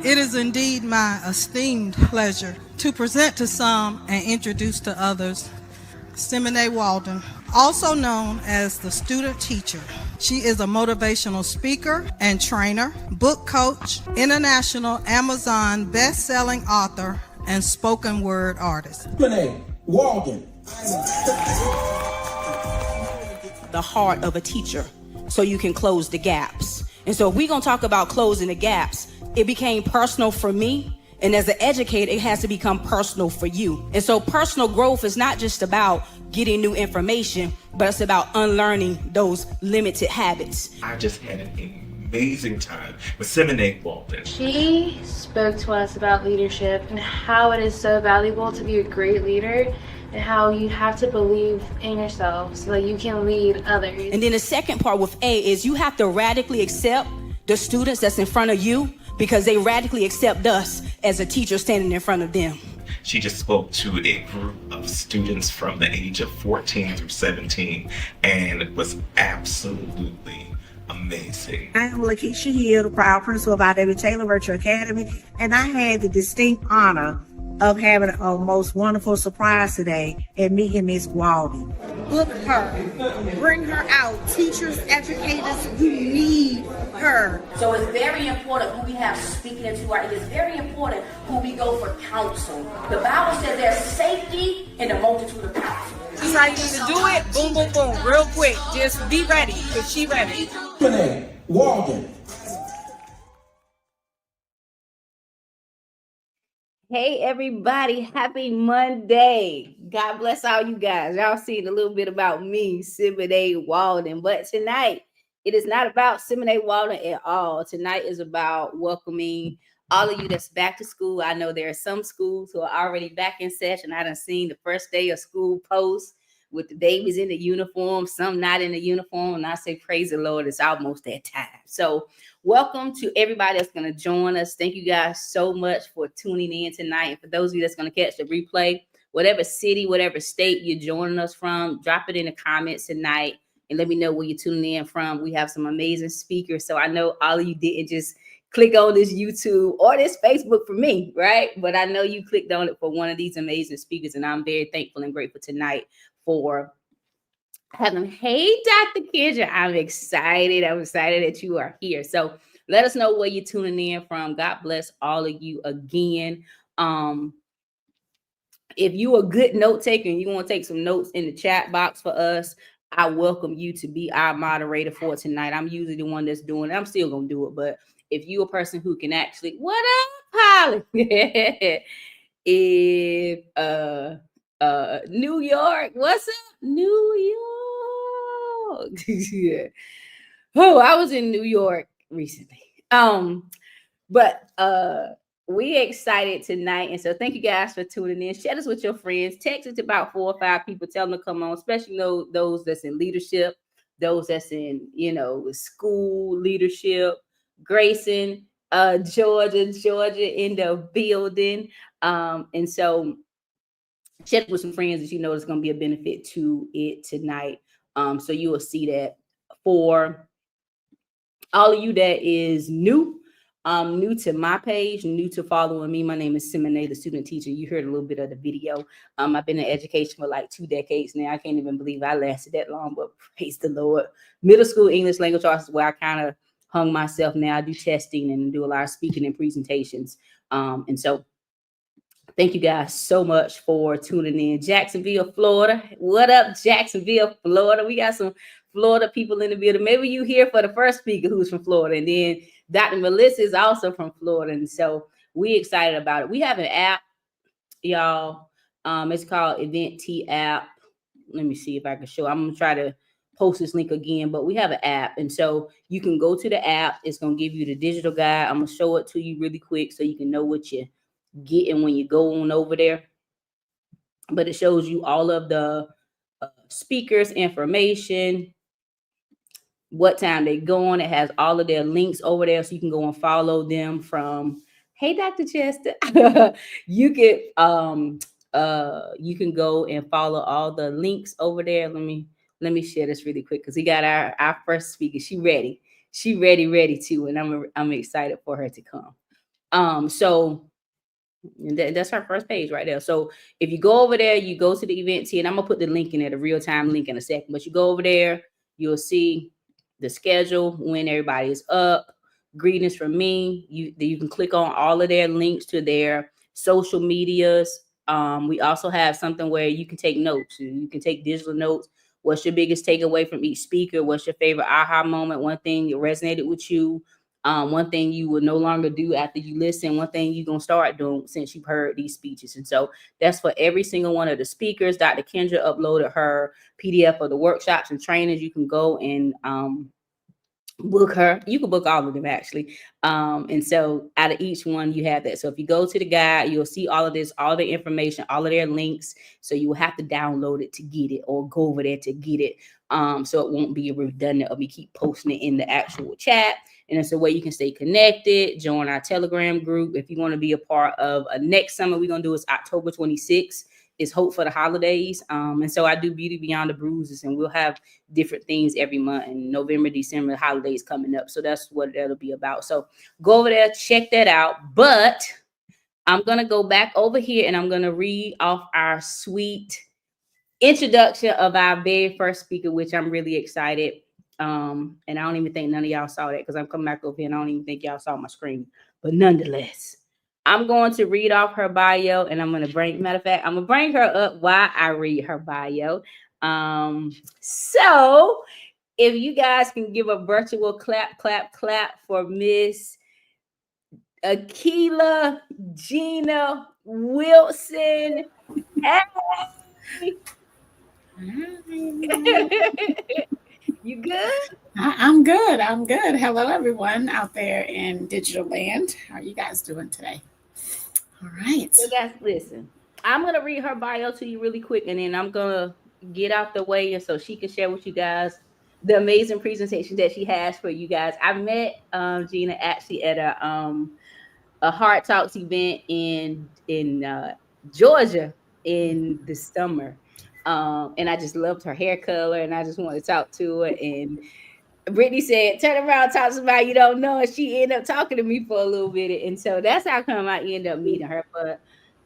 It is indeed my esteemed pleasure to present to some and introduce to others Simene Walden, also known as the student teacher. She is a motivational speaker and trainer, book coach, international Amazon best-selling author, and spoken word artist. Simene Walden. The heart of a teacher so you can close the gaps. And so if we're going to talk about closing the gaps, it became personal for me. And as an educator, it has to become personal for you. And so personal growth is not just about getting new information, but it's about unlearning those limited habits. I just had an amazing time with Simene Walden. She spoke to us about leadership and how it is so valuable to be a great leader and how you have to believe in yourself so that you can lead others. And then the second part with A is you have to radically accept the students that's in front of you because they radically accept us as a teacher standing in front of them. She just spoke to a group of students from the age of 14 through 17 and it was absolutely amazing. I am Lakeisha Hill, the proud principal of our David Taylor Virtual Academy, and I had the distinct honor of having a most wonderful surprise today and meeting Miss Walden. Book her, bring her out. Teachers, educators, you need her. So it's very important who we have speaking into our, it is very important who we go for counsel. The Bible says there's safety in the multitude of counsel. This is how you need to do it. Boom, boom, boom, real quick. Just be ready, because she ready. Simene Walden. Hey everybody, happy Monday. God bless all you guys. Y'all seen a little bit about me, Simene Walden. But tonight, it is not about Simene Walden at all. Tonight is about welcoming all of you that's back to school. I know there are some schools who are already back in session. I done seen the first day of school posts with the babies in the uniform, some not in the uniform. And I say, praise the Lord, it's almost that time. So welcome to everybody that's going to join us. Thank you guys so much for tuning in tonight. And for those of you that's going to catch the replay, whatever city, whatever state you're joining us from, drop it in the comments tonight and let me know where you're tuning in from. We have some amazing speakers. So I know all of you didn't just click on this YouTube or this Facebook for me, right? But I know you clicked on it for one of these amazing speakers. And I'm very thankful and grateful tonight for having. Hey, Dr. Kendra, I'm excited. I'm excited that you are here. So let us know where you're tuning in from. God bless all of you again. If you a good note taker and you want to take some notes in the chat box for us, I welcome you to be our moderator for tonight. I'm usually the one that's doing it. I'm still going to do it. But if you're a person who can actually, what up, Holly? If, New York, what's up, New York? Yeah. Oh, I was in New York recently. But we excited tonight, and so thank you guys for tuning in. Share this with your friends. Text it to about 4 or 5 people. Tell them to come on, especially those that's in leadership, those that's in school leadership. Grayson, Georgia in the building, and so. Check with some friends that you know there's going to be a benefit to it tonight. So you will see that. For all of you that is new to my page, new to following me, my name is Simene, the student teacher. You heard a little bit of the video. I've been in education for like 2 decades now. I can't even believe I lasted that long, but praise the Lord. Middle school English language arts is where I kind of hung myself. Now I do testing and do a lot of speaking and presentations. And so thank you guys so much for tuning in. Jacksonville, Florida. What up, Jacksonville, Florida? We got some Florida people in the building. Maybe you here for the first speaker who's from Florida. And then Dr. Melissa is also from Florida. And so we excited about it. We have an app, y'all. It's called Event T app. Let me see if I can show. I'm going to try to post this link again, but we have an app. And so you can go to the app. It's going to give you the digital guide. I'm going to show it to you really quick so you can know what you're getting when you go on over there. But it shows you all of the speakers information, what time they go on. It has all of their links over there, so you can go and follow them from. Hey, Dr. Chester, you can go and follow all the links over there. Let me share this really quick because we got our first speaker. She ready too, and I'm excited for her to come. So that's her first page right there. So if you go over there, you go to the events here, and I'm gonna put the link in there, the real-time link in a second. But you go over there, you'll see the schedule, when everybody is up, greetings from me. You can click on all of their links to their social medias. We also have something where you can take notes. You can take digital notes. What's your biggest takeaway from each speaker? What's your favorite aha moment? One thing that resonated with you. One thing you will no longer do after you listen. One thing you're going to start doing since you've heard these speeches. And so that's for every single one of the speakers. Dr. Kendra uploaded her PDF of the workshops and trainings. You can go and book her. You can book all of them actually. And so out of each one, you have that. So if you go to the guide, you'll see all of this, all the information, all of their links. So you will have to download it to get it, or go over there to get it. So it won't be redundant of me keep posting it in the actual chat. And it's a way you can stay connected. Join our Telegram group. If you want to be a part of a next summit we're going to do is October 26th. Is Hope for the Holidays. And so I do Beauty Beyond the Bruises, and we'll have different things every month. And November, December, the holidays coming up. So that's what that'll be about. So go over there, check that out. But I'm going to go back over here and I'm going to read off our sweet introduction of our very first speaker, which I'm really excited. And I don't even think none of y'all saw that, because I'm coming back over here and I don't even think y'all saw my screen. But nonetheless, I'm going to read off her bio, and I'm going to matter of fact, I'm going to bring her up while I read her bio. So if you guys can give a virtual clap, clap, clap for Miss Akilah Gina Wilson. Hey. You good? I'm good. I'm good. Hello, everyone out there in digital land. How are you guys doing today? All right. So guys, listen, I'm going to read her bio to you really quick, and then I'm going to get out the way, and so she can share with you guys the amazing presentation that she has for you guys. I met Gina actually at a Heart Talks event in Georgia in the summer. And I just loved her hair color, and I just wanted to talk to her. And Brittany said, turn around, talk to somebody you don't know. And she ended up talking to me for a little bit. And so that's how come I ended up meeting her. But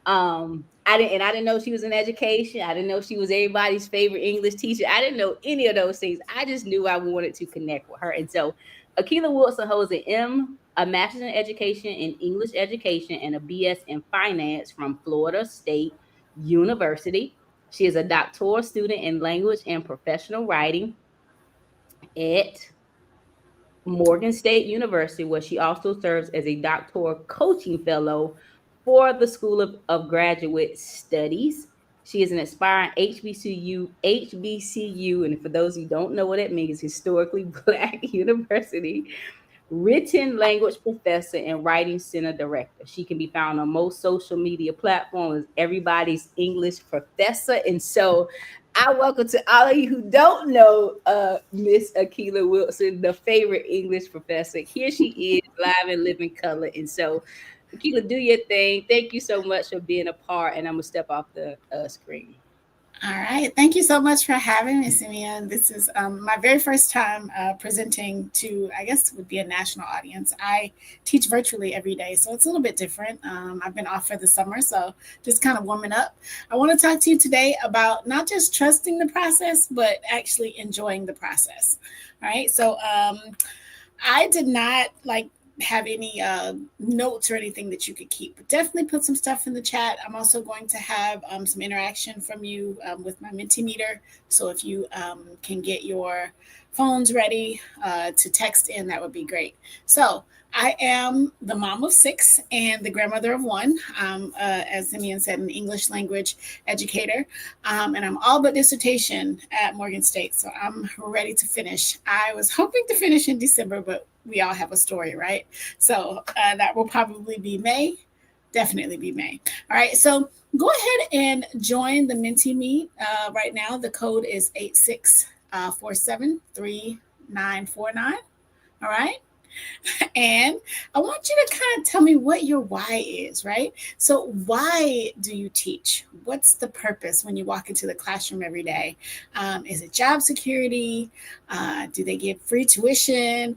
I didn't know she was in education. I didn't know she was everybody's favorite English teacher. I didn't know any of those things. I just knew I wanted to connect with her. And so Akilah Wilson holds a master's in education in English education and a BS in finance from Florida State University. She is a doctoral student in language and professional writing at Morgan State University, where she also serves as a doctoral coaching fellow for the School of Graduate Studies. She is an aspiring HBCU, and for those who don't know what that means, historically Black university, written language professor and writing center director. She can be found on most social media platforms as everybody's English professor. And so I welcome to all of you who don't know Miss Akilah Wilson, the favorite English professor. Here she is, live and living color. And so Akilah, do your thing. Thank you so much for being a part. And I'm going to step off the screen. All right. Thank you so much for having me, Simene. This is my very first time presenting to, I guess, would be a national audience. I teach virtually every day, so it's a little bit different. I've been off for the summer, so just kind of warming up. I want to talk to you today about not just trusting the process, but actually enjoying the process. All right. So I did not have any notes or anything that you could keep, but definitely put some stuff in the chat. I'm also going to have some interaction from you with my Mentimeter. So if you can get your phones ready to text in, that would be great. So I am the mom of 6 and the grandmother of 1. As Simene said, an English language educator. And I'm all but dissertation at Morgan State. So I'm ready to finish. I was hoping to finish in December, but we all have a story, right? So that will probably be May. Definitely be May. All right. So go ahead and join the Menti Meet right now. The code is 86473949. All right. And I want you to kind of tell me what your why is, right? So why do you teach? What's the purpose when you walk into the classroom every day? Is it job security? Do they give free tuition?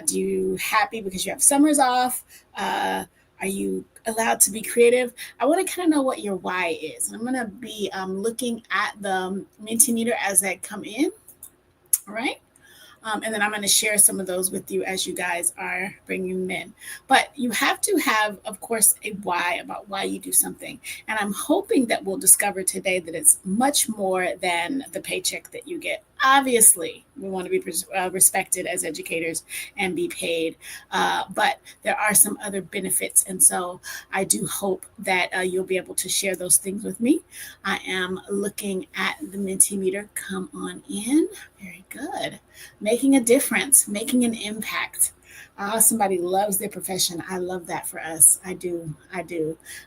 Do you happy because you have summers off? Are you allowed to be creative? I want to kind of know what your why is. I'm going to be looking at the Mentimeter as I come in. All right. And then I'm going to share some of those with you as you guys are bringing them in. But you have to have, of course, a why about why you do something. And I'm hoping that we'll discover today that it's much more than the paycheck that you get. Obviously, we want to be respected as educators and be paid. But there are some other benefits. And so I do hope that you'll be able to share those things with me. I am looking at the Mentimeter. Come on in. Very good. Making a difference, making an impact. Somebody loves their profession. I love that for us. I do. I'm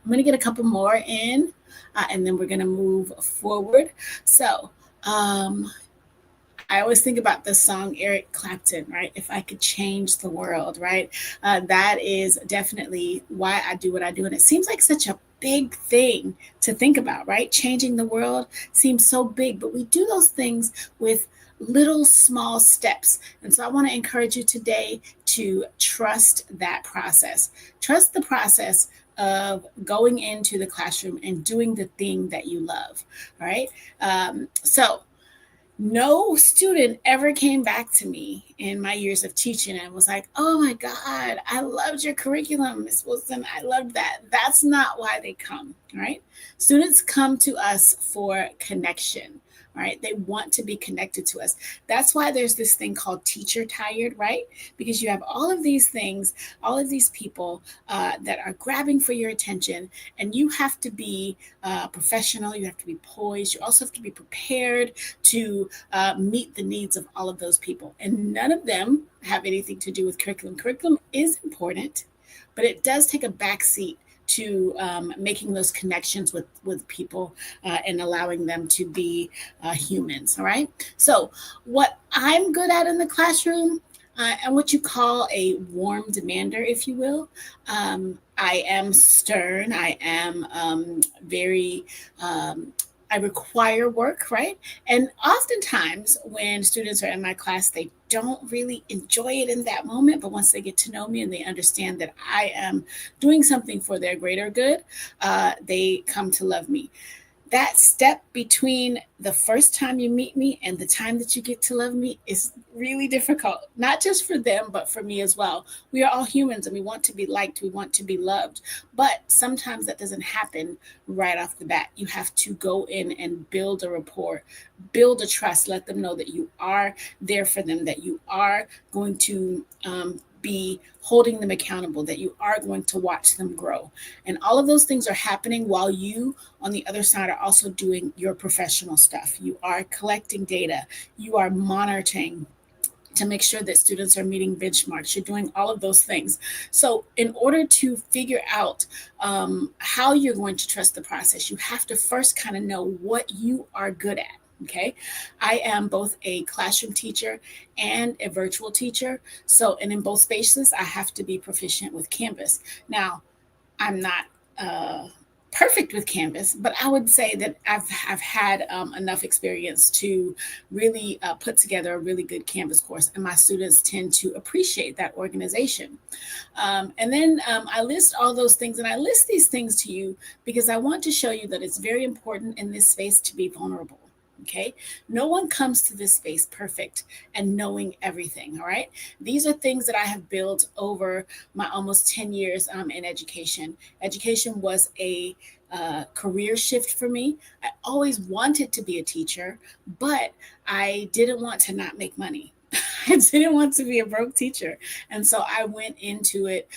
going to get a couple more in, and then we're going to move forward. So I always think about the song Eric Clapton, right? If I could change the world, right? That is definitely why I do what I do. And it seems like such a big thing to think about, right? Changing the world seems so big, but we do those things with little small steps. And so I want to encourage you today to trust that process. Trust the process of going into the classroom and doing the thing that you love. All right. So no student ever came back to me in my years of teaching and was like, oh my God, I loved your curriculum, Ms. Wilson. I loved that. That's not why they come, right? Students come to us for connection. Right? They want to be connected to us. That's why there's this thing called teacher tired, right? Because you have all of these things, all of these people that are grabbing for your attention, and you have to be professional. You have to be poised. You also have to be prepared to meet the needs of all of those people. And none of them have anything to do with curriculum. Curriculum is important, but it does take a backseat to making those connections with people and allowing them to be humans. All right. So what I'm good at in the classroom and what you call a warm demander, if you will, I am stern. I am very I require work, right? And oftentimes when students are in my class, they don't really enjoy it in that moment. But once they get to know me and they understand that I am doing something for their greater good, they come to love me. That step between the first time you meet me and the time that you get to love me is really difficult, not just for them, but for me as well. We are all humans and we want to be liked. We want to be loved. But sometimes that doesn't happen right off the bat. You have to go in and build a rapport, build a trust, let them know that you are there for them, that you are going to be holding them accountable, that you are going to watch them grow. And all of those things are happening while you on the other side are also doing your professional stuff. You are collecting data. You are monitoring to make sure that students are meeting benchmarks. You're doing all of those things. So in order to figure out how you're going to trust the process, you have to first kind of know what you are good at. Okay, I am both a classroom teacher and a virtual teacher. So, and in both spaces, I have to be proficient with Canvas. Now, I'm not perfect with Canvas, but I would say that I've had enough experience to really put together a really good Canvas course. And my students tend to appreciate that organization. And then I list all those things, and I list these things to you because I want to show you that it's very important in this space to be vulnerable. Okay, no one comes to this space perfect and knowing everything. All right, these are things that I have built over my almost 10 years in education. Education was a career shift for me. I always wanted to be a teacher, but I didn't want to not make money. I didn't want to be a broke teacher. And so I went into it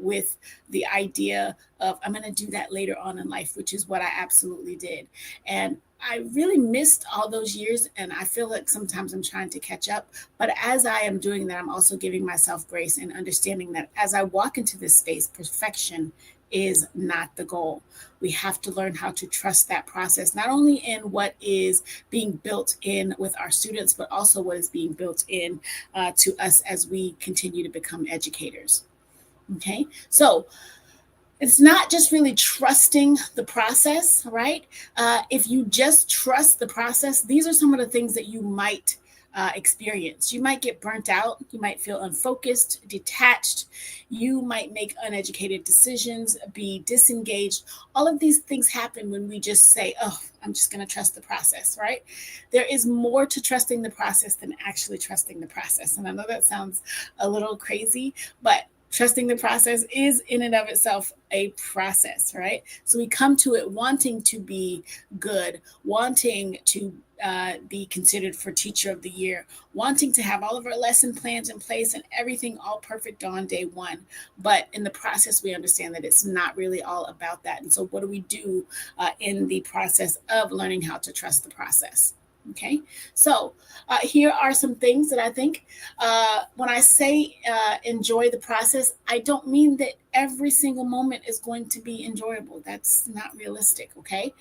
with the idea of I'm going to do that later on in life, which is what I absolutely did. And I really missed all those years, and I feel like sometimes I'm trying to catch up. But as I am doing that, I'm also giving myself grace and understanding that as I walk into this space, perfection is not the goal. We have to learn how to trust that process, not only in what is being built in with our students, but also what is being built in to us as we continue to become educators. Okay, so it's not just really trusting the process, right? If you just trust the process, these are some of the things that you might experience. You might get burnt out. You might feel unfocused, detached. You might make uneducated decisions, be disengaged. All of these things happen when we just say, oh, I'm just going to trust the process, right? There is more to trusting the process than actually trusting the process. And I know that sounds a little crazy, but trusting the process is in and of itself a process, right? So we come to it wanting to be good, wanting to be considered for Teacher of the Year, wanting to have all of our lesson plans in place and everything all perfect on day one. But in the process, we understand that it's not really all about that. And so what do we do in the process of learning how to trust the process? Okay, so here are some things that I think when I say enjoy the process, I don't mean that every single moment is going to be enjoyable. That's not realistic, okay?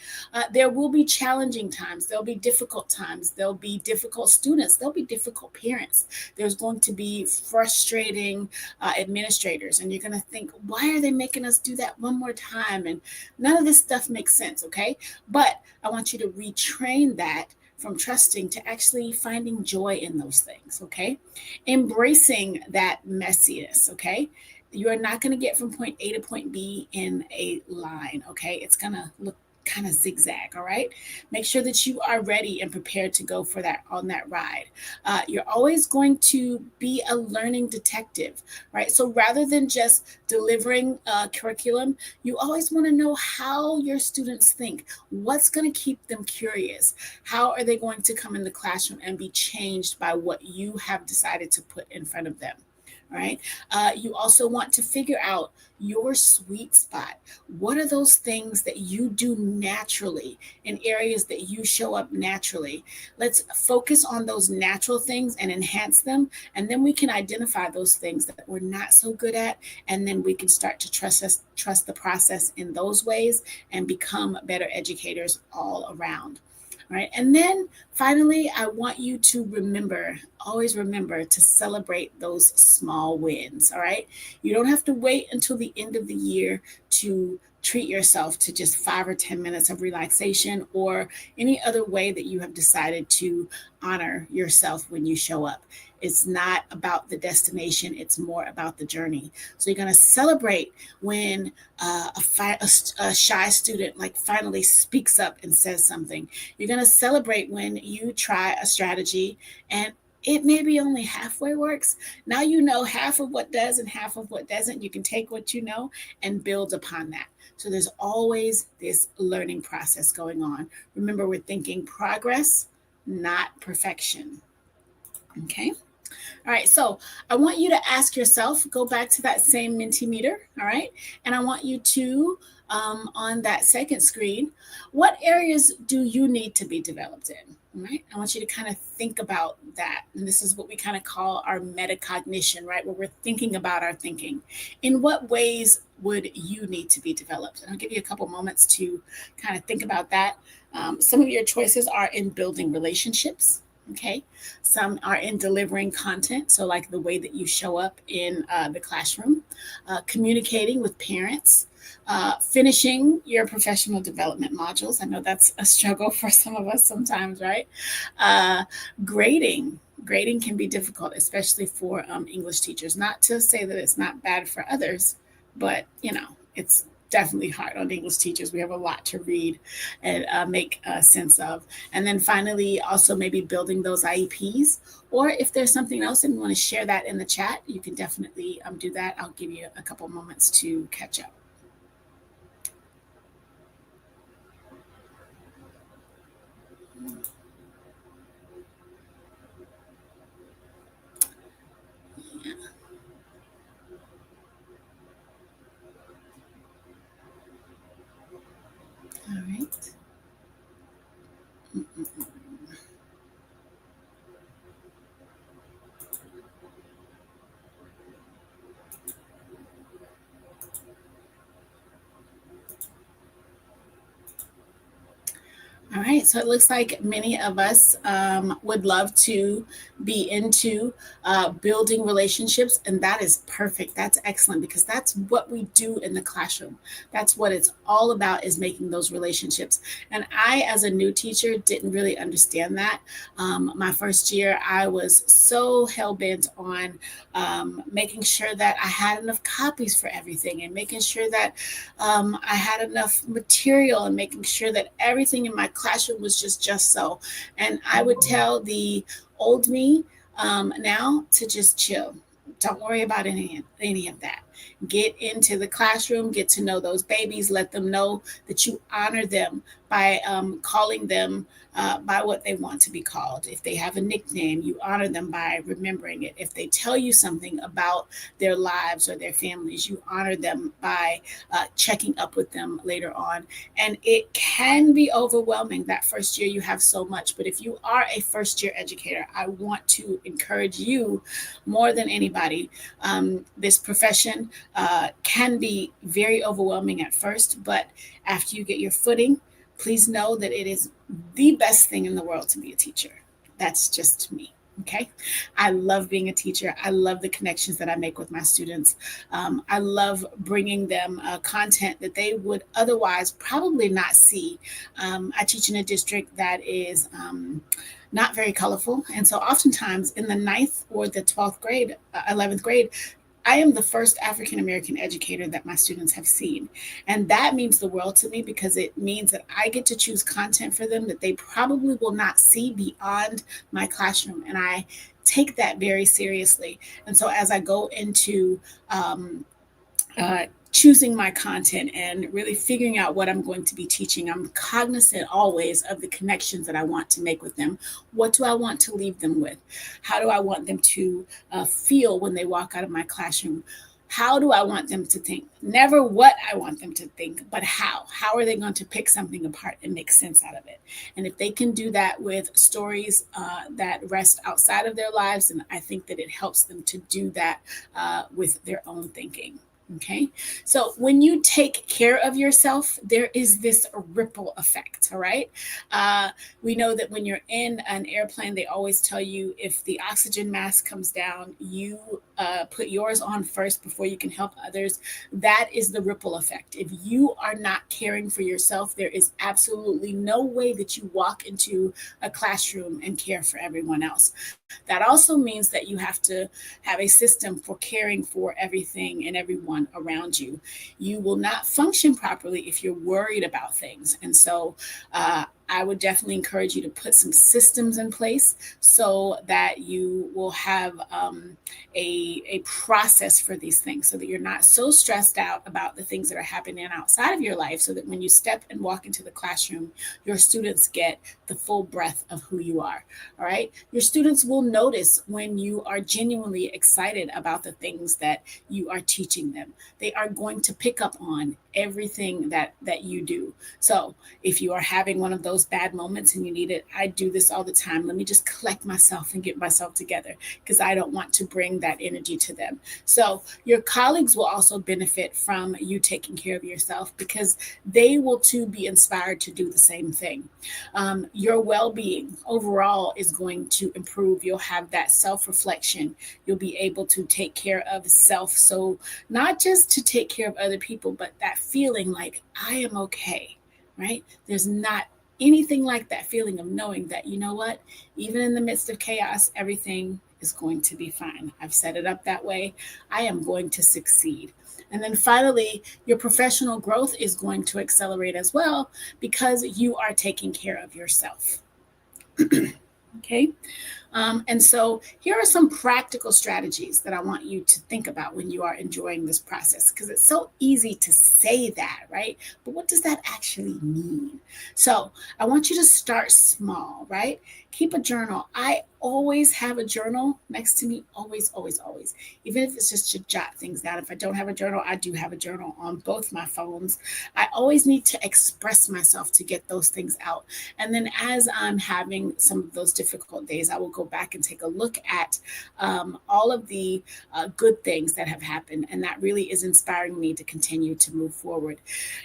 There will be challenging times. There'll be difficult times. There'll be difficult students. There'll be difficult parents. There's going to be frustrating administrators. And you're going to think, why are they making us do that one more time? And none of this stuff makes sense, okay? But I want you to retrain that from trusting to actually finding joy in those things, okay? Embracing that messiness, okay? You are not going to get from point A to point B in a line, okay? It's going to look kind of zigzag, all right? Make sure that you are ready and prepared to go for that on that ride. You're always going to be a learning detective, right? So rather than just delivering curriculum, you always want to know how your students think. What's going to keep them curious? How are they going to come in the classroom and be changed by what you have decided to put in front of them? Right? You also want to figure out your sweet spot. What are those things that you do naturally in areas that you show up naturally? Let's focus on those natural things and enhance them. And then we can identify those things that we're not so good at. And then we can start to trust the process in those ways and become better educators all around. Right. And then finally, I want you to always remember to celebrate those small wins. All right. You don't have to wait until the end of the year to treat yourself to just 5 or 10 minutes of relaxation or any other way that you have decided to honor yourself when you show up. It's not about the destination. It's more about the journey. So you're going to celebrate when a shy student like finally speaks up and says something. You're going to celebrate when you try a strategy and it maybe only halfway works. Now you know half of what does and half of what doesn't. You can take what you know and build upon that. So there's always this learning process going on. Remember, we're thinking progress, not perfection. Okay. All right, so I want you to ask yourself, go back to that same Mentimeter, all right? And I want you to, on that second screen, what areas do you need to be developed in, all right? I want you to kind of think about that. And this is what we kind of call our metacognition, right? Where we're thinking about our thinking. In what ways would you need to be developed? And I'll give you a couple moments to kind of think about that. Some of your choices are in building relationships. Okay, some are in delivering content, so like the way that you show up in the classroom, communicating with parents, finishing your professional development modules. I know that's a struggle for some of us sometimes, right? Grading can be difficult, especially for English teachers. Not to say that it's not bad for others, but it's definitely hard on English teachers. We have a lot to read and make sense of. And then finally, also maybe building those IEPs, or if there's something else and you want to share that in the chat, you can definitely do that. I'll give you a couple moments to catch up. Yeah. All right. All right. right, so it looks like many of us would love to be into building relationships, and that is perfect. That's excellent, because that's what we do in the classroom. That's what it's all about, is making those relationships. And I, as a new teacher, didn't really understand that. My first year, I was so hell-bent on making sure that I had enough copies for everything, and making sure that I had enough material, and making sure that everything in my classroom was just so. And I would tell the old me now to just chill. Don't worry about any of that. Get into the classroom, get to know those babies, let them know that you honor them by calling them by what they want to be called. If they have a nickname, you honor them by remembering it. If they tell you something about their lives or their families, you honor them by checking up with them later on. And it can be overwhelming that first year. You have so much, but if you are a first year educator, I want to encourage you more than anybody. This profession can be very overwhelming at first, but after you get your footing, please know that it is the best thing in the world to be a teacher. That's just me. Okay. I love being a teacher. I love the connections that I make with my students. I love bringing them content that they would otherwise probably not see. I teach in a district that is not very colorful. And so oftentimes in the 9th or the 12th grade, 11th grade, I am the first African-American educator that my students have seen. And that means the world to me, because it means that I get to choose content for them that they probably will not see beyond my classroom. And I take that very seriously. And so as I go into choosing my content and really figuring out what I'm going to be teaching, I'm cognizant always of the connections that I want to make with them. What do I want to leave them with? How do I want them to feel when they walk out of my classroom? How do I want them to think? Never what I want them to think, but how. How are they going to pick something apart and make sense out of it? And if they can do that with stories that rest outside of their lives, and I think that it helps them to do that with their own thinking. Okay, so when you take care of yourself, there is this ripple effect. All right. We know that when you're in an airplane, they always tell you if the oxygen mask comes down, you put yours on first before you can help others. That is the ripple effect. If you are not caring for yourself, there is absolutely no way that you walk into a classroom and care for everyone else. That also means that you have to have a system for caring for everything and everyone around you. You will not function properly if you're worried about things. And so I would definitely encourage you to put some systems in place so that you will have a process for these things, so that you're not so stressed out about the things that are happening outside of your life, so that when you step and walk into the classroom, your students get the full breadth of who you are. All right. Your students will notice when you are genuinely excited about the things that you are teaching them. They are going to pick up on everything that you do. So if you are having one of those bad moments and you need it, I do this all the time. Let me just collect myself and get myself together, because I don't want to bring that energy to them. So your colleagues will also benefit from you taking care of yourself, because they will too be inspired to do the same thing. Your well-being overall is going to improve. You'll have that self-reflection. You'll be able to take care of self. So not just to take care of other people, but that feeling like I am okay, right? There's not anything like that feeling of knowing that, you know what, even in the midst of chaos, everything is going to be fine. I've set it up that way. I am going to succeed. And then finally, your professional growth is going to accelerate as well, because you are taking care of yourself. Okay. And so here are some practical strategies that I want you to think about when you are enjoying this process, because it's so easy to say that, right? But what does that actually mean? So I want you to start small, right? Keep a journal. I always have a journal next to me, always, always, always. Even if it's just to jot things down. If I don't have a journal, I do have a journal on both my phones. I always need to express myself to get those things out. And then as I'm having some of those difficult days, I will go back and take a look at all of the good things that have happened. And that really is inspiring me to continue to move forward.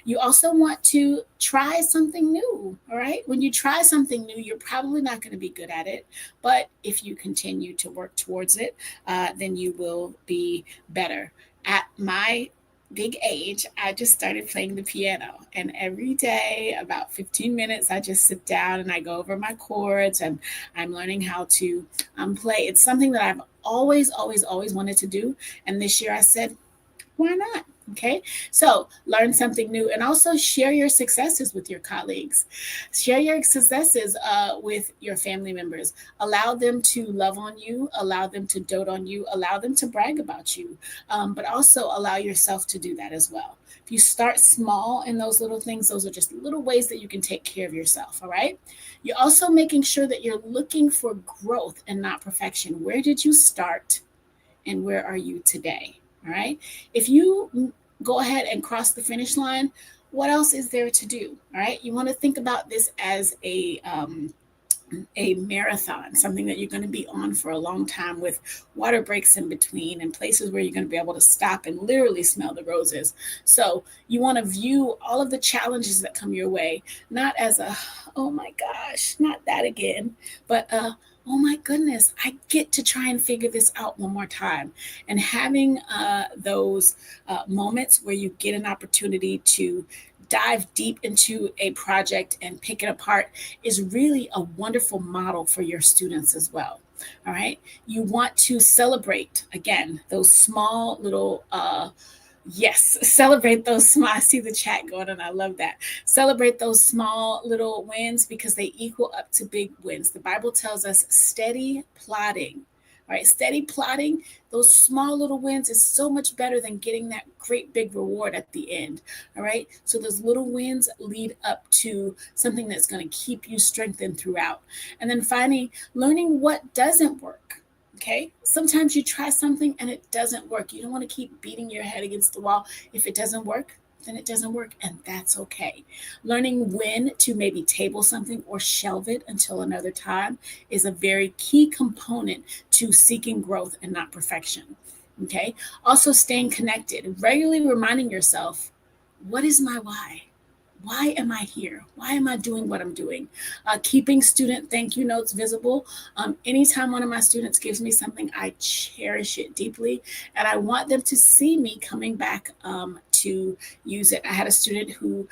You also want to try something new, all right? When you try something new, you're probably not going to be good at it. But if you continue to work towards it, then you will be better. At my big age, I just started playing the piano. And every day, about 15 minutes, I just sit down and I go over my chords and I'm learning how to play. It's something that I've always, always, always wanted to do. And this year I said, why not? Okay, so learn something new and also share your successes with your colleagues. Share your successes with your family members. Allow them to love on you, allow them to dote on you, allow them to brag about you, but also allow yourself to do that as well. If you start small in those little things, those are just little ways that you can take care of yourself, all right? You're also making sure that you're looking for growth and not perfection. Where did you start and where are you today? All right. If you go ahead and cross the finish line, what else is there to do? All right. You want to think about this as a marathon, something that you're going to be on for a long time with water breaks in between and places where you're going to be able to stop and literally smell the roses. So you want to view all of the challenges that come your way, not as a, oh my gosh, not that again, but oh my goodness, I get to try and figure this out one more time. And having those moments where you get an opportunity to dive deep into a project and pick it apart is really a wonderful model for your students as well. All right. You want to celebrate, again, those small little yes, celebrate those small, I see the chat going and I love that. Celebrate those small little wins because they equal up to big wins. The Bible tells us steady plodding, all right? Steady plodding, those small little wins is so much better than getting that great big reward at the end, all right? So those little wins lead up to something that's going to keep you strengthened throughout. And then finally, learning what doesn't work. Okay, sometimes you try something and it doesn't work. You don't want to keep beating your head against the wall. If it doesn't work, then it doesn't work, and that's okay. Learning when to maybe table something or shelve it until another time is a very key component to seeking growth and not perfection. Okay, also staying connected, regularly reminding yourself, what is my why? Why am I here? Why am I doing what I'm doing? Keeping student thank you notes visible. Anytime one of my students gives me something, I cherish it deeply. And I want them to see me coming back to use it. I had a student who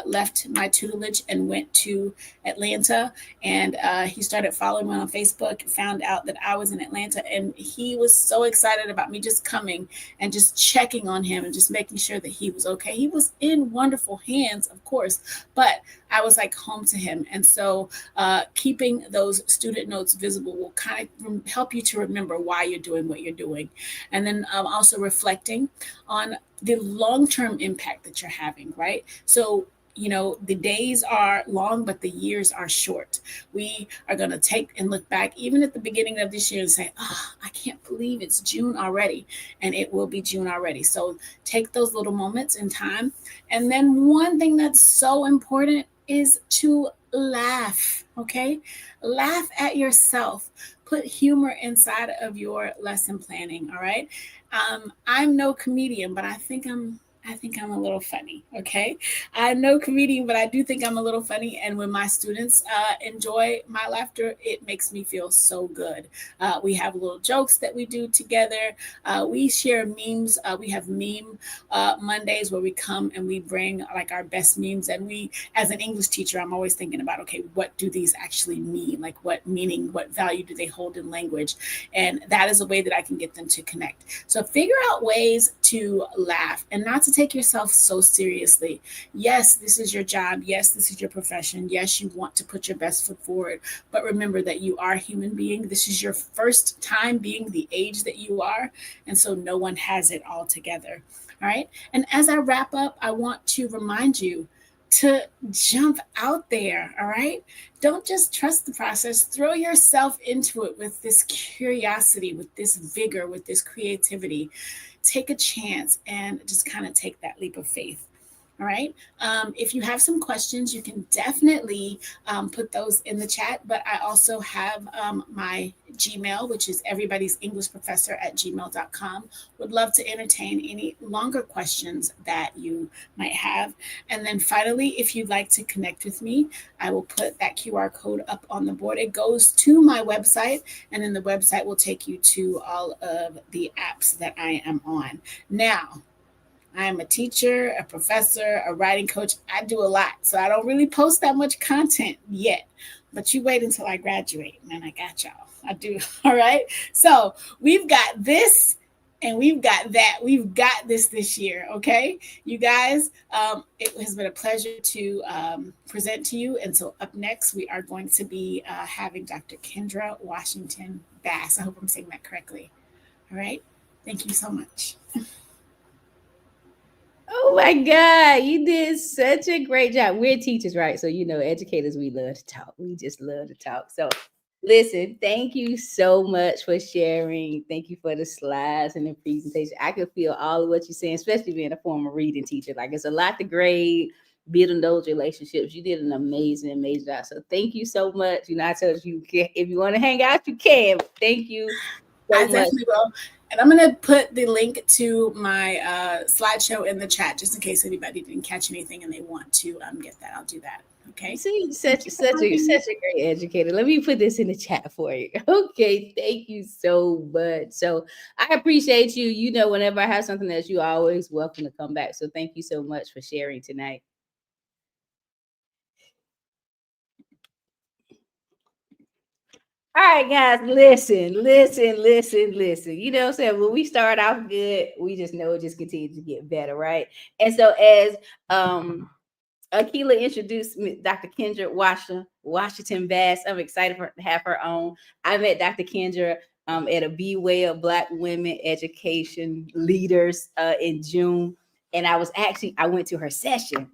left my tutelage and went to Atlanta, and he started following me on Facebook, found out that I was in Atlanta, and he was so excited about me just coming and just checking on him and just making sure that he was okay. He was in wonderful hands, of course, but I was like home to him. And so keeping those student notes visible will kind of help you to remember why you're doing what you're doing. And then also reflecting on the long-term impact that you're having, right? So, you know, the days are long, but the years are short. We are going to take and look back even at the beginning of this year and say, oh, I can't believe it's June already. And it will be June already. So take those little moments in time. And then one thing that's so important is to laugh, okay? Laugh at yourself. Put humor inside of your lesson planning, all right? I'm no comedian, but I think I'm a little funny, okay? I'm no comedian, but I do think I'm a little funny. And when my students enjoy my laughter, it makes me feel so good. We have little jokes that we do together. We share memes. We have meme Mondays where we come and we bring like our best memes. And we, as an English teacher, I'm always thinking about, okay, what do these actually mean? Like what meaning, what value do they hold in language? And that is a way that I can get them to connect. So figure out ways to laugh and not to take yourself so seriously. Yes, this is your job. Yes, this is your profession. Yes, you want to put your best foot forward, but remember that you are a human being. This is your first time being the age that you are, and so no one has it all together. All right. And as I wrap up, I want to remind you, to jump out there. All right. Don't just trust the process. Throw yourself into it with this curiosity, with this vigor, with this creativity. Take a chance and just kind of take that leap of faith. All right. If you have some questions, you can definitely put those in the chat. But I also have my Gmail, which is everybodiesenglishprofessor@gmail.com. Would love to entertain any longer questions that you might have. And then finally, if you'd like to connect with me, I will put that QR code up on the board. It goes to my website, and then the website will take you to all of the apps that I am on. Now, I am a teacher, a professor, a writing coach. I do a lot. So I don't really post that much content yet. But you wait until I graduate, and I got y'all. I do. All right. So we've got this and we've got that. We've got this year. Okay, you guys, it has been a pleasure to present to you. And so up next, we are going to be having Dr. Kendra Washington Bass. I hope I'm saying that correctly. All right. Thank you so much. Oh my God, you did such a great job. We're teachers, right? So, educators, we love to talk. We just love to talk. So, listen, thank you so much for sharing. Thank you for the slides and the presentation. I could feel all of what you're saying, especially being a former reading teacher. Like, it's a lot to grade, building those relationships. You did an amazing job. So, thank you so much. I told you, if you want to hang out, you can. Thank you so much. Definitely will. And I'm going to put the link to my slideshow in the chat, just in case anybody didn't catch anything and they want to get that. I'll do that. Okay. See, such a great educator. Let me put this in the chat for you. Okay. Thank you so much. So I appreciate you. Whenever I have something else, you always welcome to come back. So thank you so much for sharing tonight. All right, guys, listen. You know what I'm saying? When we start off good, we just know it just continues to get better, right? And so as Akilah introduced me, Dr. Kendra Washington Bass, I'm excited to have her on. I met Dr. Kendra at a Be Well Black Women Education Leaders in June. And I went to her session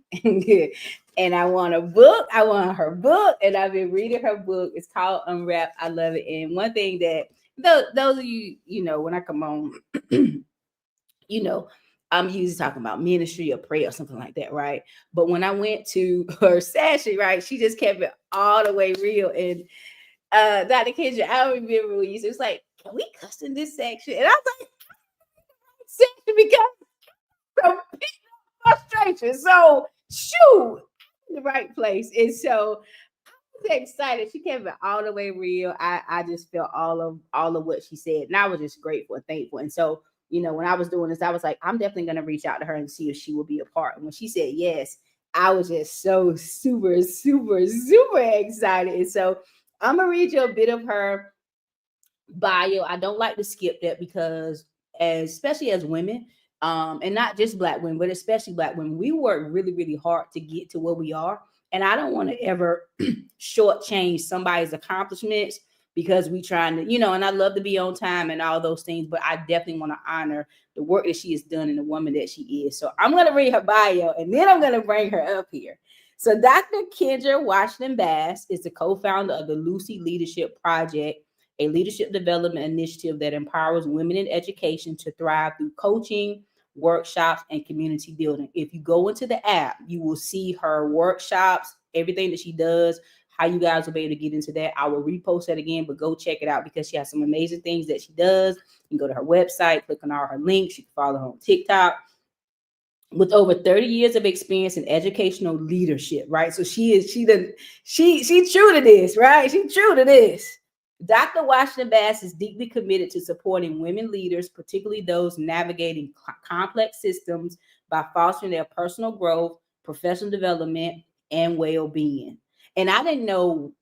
and I won a book. I won her book and I've been reading her book. It's called Unwrap. I love it. And one thing that those of you, when I come on, I'm usually talking about ministry or prayer or something like that, right? But when I went to her session, right, she just kept it all the way real. And Dr. Kendra, I remember when you was like, can we cuss in this section? And I was like, section because frustration. So shoot, in the right place. And so I was excited. She kept it all the way real. I just felt all of what she said. And I was just grateful and thankful. And so, when I was doing this, I was like, I'm definitely going to reach out to her and see if she will be a part. And when she said yes, I was just so super excited. And so I'm going to read you a bit of her bio. I don't like to skip that because especially as women, and not just Black women, but especially Black women, we work really hard to get to where we are. And I don't want to ever shortchange somebody's accomplishments because we trying to, and I love to be on time and all those things, but I definitely want to honor the work that she has done and the woman that she is. So I'm going to read her bio and then I'm going to bring her up here. So Dr. Kendra Washington Bass is the co-founder of the Lucy Leadership Project, a leadership development initiative that empowers women in education to thrive through coaching, workshops, and community building. If you go into the app, you will see her workshops, everything that she does, how you guys will be able to get into that. I will repost that again, but go check it out because she has some amazing things that she does. You can go to her website, click on all her links. You can follow her on TikTok. With over 30 years of experience in educational leadership, right? So she true to this, right? She true to this. Dr. Washington Bass is deeply committed to supporting women leaders, particularly those navigating complex systems, by fostering their personal growth, professional development, and well-being. And I didn't know,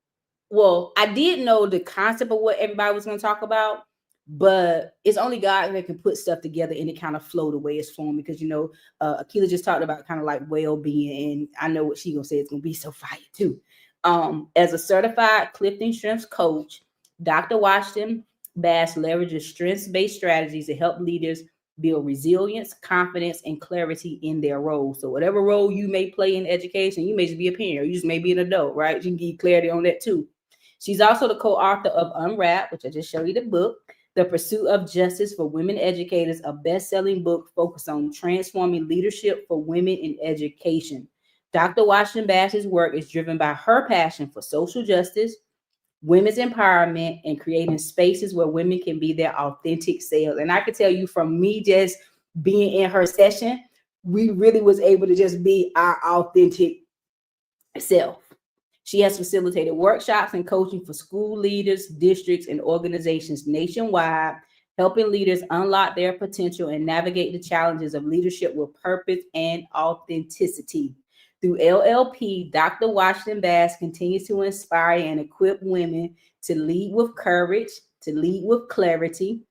I did know the concept of what everybody was going to talk about, but it's only God that can put stuff together and it kind of flow the way it's flowing because, Akilah just talked about kind of like well-being, and I know what she's going to say. It's going to be so fire too. As a certified Clifton Strengths coach, Dr. Washington Bass leverages strengths-based strategies to help leaders build resilience, confidence, and clarity in their role. So whatever role you may play in education, you may just be a parent, you just may be an adult, right? You can get clarity on that too. She's also the co-author of Unwrapped, which I just showed you the book, The Pursuit of Justice for Women Educators, a best-selling book focused on transforming leadership for women in education. Dr. Washington Bass's work is driven by her passion for social justice, women's empowerment, and creating spaces where women can be their authentic selves. And I can tell you from me just being in her session, we really was able to just be our authentic self. She has facilitated workshops and coaching for school leaders, districts, and organizations nationwide, helping leaders unlock their potential and navigate the challenges of leadership with purpose and authenticity. Through LLP, Dr. Washington Bass continues to inspire and equip women to lead with courage, to lead with clarity,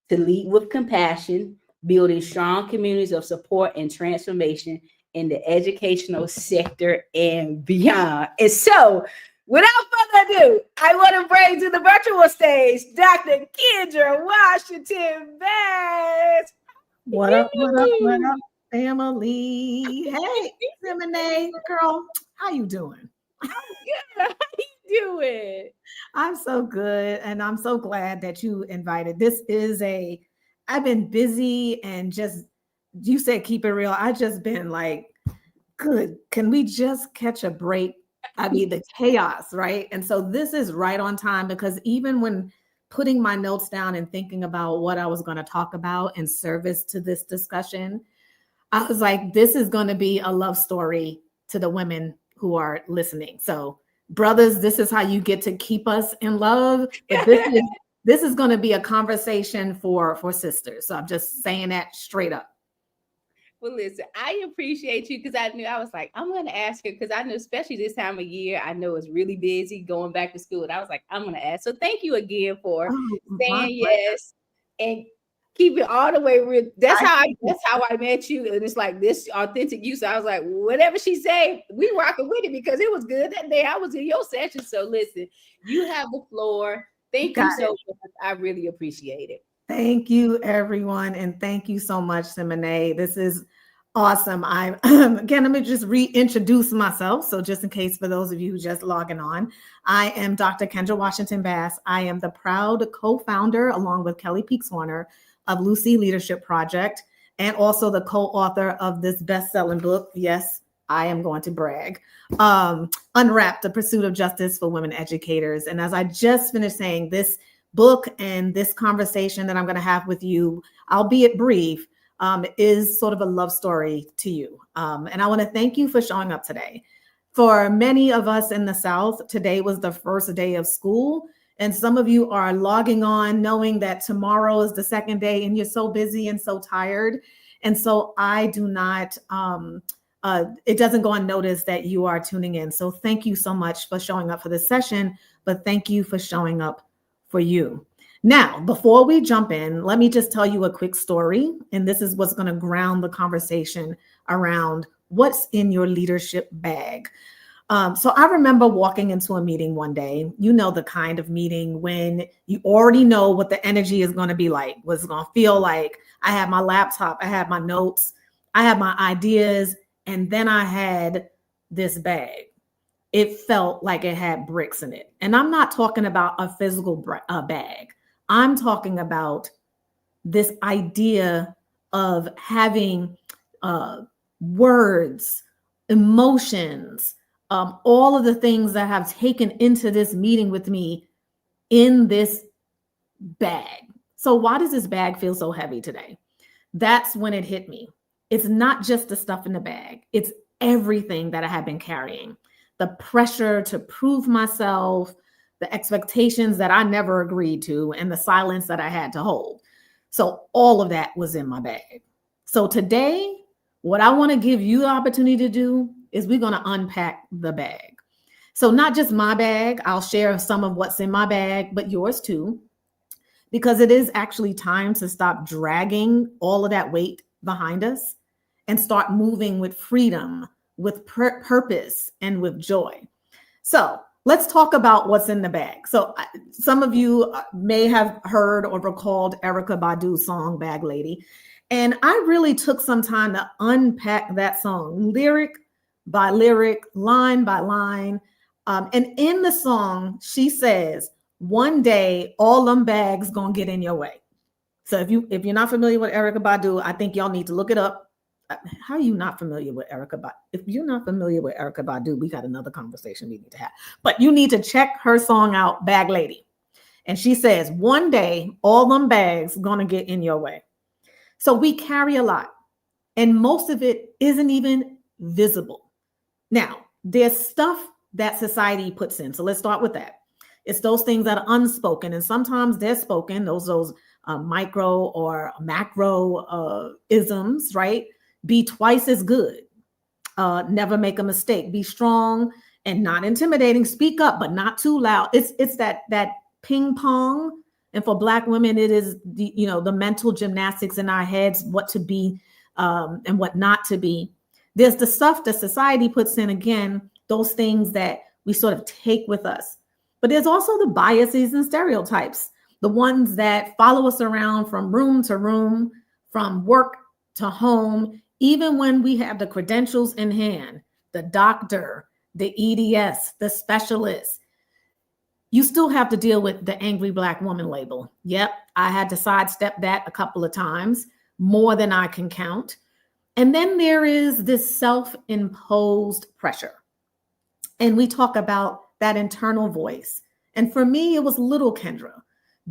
to lead with compassion, building strong communities of support and transformation in the educational sector and beyond. And so, without further ado, I want to bring to the virtual stage Dr. Kendra Washington Bass. What up, family? Hey, Simene, girl, how you doing? I'm good. How you doing? I'm so good, and I'm so glad that you invited. I've been busy and just, you said keep it real. I just been like, good. Can we just catch a break? I mean, the chaos, right? And so this is right on time, because even when putting my notes down and thinking about what I was going to talk about in service to this discussion, I was like, this is going to be a love story to the women who are listening. So brothers, this is how you get to keep us in love. But this is going to be a conversation for sisters. So I'm just saying that straight up. Well, listen, I appreciate you, because I was like, I'm going to ask her, because I know, especially this time of year, I know it's really busy going back to school. And I was like, I'm going to ask. So thank you again for saying yes and keep it all the way real. That's how I met you. And it's like this authentic you. So I was like, whatever she said, we rocking with it, because it was good that day. I was in your session. So listen, you have the floor. Thank you so much. I really appreciate it. Thank you, everyone. And thank you so much, Simene. This is awesome. Again, let me just reintroduce myself. So just in case for those of you who just logging on, I am Dr. Kendra Washington Bass. I am the proud co-founder, along with Kelly Peaks-Warner, of Lucy Leadership Project, and also the co-author of this best-selling book. Yes, I am going to brag. Unwrapped, The Pursuit of Justice for Women Educators. And as I just finished saying, this book and this conversation that I'm going to have with you, albeit brief, is sort of a love story to you. And I want to thank you for showing up today. For many of us in the South, today was the first day of school. And some of you are logging on knowing that tomorrow is the second day, and you're so busy and so tired. And so I do not, it doesn't go unnoticed that you are tuning in. So thank you so much for showing up for this session, but thank you for showing up for you. Now, before we jump in, let me just tell you a quick story. And this is what's going to ground the conversation around what's in your leadership bag. So I remember walking into a meeting one day, you know, the kind of meeting when you already know what the energy is going to be like, what it's going to feel like. I had my laptop, I had my notes, I had my ideas, and then I had this bag. It felt like it had bricks in it. And I'm not talking about a physical bag. I'm talking about this idea of having words, emotions, all of the things that have taken into this meeting with me in this bag. So why does this bag feel so heavy today? That's when it hit me. It's not just the stuff in the bag. It's everything that I have been carrying. The pressure to prove myself, the expectations that I never agreed to, and the silence that I had to hold. So all of that was in my bag. So today, what I want to give you the opportunity to do is we're going to unpack the bag. So not just my bag, I'll share some of what's in my bag, but yours too, because it is actually time to stop dragging all of that weight behind us and start moving with freedom, with purpose, and with joy. So let's talk about what's in the bag. So some of you may have heard or recalled Erykah Badu's song, Bag Lady. And I really took some time to unpack that song, lyric by lyric, line by line. And in the song, she says, one day, all them bags gonna get in your way. So if you're not familiar with Erykah Badu, I think y'all need to look it up. How are you not familiar with Erykah Badu? If you're not familiar with Erykah Badu, we got another conversation we need to have. But you need to check her song out, Bag Lady. And she says, one day, all them bags gonna get in your way. So we carry a lot, and most of it isn't even visible. Now, there's stuff that society puts in. So let's start with that. It's those things that are unspoken, and sometimes they're spoken, those micro or macro isms, right? Be twice as good. Never make a mistake. Be strong and not intimidating. Speak up, but not too loud. It's that ping pong. And for Black women, it is the mental gymnastics in our heads, what to be and what not to be. There's the stuff that society puts in, again, those things that we sort of take with us. But there's also the biases and stereotypes, the ones that follow us around from room to room, from work to home, even when we have the credentials in hand, the doctor, the EDS, the specialist. You still have to deal with the angry Black woman label. Yep, I had to sidestep that a couple of times, more than I can count. And then there is this self-imposed pressure. And we talk about that internal voice. And for me, it was little Kendra.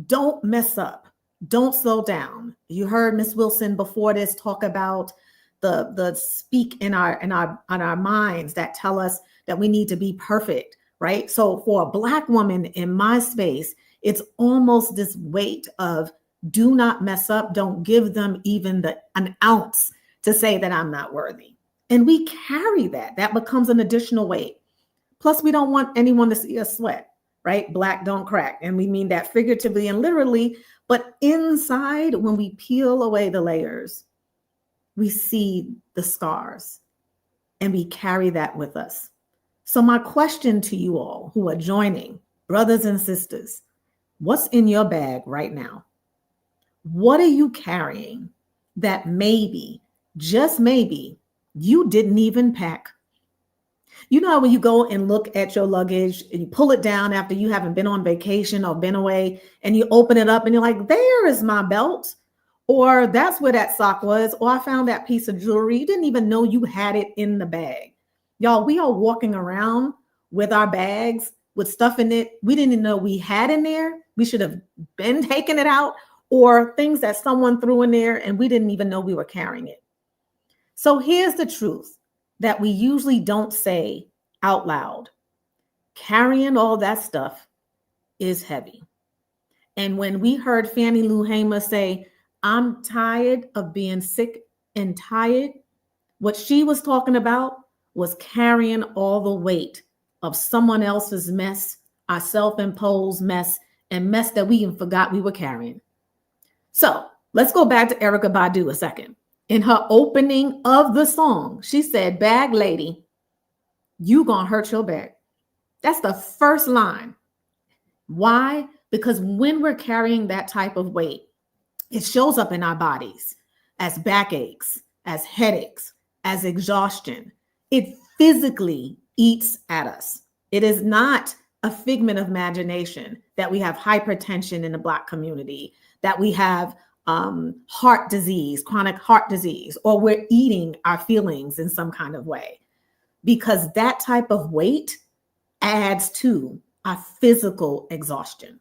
Don't mess up. Don't slow down. You heard Miss Wilson before this talk about the speak in our minds that tell us that we need to be perfect. Right? So for a Black woman in my space, it's almost this weight of do not mess up. Don't give them even an ounce to say that I'm not worthy. And we carry that. That becomes an additional weight. Plus, we don't want anyone to see us sweat, right? Black don't crack. And we mean that figuratively and literally. But inside, when we peel away the layers, we see the scars and we carry that with us. So my question to you all who are joining, brothers and sisters, what's in your bag right now? What are you carrying that maybe, just maybe, you didn't even pack? You know how when you go and look at your luggage and you pull it down after you haven't been on vacation or been away, and you open it up and you're like, there is my belt, or that's where that sock was, or I found that piece of jewelry. You didn't even know you had it in the bag. Y'all, we are walking around with our bags with stuff in it we didn't even know we had in there. We should have been taking it out, or things that someone threw in there and we didn't even know we were carrying it. So here's the truth that we usually don't say out loud. Carrying all that stuff is heavy. And when we heard Fannie Lou Hamer say, I'm tired of being sick and tired, what she was talking about was carrying all the weight of someone else's mess, our self-imposed mess, and mess that we even forgot we were carrying. So let's go back to Erykah Badu a second. In her opening of the song, she said, bag lady, you gonna hurt your bag. That's the first line. Why? Because when we're carrying that type of weight, it shows up in our bodies as backaches, as headaches, as exhaustion. It physically eats at us. It is not a figment of imagination that we have hypertension in the Black community, that we have heart disease, chronic heart disease, or we're eating our feelings in some kind of way, because that type of weight adds to our physical exhaustion.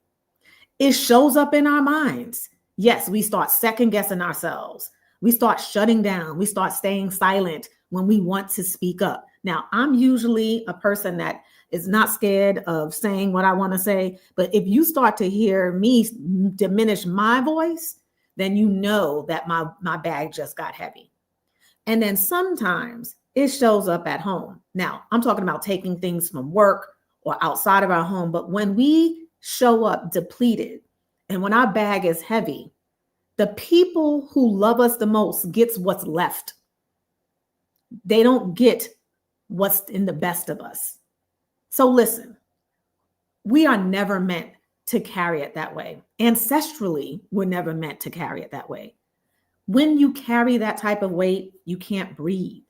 It shows up in our minds. Yes, we start second guessing ourselves. We start shutting down. We start staying silent when we want to speak up. Now, I'm usually a person that is not scared of saying what I want to say, but if you start to hear me diminish my voice, then you know that my bag just got heavy. And then sometimes it shows up at home. Now, I'm talking about taking things from work or outside of our home, but when we show up depleted and when our bag is heavy, the people who love us the most gets what's left. They don't get what's in the best of us. So listen, We are never meant to carry it that way. Ancestrally, we're never meant to carry it that way. When you carry that type of weight, you can't breathe.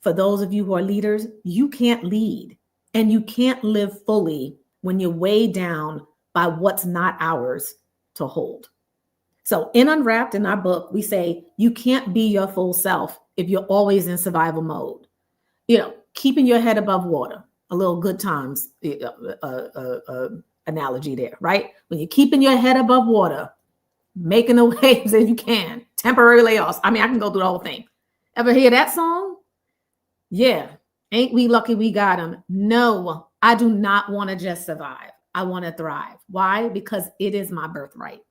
For those of you who are leaders, you can't lead and you can't live fully when you're weighed down by what's not ours to hold. So in Unwrapped, in our book, we say you can't be your full self if you're always in survival mode. Keeping your head above water, a little good times analogy there, right? When you're keeping your head above water, making the waves as you can, temporary layoffs. I mean, I can go through the whole thing. Ever hear that song? Yeah. Ain't we lucky we got them? No, I do not want to just survive. I want to thrive. Why? Because it is my birthright.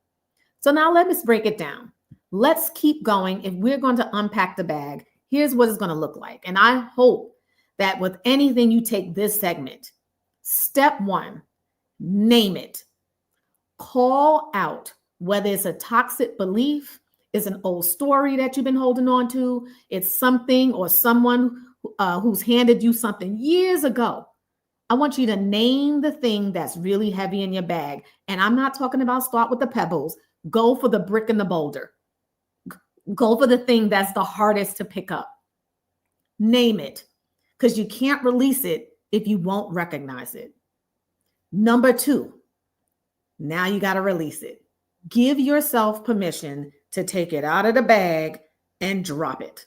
So now let's break it down. Let's keep going. If we're going to unpack the bag, here's what it's going to look like. And I hope that with anything you take this segment, step one, name it. Call out whether it's a toxic belief, it's an old story that you've been holding on to, it's something or someone who's handed you something years ago. I want you to name the thing that's really heavy in your bag. And I'm not talking about start with the pebbles. Go for the brick and the boulder. Go for the thing that's the hardest to pick up. Name it, because you can't release it if you won't recognize it. Number two, now you got to release it. Give yourself permission to take it out of the bag and drop it.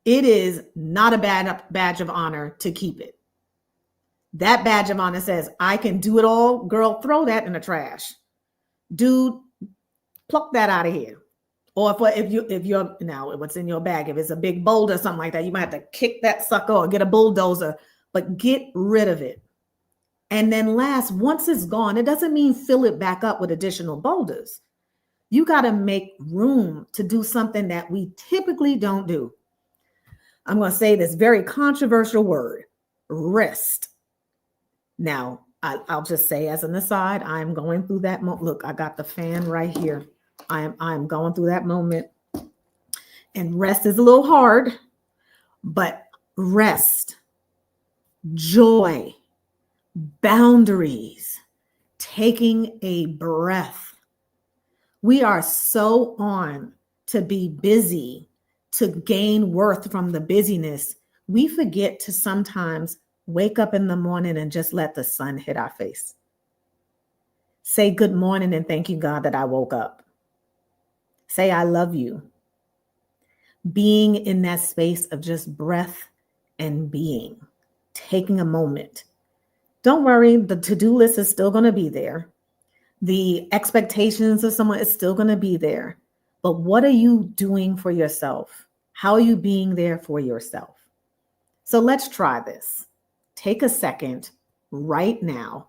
It is not a bad badge of honor to keep it. That badge of honor says, I can do it all. Girl, throw that in the trash. Dude, pluck that out of here. Or if you're now what's in your bag, if it's a big boulder or something like that, you might have to kick that sucker or get a bulldozer, but get rid of it. And then last, once it's gone, it doesn't mean fill it back up with additional boulders. You got to make room to do something that we typically don't do. I'm going to say this very controversial word, rest. Now, I'll just say as an aside, I'm going through that moment. Look, I got the fan right here. I'm going through that moment. And rest is a little hard, but rest, joy, boundaries, taking a breath. We are so on to be busy, to gain worth from the busyness. We forget to sometimes wake up in the morning and just let the sun hit our face. Say good morning and thank you, God, that I woke up. Say, I love you. Being in that space of just breath and being, taking a moment. Don't worry, the to-do list is still going to be there. The expectations of someone is still going to be there. But what are you doing for yourself? How are you being there for yourself? So let's try this. Take a second right now.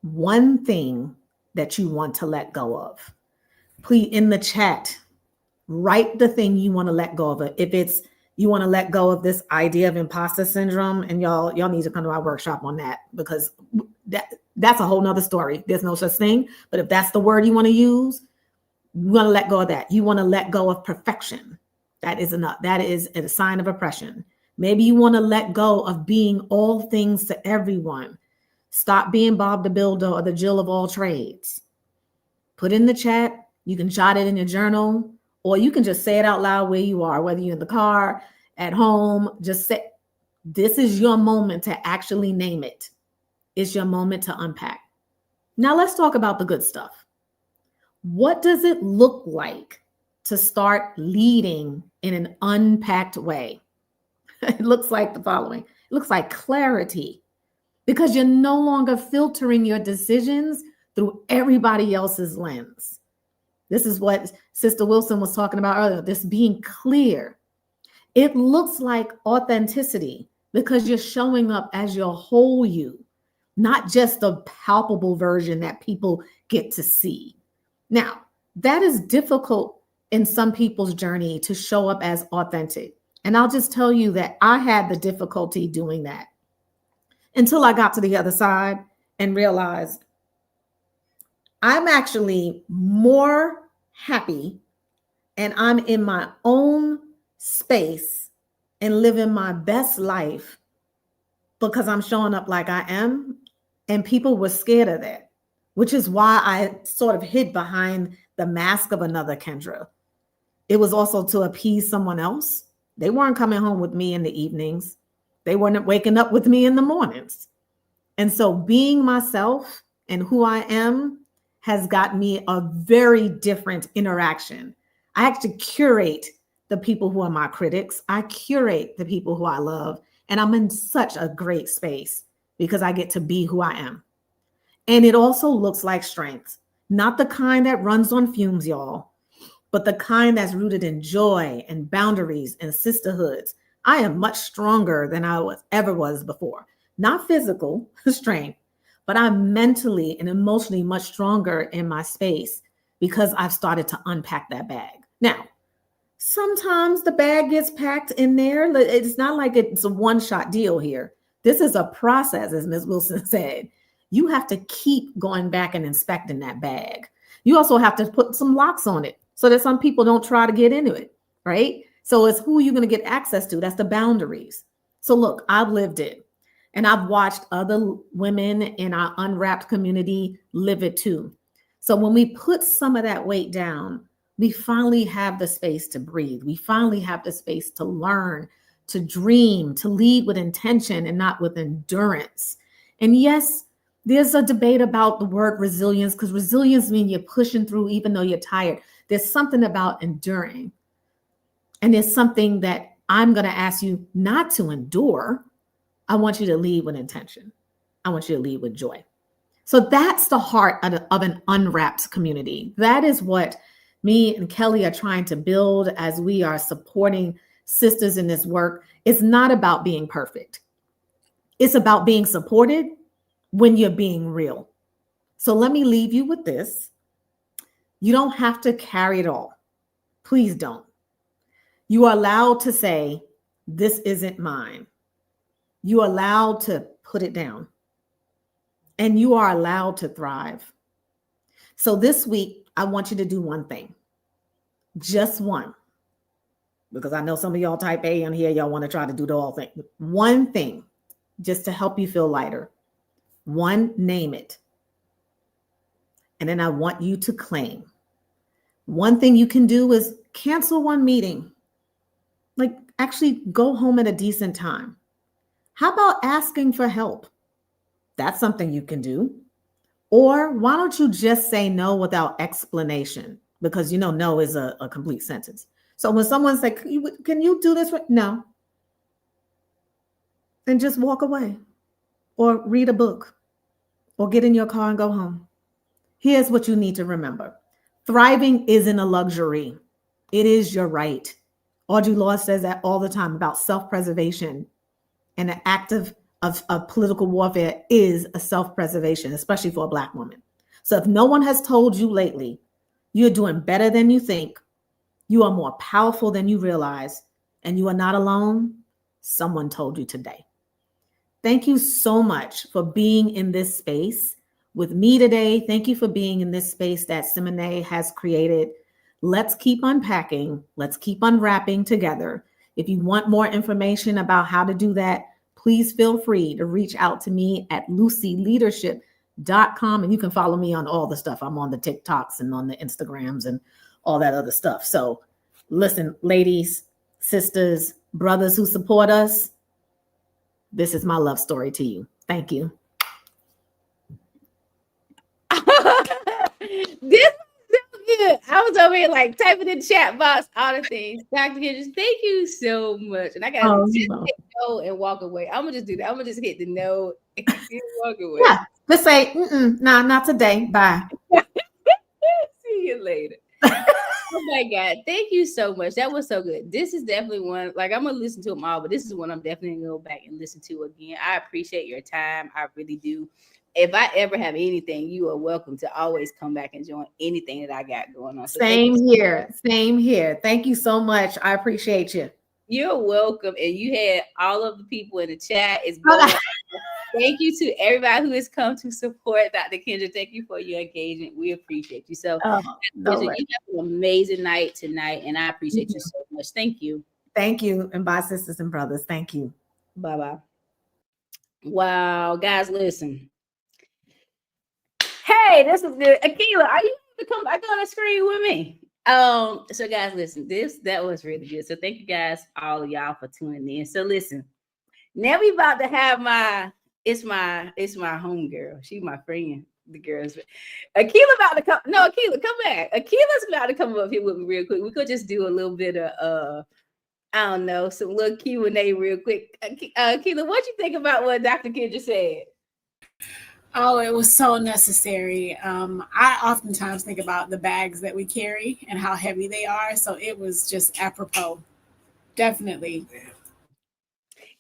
One thing that you want to let go of. Please, in the chat, write the thing you want to let go of. If it's you want to let go of this idea of imposter syndrome, and y'all need to come to our workshop on that, because that's a whole nother story. There's no such thing. But if that's the word you want to use, you want to let go of that. You want to let go of perfection. That is enough. That is a sign of oppression. Maybe you want to let go of being all things to everyone. Stop being Bob the Builder or the Jill of all trades. Put in the chat. You can jot it in your journal, or you can just say it out loud where you are, whether you're in the car, at home. Just say, this is your moment to actually name it. It's your moment to unpack. Now let's talk about the good stuff. What does it look like to start leading in an unpacked way? It looks like the following. It looks like clarity, because you're no longer filtering your decisions through everybody else's lens. This is what Sister Wilson was talking about earlier, this being clear. It looks like authenticity, because you're showing up as your whole you, not just a palpable version that people get to see. Now, that is difficult in some people's journey to show up as authentic. And I'll just tell you that I had the difficulty doing that until I got to the other side and realized I'm actually more happy and I'm in my own space and living my best life because I'm showing up like I am, And people were scared of that, which is why I sort of hid behind the mask of another Kendra. It was also to appease someone else. They weren't coming home with me in the evenings. They weren't waking up with me in the mornings. And so being myself and who I am has got me a very different interaction. I actually curate the people who are my critics. I curate the people who I love. And I'm in such a great space because I get to be who I am. And it also looks like strength, not the kind that runs on fumes, y'all, but the kind that's rooted in joy and boundaries and sisterhoods. I am much stronger than I ever was before. Not physical strength, but I'm mentally and emotionally much stronger in my space because I've started to unpack that bag. Now, sometimes the bag gets packed in there. It's not like it's a one-shot deal here. This is a process, as Ms. Wilson said. You have to keep going back and inspecting that bag. You also have to put some locks on it so that some people don't try to get into it, right? So it's who you're going to get access to. That's the boundaries. So look, I've lived it. And I've watched other women in our unwrapped community live it too. So when we put some of that weight down, we finally have the space to breathe. We finally have the space to learn, to dream, to lead with intention and not with endurance. And yes, there's a debate about the word resilience, because resilience means you're pushing through even though you're tired. There's something about enduring. And there's something that I'm going to ask you not to endure. I want you to lead with intention. I want you to lead with joy. So that's the heart of an unwrapped community. That is what me and Kelly are trying to build as we are supporting sisters in this work. It's not about being perfect. It's about being supported when you're being real. So let me leave you with this. You don't have to carry it all. Please don't. You are allowed to say, this isn't mine. You are allowed to put it down. And you are allowed to thrive. So this week, I want you to do one thing. Just one. Because I know some of y'all type A on here, y'all want to try to do the whole thing. One thing, just to help you feel lighter. One, name it. And then I want you to claim. One thing you can do is cancel one meeting. Like actually go home at a decent time. How about asking for help? That's something you can do. Or why don't you just say no without explanation? Because you know, no is a complete sentence. So when someone says, can you do this? No. Then just walk away or read a book or get in your car and go home. Here's what you need to remember. Thriving isn't a luxury. It is your right. Audre Lorde says that all the time about self-preservation, and an act of political warfare is a self-preservation, especially for a Black woman. So if no one has told you lately, you're doing better than you think, you are more powerful than you realize, and you are not alone, someone told you today. Thank you so much for being in this space with me today. Thank you for being in this space that Simene has created. Let's keep unpacking. Let's keep unwrapping together. If you want more information about how to do that, please feel free to reach out to me at lucyleadership.com. And you can follow me on all the stuff. I'm on the TikToks and on the Instagrams and all that other stuff. So listen, ladies, sisters, brothers who support us, this is my love story to you. Thank you. This is so good. I was over here like typing in the chat box, all the things. Dr. Kendra, thank you so much. And I got to just hit no and walk away. I'm going to just do that. I'm going to just hit the no and walk away. Yeah, let's say, nah, not today. Bye. See you later. Oh my God. Thank you so much. That was so good. This is definitely one, like I'm going to listen to them all, but this is one I'm definitely going to go back and listen to again. I appreciate your time. I really do. If I ever have anything, you are welcome to always come back and join anything that I got going on. So same here. Same here. Thank you so much. I appreciate you. You're welcome. And you had all of the people in the chat. It's going. Thank you to everybody who has come to support Dr. Kendra. Thank you for your engagement. We appreciate you. So Kendra, you have an amazing night tonight, and I appreciate you so much. Thank you. Thank you. And bye, sisters and brothers. Thank you. Bye-bye. Wow, guys, listen. Hey, this is good. Akilah, are you to come back on the screen with me? So guys, listen, that was really good. So thank you guys, all of y'all, for tuning in. So listen, now we about to have my homegirl. She's my friend. The girls. Akilah about to come. No, Akilah, come back. Akilah's about to come up here with me real quick. We could just do a little bit of I don't know, some little Q&A real quick. Akilah, what you think about what Dr. Kendra said? Oh, it was so necessary. I oftentimes think about the bags that we carry and how heavy they are. So it was just apropos. Definitely.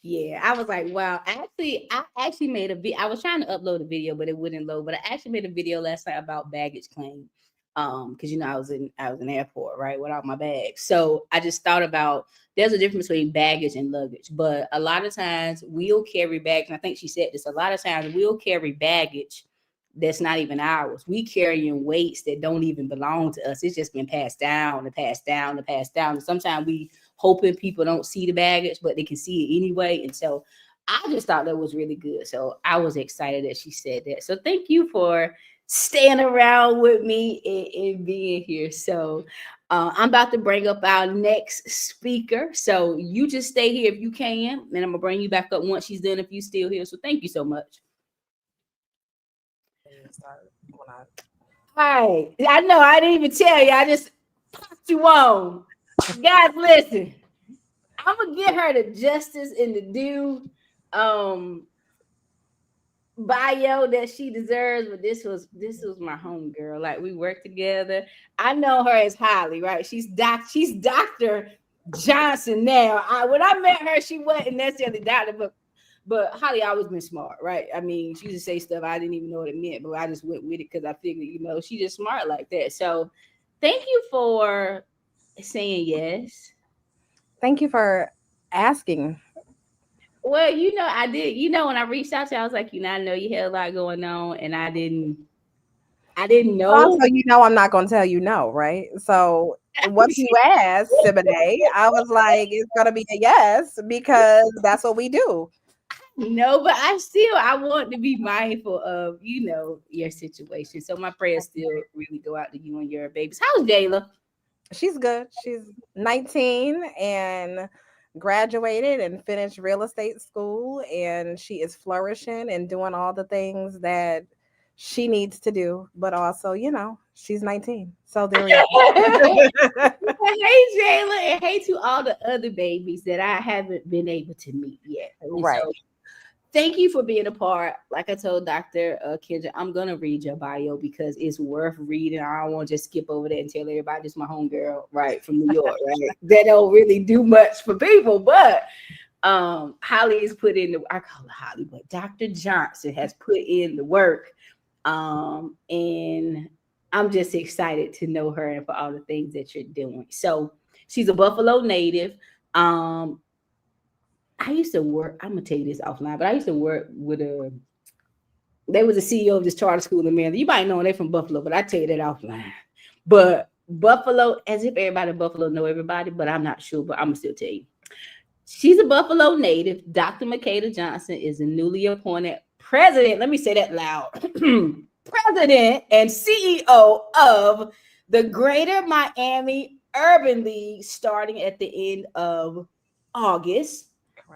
Yeah, I was like, wow. I actually made a video. I was trying to upload a video, but it wouldn't load. But I actually made a video last night about baggage claim. Because I was in airport, right, without my bags. So I just thought about there's a difference between baggage and luggage. But a lot of times we'll carry bags, and I think she said this, a lot of times we'll carry baggage that's not even ours. We carrying weights that don't even belong to us. It's just been passed down and passed down and passed down. And sometimes we hoping people don't see the baggage, but they can see it anyway. And so I just thought that was really good. So I was excited that she said that. So thank you for staying around with me and being here. So I'm about to bring up our next speaker. So you just stay here if you can, and I'm gonna bring you back up once she's done if you're still here. So thank you so much. Hi, I know I didn't even tell you. I just popped you on. Guys, listen. I'm gonna get her the justice and the due bio that she deserves, but this was my homegirl. Like, we work together. I know her as Holly, right? She's Dr. Johnson now. When I met her, she wasn't necessarily doctor, but Holly always been smart, right? I mean, she used to say stuff I didn't even know what it meant, but I just went with it because I figured, she's just smart like that. So thank you for saying yes. Thank you for asking. Well, I did. When I reached out to you, I was like, I know you had a lot going on, and I didn't know. Also, I'm not going to tell you no, right? So once you asked, Simene, I was like, it's going to be a yes because that's what we do. No, but I want to be mindful of, your situation. So my prayers still really go out to you and your babies. How's Jayla? She's good. She's 19 and graduated and finished real estate school, and she is flourishing and doing all the things that she needs to do. But also, she's 19. So there we go. Hey, Jayla, and hey to all the other babies that I haven't been able to meet yet. Right. So, thank you for being a part. Like I told Dr. Kendra, I'm going to read your bio because it's worth reading. I don't want to just skip over that and tell everybody this is my homegirl, right, from New York, right? That don't really do much for people, but Holly has put in I call her Holly, but Dr. Johnson has put in the work. And I'm just excited to know her and for all the things that you're doing. So she's a Buffalo native. I used to work, I'm going to tell you this offline, but I used to work with they was a CEO of this charter school in Maryland. You might know they're from Buffalo, but I tell you that offline. But Buffalo, as if everybody in Buffalo know everybody, but I'm not sure, but I'm going to still tell you. She's a Buffalo native. Dr. Makeda Johnson is a newly appointed president. Let me say that loud. President and CEO of the Greater Miami Urban League starting at the end of August.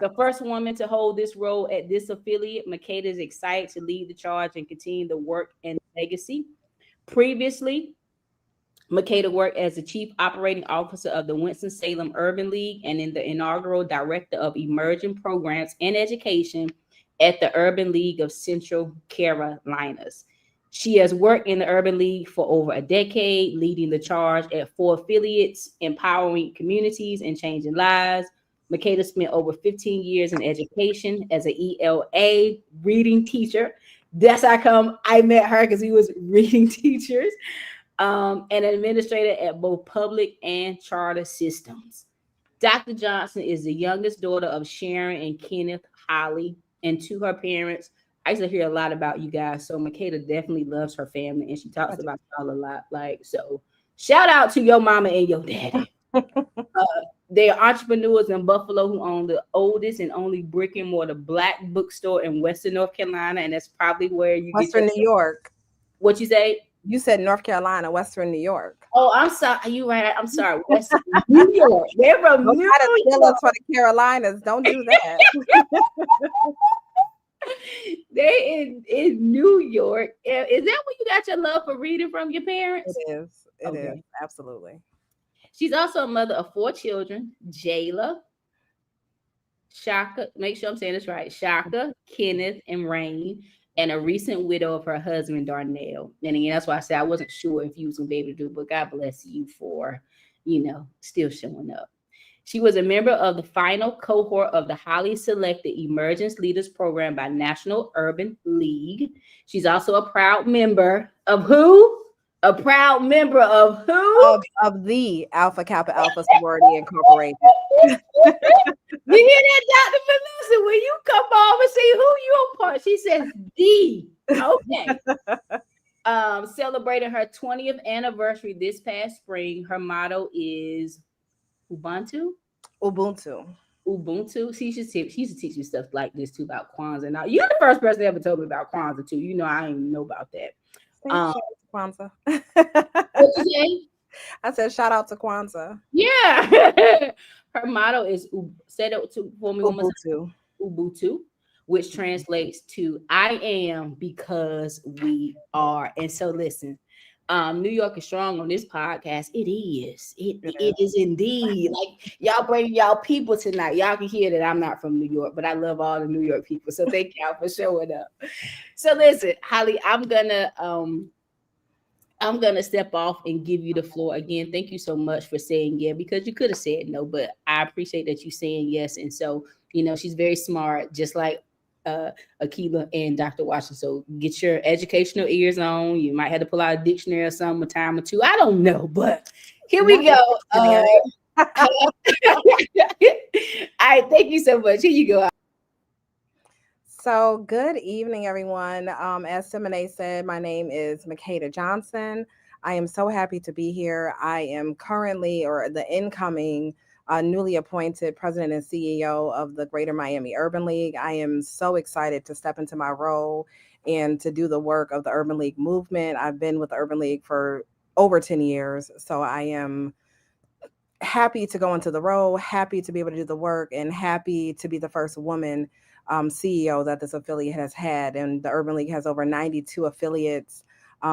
The first woman to hold this role at this affiliate, Makeda is excited to lead the charge and continue the work and legacy. Previously, Makeda worked as the Chief Operating Officer of the Winston-Salem Urban League and in the inaugural Director of Emerging Programs and Education at the Urban League of Central Carolinas. She has worked in the Urban League for over a decade, leading the charge at 4 affiliates, empowering communities and changing lives. Makeda spent over 15 years in education as an ELA reading teacher. That's how come I met her, because we was reading teachers, and an administrator at both public and charter systems. Dr. Johnson is the youngest daughter of Sharon and Kenneth Holly, and to her parents, I used to hear a lot about you guys. So Makeda definitely loves her family, and she talks about y'all a lot. So shout out to your mama and your daddy. They are entrepreneurs in Buffalo who own the oldest and only brick and mortar Black bookstore in Western North Carolina, and that's probably where you Western New York. What you say? You said North Carolina, Western New York. Oh, I'm sorry. You right. I'm sorry. Western New York. They're from Don't New try to steal York. us for the Carolinas. Don't do that. They in New York. Is that where you got your love for reading from your parents? It is. It Okay. is. Absolutely. She's also a mother of 4 children: Jayla, Shaka. Make sure I'm saying this right. Shaka, Kenneth, and Rain, and a recent widow of her husband, Darnell. And again, that's why I said I wasn't sure if you was gonna be able to do it, but God bless you for, still showing up. She was a member of the final cohort of the highly selected Emergence Leaders Program by National Urban League. She's also a proud member of who? A proud member of who? Of the Alpha Kappa Alpha Sorority Incorporated. You hear that, Dr. Melissa? When you come on and see who you a part, she says the. Okay. Celebrating her 20th anniversary this past spring. Her motto is Ubuntu. She used to teach me stuff like this too about Kwanzaa. Now you're the first person that ever told me about Kwanzaa too. I didn't even know about that. Kwanzaa. What you say? I said shout out to Kwanzaa. Yeah. Her motto is say it for me one more time. Ubuntu, which translates to I am because we are. And so listen. New York is strong on this podcast. It is. It is indeed. Like y'all bring y'all people tonight. Y'all can hear that I'm not from New York, but I love all the New York people. So thank y'all for showing up. So listen, Holly, I'm gonna step off and give you the floor again. Thank you so much for saying yeah, because you could have said no, but I appreciate that you saying yes. And so she's very smart, just like Akilah and Dr. Washington. So get your educational ears on. You might have to pull out a dictionary or something a time or two. I don't know, but here we go. All right, thank you so much. Here you go. So good evening, everyone. As Simene said, my name is Makeda Johnson. I am so happy to be here. I am currently, or the incoming, newly appointed president and CEO of the Greater Miami Urban League. I am so excited to step into my role and to do the work of the Urban League movement. I've been with the Urban League for over 10 years, so I am happy to go into the role, happy to be able to do the work, and happy to be the first woman CEO that this affiliate has had. And the Urban League has over 92 affiliates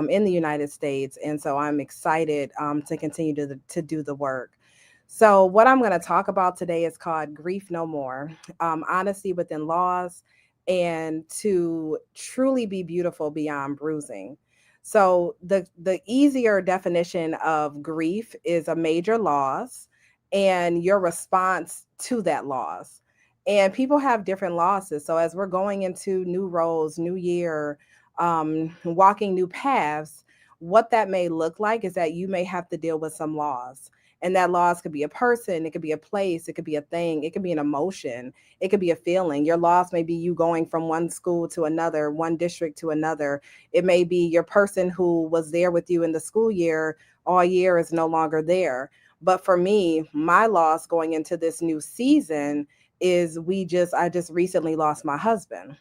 in the United States. And so I'm excited to continue to do the work. So what I'm going to talk about today is called Grief No More, Honesty Within Loss, and to truly be beautiful beyond bruising. So the easier definition of grief is a major loss and your response to that loss. And people have different losses. So as we're going into new roles, new year, walking new paths, what that may look like is that you may have to deal with some loss. And that loss could be a person, it could be a place, it could be a thing, it could be an emotion, it could be a feeling. Your loss may be you going from one school to another, one district to another. It may be your person who was there with you in the school year all year is no longer there. But for me, my loss going into this new season is I just recently lost my husband.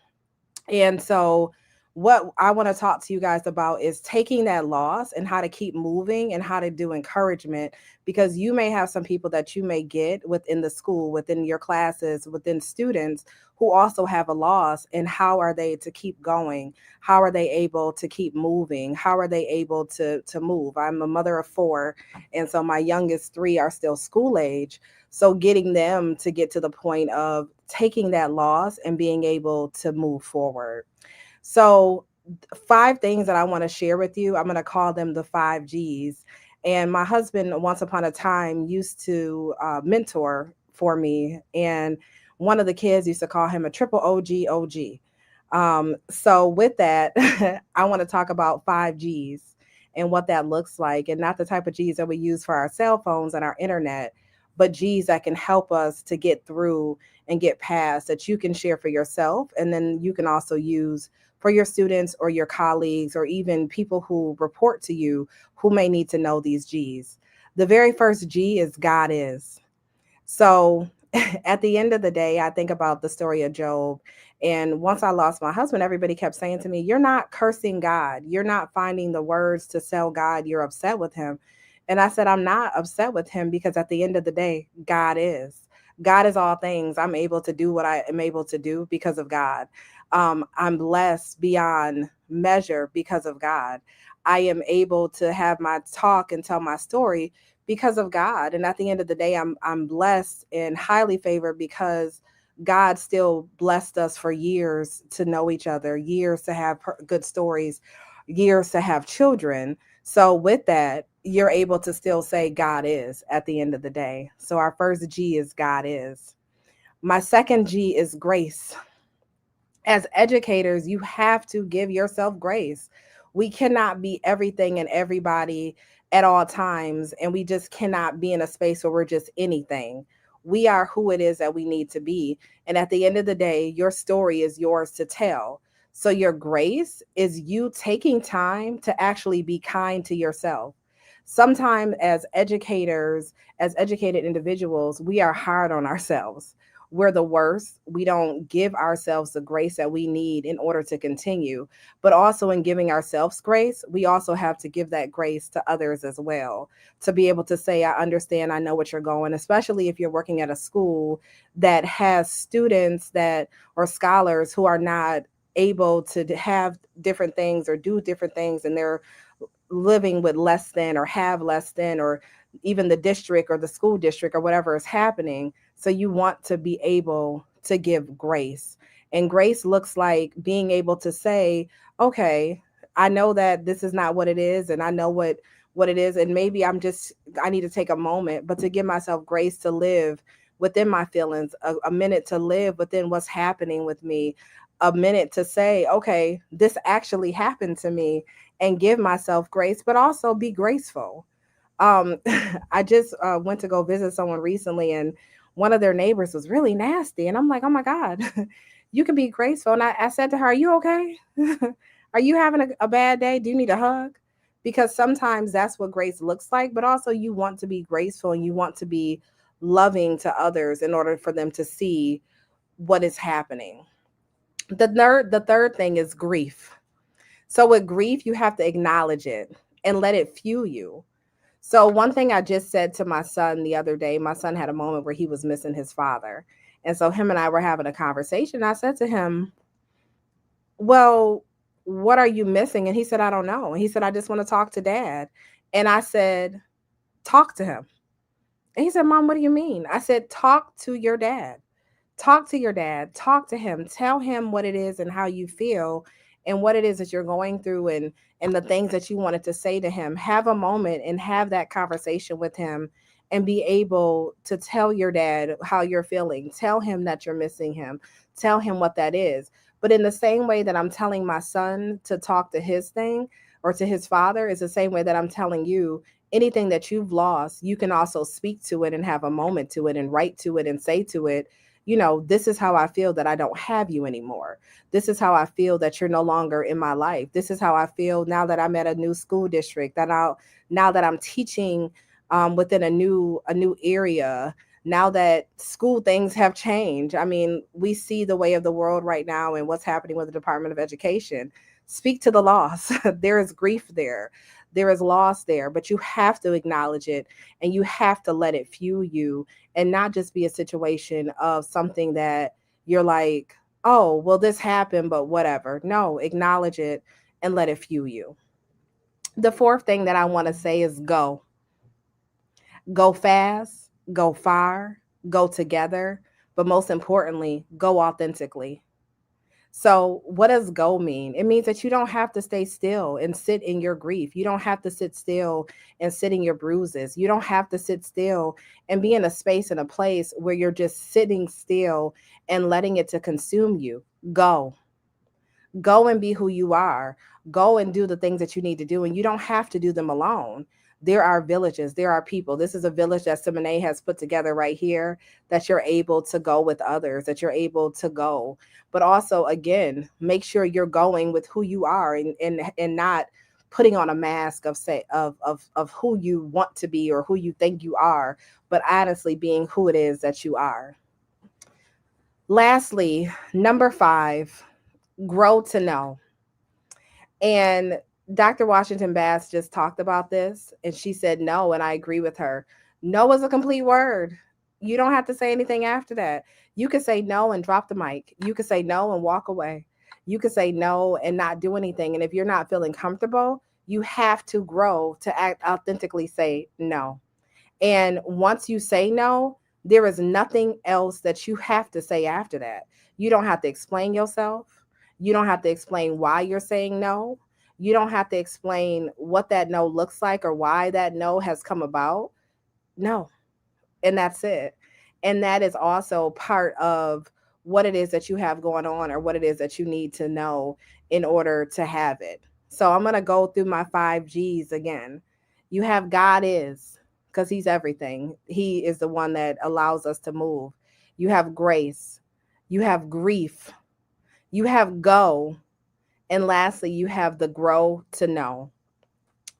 And so what I want to talk to you guys about is taking that loss and how to keep moving and how to do encouragement, because you may have some people that you may get within the school, within your classes, within students who also have a loss. And how are they to keep going? How are they able to keep moving? How are they able to move? I'm a mother of 4. And so my youngest 3 are still school age. So getting them to get to the point of taking that loss and being able to move forward. So 5 things that I want to share with you, I'm going to call them the 5 G's. And my husband, once upon a time, used to mentor for me. And one of the kids used to call him a triple OG. So with that, I want to talk about 5 G's and what that looks like, and not the type of G's that we use for our cell phones and our internet, but G's that can help us to get through and get past, that you can share for yourself. And then you can also use for your students or your colleagues, or even people who report to you who may need to know these G's. The very first G is God is. So at the end of the day, I think about the story of Job. And once I lost my husband, everybody kept saying to me, you're not cursing God. You're not finding the words to tell God you're upset with him. And I said, I'm not upset with him because at the end of the day, God is. God is all things. I'm able to do what I am able to do because of God. I'm blessed beyond measure because of God. I am able to have my talk and tell my story because of God. And at the end of the day, I'm blessed and highly favored because God still blessed us for years to know each other, years to have good stories, years to have children. So with that, you're able to still say God is at the end of the day. So our first G is God is. My second G is grace. As educators, you have to give yourself grace. We cannot be everything and everybody at all times, and we just cannot be in a space where we're just anything. We are who it is that we need to be. And at the end of the day, your story is yours to tell. So your grace is you taking time to actually be kind to yourself. Sometimes as educators, as educated individuals, we are hard on ourselves. We're the worst. We don't give ourselves the grace that we need in order to continue. But also in giving ourselves grace, we also have to give that grace to others as well, to be able to say, I understand, I know what you're going, especially if you're working at a school that has students that or scholars who are not able to have different things or do different things, and they're living with less than or have less than, or even the district or the school district or whatever is happening. So you want to be able to give grace. And grace looks like being able to say, okay, I know that this is not what it is, and I know what it is, and maybe I need to take a moment, but to give myself grace to live within my feelings, a minute to live within what's happening with me, a minute to say, okay, this actually happened to me, and give myself grace, but also be graceful. I just went to go visit someone recently, and one of their neighbors was really nasty. And I'm like, oh my God, you can be graceful. And I said to her, are you okay? Are you having a bad day? Do you need a hug? Because sometimes that's what grace looks like, but also you want to be graceful and you want to be loving to others in order for them to see what is happening. The third thing is grief. So with grief, you have to acknowledge it and let it fuel you. So one thing I just said to my son the other day, my son had a moment where he was missing his father. And so him and I were having a conversation. I said to him, well, what are you missing? And he said, I don't know. And he said, I just want to talk to dad. And I said, talk to him. And he said, Mom, what do you mean? I said, talk to your dad. Talk to your dad. Talk to him. Tell him what it is and how you feel and what it is that you're going through, and the things that you wanted to say to him. Have a moment and have that conversation with him and be able to tell your dad how you're feeling. Tell him that you're missing him. Tell him what that is. But in the same way that I'm telling my son to talk to his thing or to his father is the same way that I'm telling you anything that you've lost, you can also speak to it and have a moment to it and write to it and say to it, you know, this is how I feel that I don't have you anymore. This is how I feel that you're no longer in my life. This is how I feel now that I'm at a new school district, now that I'm teaching within a new area, now that school things have changed. I mean, we see the way of the world right now and what's happening with the Department of Education. Speak to the loss. There is grief there. There is loss there, but you have to acknowledge it and you have to let it fuel you and not just be a situation of something that you're like, oh, well, this happened, but whatever. No, acknowledge it and let it fuel you. The fourth thing that I want to say is go. Go fast, go far, go together, but most importantly, go authentically. So what does go mean? It means that you don't have to stay still and sit in your grief. You don't have to sit still and sit in your bruises. You don't have to sit still and be in a space and a place where you're just sitting still and letting it to consume you. Go. Go and be who you are. Go and do the things that you need to do. And you don't have to do them alone. There are villages, there are people. This is a village that Simene has put together right here, that you're able to go with others, that you're able to go. But also, again, make sure you're going with who you are and not putting on a mask of who you want to be or who you think you are, but honestly being who it is that you are. Lastly, number 5, grow to know. And Dr. Washington Bass just talked about this, and she said no, and I agree with her. No is a complete word. You don't have to say anything after that. You could say no and drop the mic. You could say no and walk away. You could say no and not do anything. And if you're not feeling comfortable, you have to grow to act authentically say no. And once you say no, there is nothing else that you have to say after that. You don't have to explain yourself. You don't have to explain why you're saying no. You don't have to explain what that no looks like or why that no has come about. No. And that's it. And that is also part of what it is that you have going on or what it is that you need to know in order to have it. So I'm going to go through my 5 G's again. You have God is, because he's everything. He is the one that allows us to move. You have grace. You have grief. You have go. And lastly, you have the grow to know.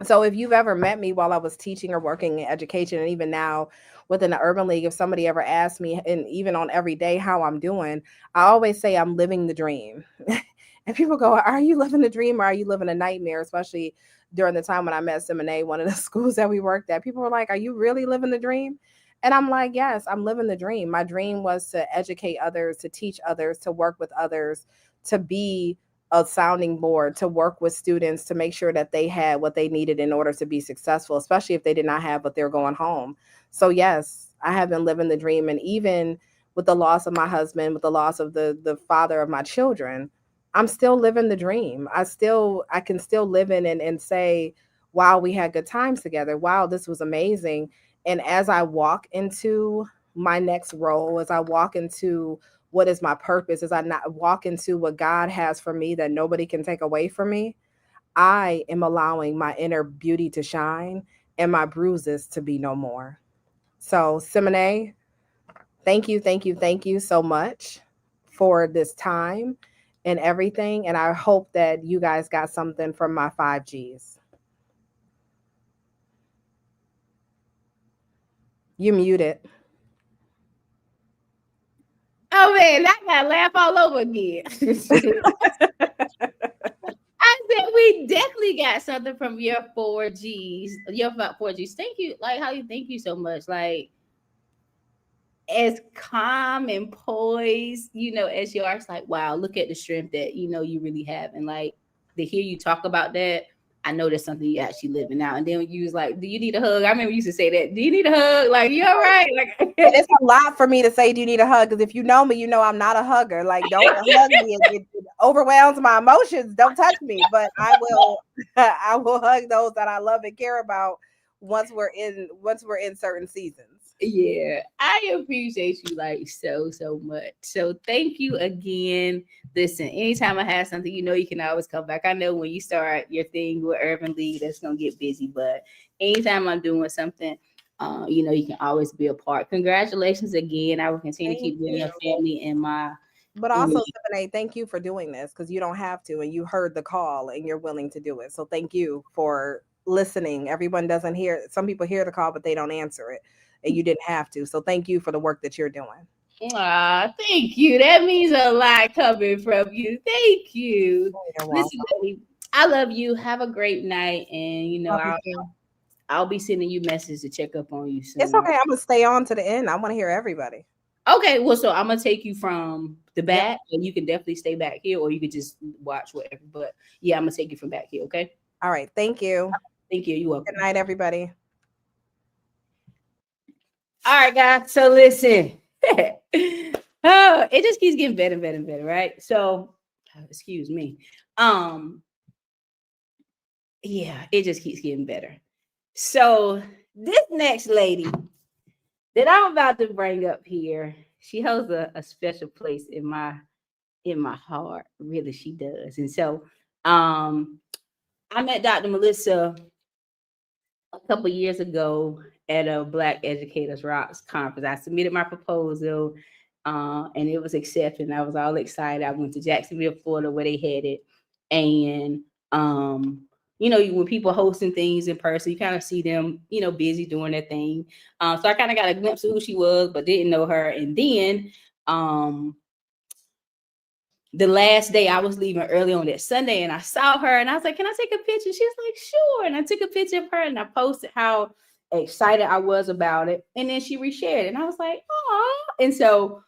So if you've ever met me while I was teaching or working in education, and even now within the Urban League, if somebody ever asked me, and even on every day, how I'm doing, I always say I'm living the dream. And people go, are you living the dream or are you living a nightmare? Especially during the time when I met Simene, one of the schools that we worked at, people were like, are you really living the dream? And I'm like, yes, I'm living the dream. My dream was to educate others, to teach others, to work with others, to be a sounding board, to work with students, to make sure that they had what they needed in order to be successful, especially if they did not have what they're going home. So yes, I have been living the dream. And even with the loss of my husband, with the loss of the father of my children, I'm still living the dream. I can still live in and say, wow, we had good times together. Wow, this was amazing. And as I walk into my next role, as I walk into what is my purpose, as I not walk into what God has for me that nobody can take away from me, I am allowing my inner beauty to shine and my bruises to be no more. So Simene, thank you so much for this time and everything. And I hope that you guys got something from my 5 G's. You muted. Oh man, I gotta laugh all over again. I said we definitely got something from your 4 G's. Your 4 G's. Thank you. Like how you thank you so much. Like as calm and poised, as you are, it's like, wow, look at the strength that you really have. And like to hear you talk about that, I know that's something you actually living out. And then when you was like, do you need a hug? I remember you used to say that. Do you need a hug? Like, you all right? Like it's a lot for me to say, do you need a hug? Because if you know me, you know I'm not a hugger. Like, don't hug me. It overwhelms my emotions. Don't touch me. But I will hug those that I love and care about once we're in certain seasons. Yeah, I appreciate you like so much. So thank you again. Listen, anytime I have something, you can always come back. I know when you start your thing with Urban League, that's gonna get busy, but anytime I'm doing something, you can always be a part. Congratulations again. I will continue to keep being your family and my. But also, Simene, thank you for doing this because you don't have to, and you heard the call and you're willing to do it. So thank you for listening. Everyone doesn't hear. Some people hear the call, but they don't answer it. And you didn't have to. So thank you for the work that you're doing. Thank you. That means a lot coming from you. Thank you. Listen, baby, I love you. Have a great night. And I'll be sending you messages to check up on you soon. It's okay. I'm gonna stay on to the end. I want to hear everybody. Okay, well, so I'm gonna take you from the back, and you can definitely stay back here, or you could just watch whatever. But yeah, I'm gonna take you from back here. Okay. All right. Thank you. Thank you. You're welcome. Good night, everybody. All right, guys. So listen, it just keeps getting better and better and better, right? So, excuse me. Yeah, it just keeps getting better. So this next lady that I'm about to bring up here, she holds a special place in my heart. Really, she does. And so, I met Dr. Melissa a couple years ago at a Black Educators Rocks conference. I submitted my proposal and it was accepted. I was all excited. I went to Jacksonville, Florida, where they had it. And you know, when people hosting things in person, you kind of see them, you know, busy doing their thing. So I kind of got a glimpse of who she was, but didn't know her. And then the last day I was leaving early on that Sunday, and I saw her and I was like, can I take a picture? She was like, sure. And I took a picture of her and I posted how excited I was about it. And then she reshared it. And I was like, oh. And so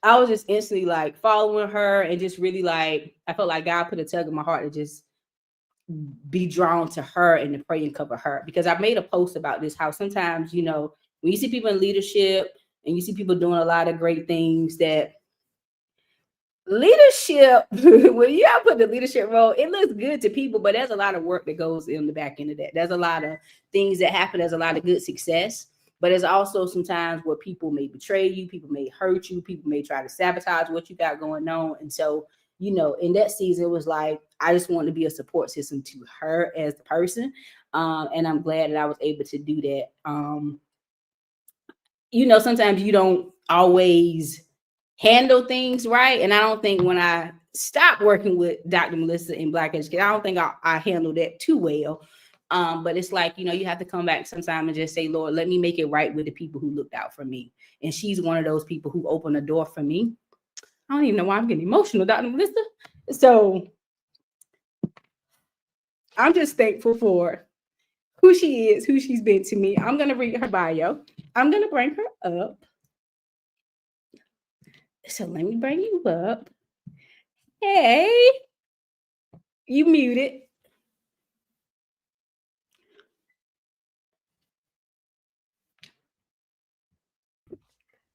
I was just instantly like following her and just really like, I felt like God put a tug in my heart to just be drawn to her and to pray and cover her. Because I made a post about this, how sometimes, you know, when you see people in leadership and you see people doing a lot of great things, that leadership, when you have put the leadership role, it looks good to people, but there's a lot of work that goes in the back end of that. There's a lot of things that happen. There's a lot of good success, but there's also sometimes where people may betray you, people may hurt you, people may try to sabotage what you got going on. And so, you know, in that season, it was like, I just wanted to be a support system to her as the person. And I'm glad that I was able to do that. You know, sometimes you don't always handle things right. And I don't think when I stopped working with Dr. Melissa in Black Education, I don't think I handled that too well. But it's like, you know, you have to come back sometime and just say, Lord, let me make it right with the people who looked out for me. And she's one of those people who opened the door for me. I don't even know why I'm getting emotional, Dr. Melissa. So I'm just thankful for who she is, who she's been to me. I'm going to read her bio. I'm going to bring her up. So let me bring you up. Hey, you muted.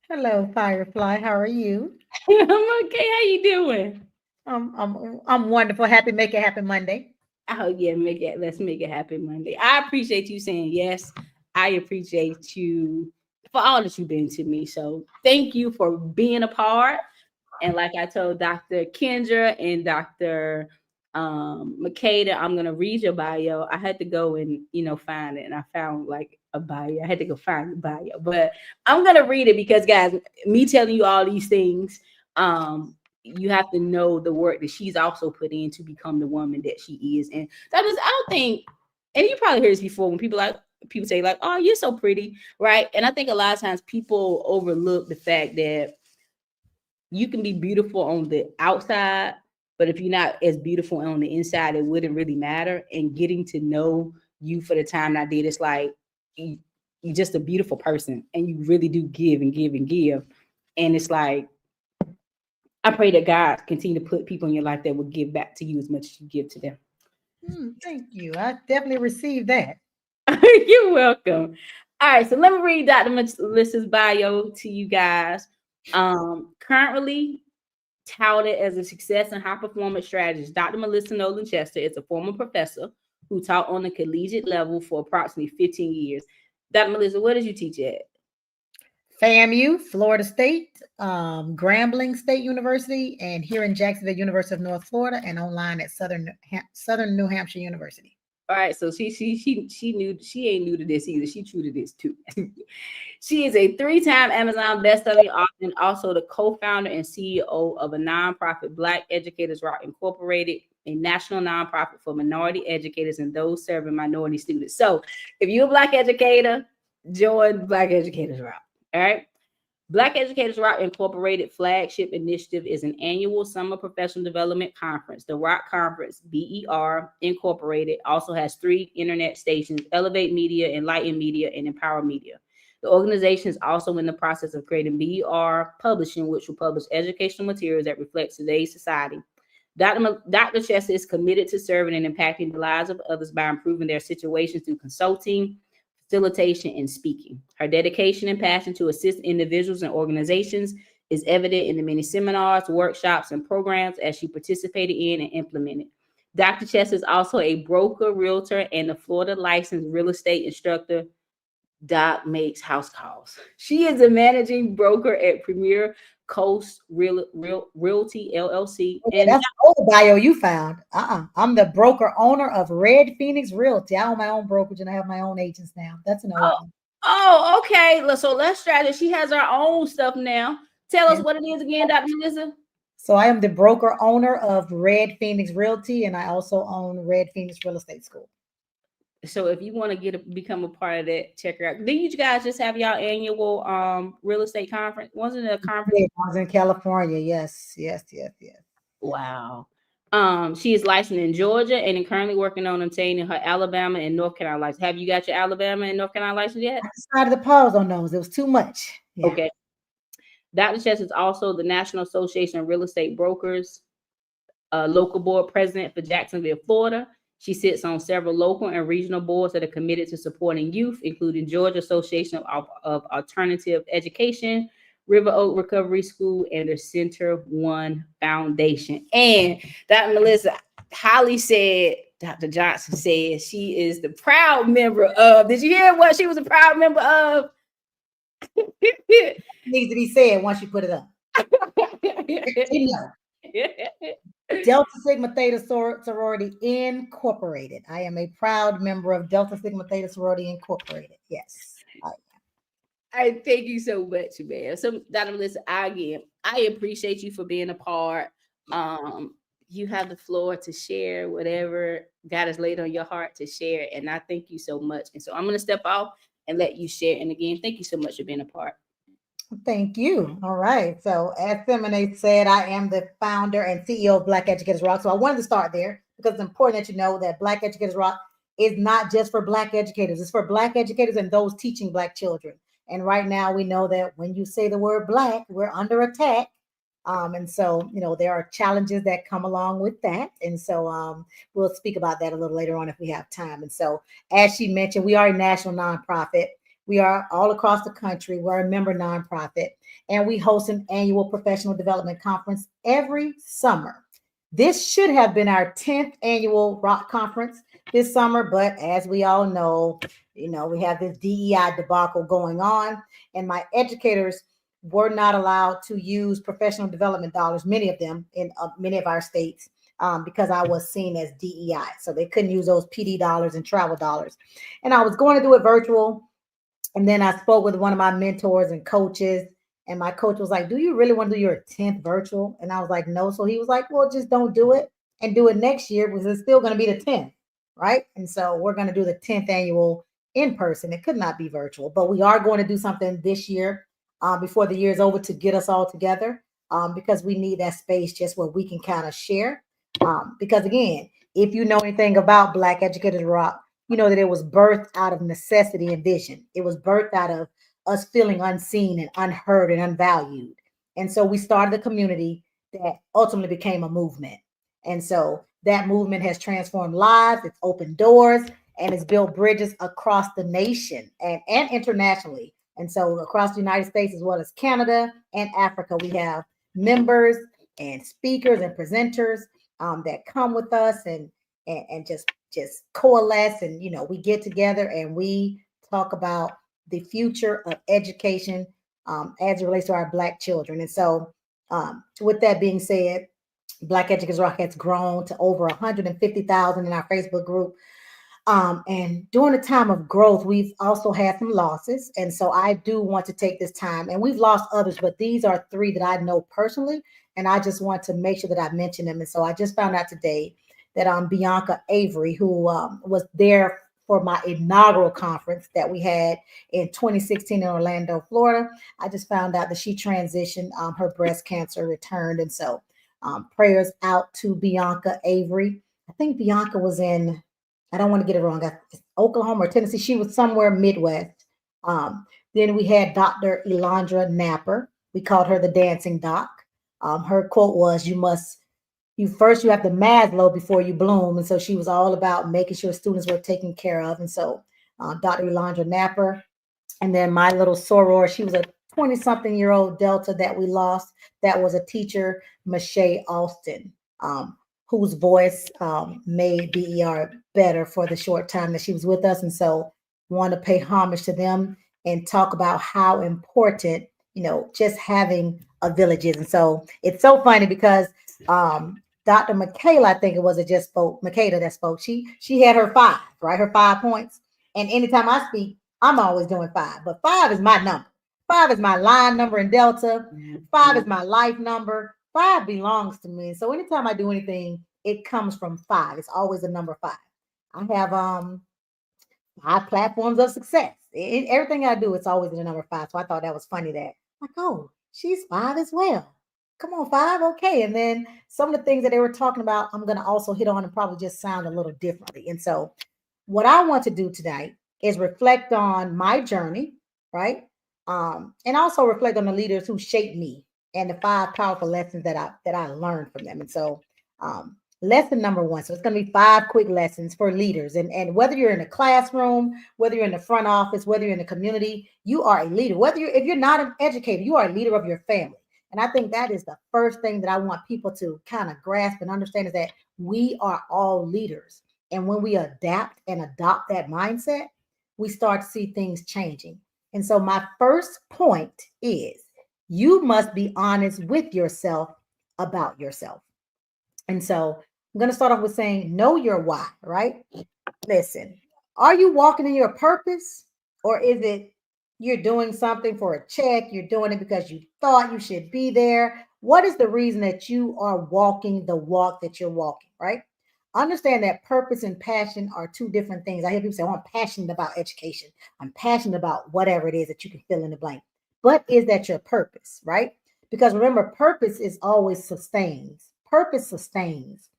Hello, Firefly. How are you? I'm okay. How you doing? I'm wonderful. Happy Make It Happen Monday. Oh yeah, let's make it happen Monday. I appreciate you saying yes. I appreciate you for all that you've been to me. So thank you for being a part. And like I told Dr. Kendra and Dr. Makeda, I'm gonna read your bio. I had to go and, you know, find it, and I found like a bio. I had to go find the bio, but I'm gonna read it because, guys, me telling you all these things, you have to know the work that she's also put in to become the woman that she is. And that is, I don't think, and you probably heard this before when people say like, oh, you're so pretty, right? And I think a lot of times people overlook the fact that you can be beautiful on the outside, but if you're not as beautiful on the inside, it wouldn't really matter. And getting to know you for the time I did, it's like you're just a beautiful person, and you really do give and give and give. And it's like, I pray that God continue to put people in your life that will give back to you as much as you give to them. Thank you. I definitely received that. You're welcome. All right, so let me read Dr. Melissa's bio to you guys. Currently touted as a success and high performance strategist, Dr. Melissa Nolan Chester is a former professor who taught on the collegiate level for approximately 15 years. Dr. Melissa, where did you teach at? FAMU, Florida State, Grambling State University, and here in Jacksonville, University of North Florida, and online at Southern New Hampshire University. All right, so she knew, she ain't new to this either. She true to this too. She is a 3-time Amazon bestselling author and also the co-founder and CEO of a nonprofit, Black Educators Rock Incorporated, a national nonprofit for minority educators and those serving minority students. So if you're a Black educator, join Black Educators Rock. All right. Black Educators Rock Incorporated flagship initiative is an annual summer professional development conference. The Rock Conference, BER Incorporated, also has 3 internet stations: Elevate Media, Enlighten Media, and Empower Media. The organization is also in the process of creating BER Publishing, which will publish educational materials that reflect today's society. Dr. Chester is committed to serving and impacting the lives of others by improving their situations through consulting, facilitation, and speaking. Her dedication and passion to assist individuals and organizations is evident in the many seminars, workshops, and programs as she participated in and implemented. Dr. Chester is also a broker, realtor, and a Florida licensed real estate instructor. Doc makes house calls. She is a managing broker at Premier Coast Realty LLC. Okay, and that's the old bio you found. I'm the broker owner of Red Phoenix Realty. I own my own brokerage and I have my own agents now. That's an old one. Oh, okay. So let's try this. She has her own stuff now. Tell us what it is again, Dr. Melissa. So I am the broker owner of Red Phoenix Realty, and I also own Red Phoenix Real Estate School. So if you want to become a part of that, check her out. Didn't you guys just have y'all annual real estate conference? Wasn't it a conference? Yeah, I was in California. Yes. Wow. She is licensed in Georgia and currently working on obtaining her Alabama and North Carolina license. Have you got your Alabama and North Carolina license yet? I decided to pause on those. It was too much. Yeah. Okay. Dr. Chess is also the National Association of Real Estate Brokers local board president for Jacksonville, Florida. She sits on several local and regional boards that are committed to supporting youth, including Georgia Association of Alternative Education, River Oak Recovery School, and the Center One Foundation. And Dr. Melissa Holly said, Dr. Johnson said she is the proud member of, did you hear what she was a proud member of? It needs to be said once you put it up. Delta Sigma Theta Sorority Incorporated. I am a proud member of Delta Sigma Theta Sorority Incorporated. Yes. I thank you so much, man. So, Dr. Melissa, I appreciate you for being a part. You have the floor to share whatever God has laid on your heart to share, and I thank you so much. And so I'm going to step off and let you share. And again, thank you so much for being a part. Thank you. All right. So as Simene said, I am the founder and CEO of Black Educators Rock. So I wanted to start there because it's important that you know that Black Educators Rock is not just for Black educators. It's for Black educators and those teaching Black children. And right now we know that when you say the word Black, we're under attack. And so, you know, there are challenges that come along with that. And so we'll speak about that a little later on if we have time. And so as she mentioned, we are a national nonprofit. We are all across the country. We're a member nonprofit, and we host an annual professional development conference every summer. This should have been our 10th annual Rock Conference this summer, but as we all know, you know, we have this DEI debacle going on, and my educators were not allowed to use professional development dollars, many of them in many of our states, because I was seen as DEI. So they couldn't use those PD dollars and travel dollars. And I was going to do it virtual. And then I spoke with one of my mentors and coaches, and my coach was like, do you really want to do your 10th virtual? And I was like, no. So he was like, well, just don't do it and do it next year because it's still going to be the 10th, right? And so we're going to do the 10th annual in person. It could not be virtual, but we are going to do something this year before the year is over to get us all together because we need that space just where we can kind of share. Because again, if you know anything about Black Educators Rock, you know that it was birthed out of necessity and vision. It was birthed out of us feeling unseen and unheard and unvalued. And so we started a community that ultimately became a movement. And so that movement has transformed lives, it's opened doors, and it's built bridges across the nation and internationally. And so across the United States, as well as Canada and Africa, we have members and speakers and presenters that come with us and just coalesce, and you know, we get together and we talk about the future of education as it relates to our Black children. And so with that being said, Black Educators Rock has grown to over 150,000 in our Facebook group. And during the time of growth, we've also had some losses. And so I do want to take this time, and we've lost others, but these are 3 that I know personally. And I just want to make sure that I mention them. And so I just found out today that Bianca Avery, who was there for my inaugural conference that we had in 2016 in Orlando, Florida, I just found out that she transitioned, her breast cancer returned. And so prayers out to Bianca Avery. I think Bianca was in, I don't want to get it wrong, Oklahoma or Tennessee. She was somewhere Midwest. Then we had Dr. Elandra Napper. We called her the dancing doc. Her quote was, you have to Maslow before you bloom. And so she was all about making sure students were taken care of. And so Dr. Elandra Napper, and then my little soror, she was a 20-something-year-old Delta that we lost. That was a teacher, Mache Alston, whose voice made BER better for the short time that she was with us. And so want to pay homage to them and talk about how important, you know, just having a village is. And so it's so funny because Dr. Makeda, I think it was, that just spoke, Makeda that spoke, she had her 5, right? Her 5 points. And anytime I speak, I'm always doing 5, but 5 is my number. 5 is my line number in Delta. 5 is my life number. 5 belongs to me. So anytime I do anything, it comes from 5. It's always a number 5. I have 5 platforms of success. Everything I do, it's always in the number 5. So I thought that was funny that, like, oh, she's 5 as well. Come on, 5. Okay. And then some of the things that they were talking about, I'm going to also hit on and probably just sound a little differently. And so what I want to do tonight is reflect on my journey, right? And also reflect on the leaders who shaped me and the 5 powerful lessons that I learned from them. And so lesson number 1. So it's going to be 5 quick lessons for leaders. And whether you're in a classroom, whether you're in the front office, whether you're in the community, you are a leader. If you're not an educator, you are a leader of your family. And I think that is the first thing that I want people to kind of grasp and understand, is that we are all leaders. And when we adapt and adopt that mindset, we start to see things changing. And so my first point is, you must be honest with yourself about yourself. And so I'm going to start off with saying, know your why, right? Listen, are you walking in your purpose, or is it you're doing something for a check? You're doing it because you thought you should be there. What is the reason that you are walking the walk that you're walking, right? Understand that purpose and passion are 2 different things. I hear people say, oh, I'm passionate about education. I'm passionate about whatever it is that you can fill in the blank. But is that your purpose, right? Because remember, purpose is always sustains. Purpose sustains.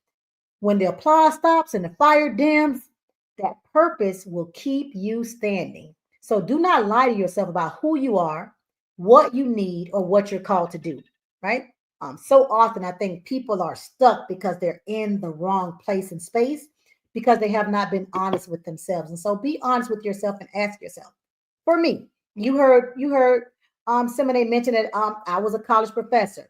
When the applause stops and the fire dims, that purpose will keep you standing. So do not lie to yourself about who you are, what you need, or what you're called to do, right? So often I think people are stuck because they're in the wrong place and space, because they have not been honest with themselves. And so be honest with yourself and ask yourself. For me, you heard Simene mention that I was a college professor.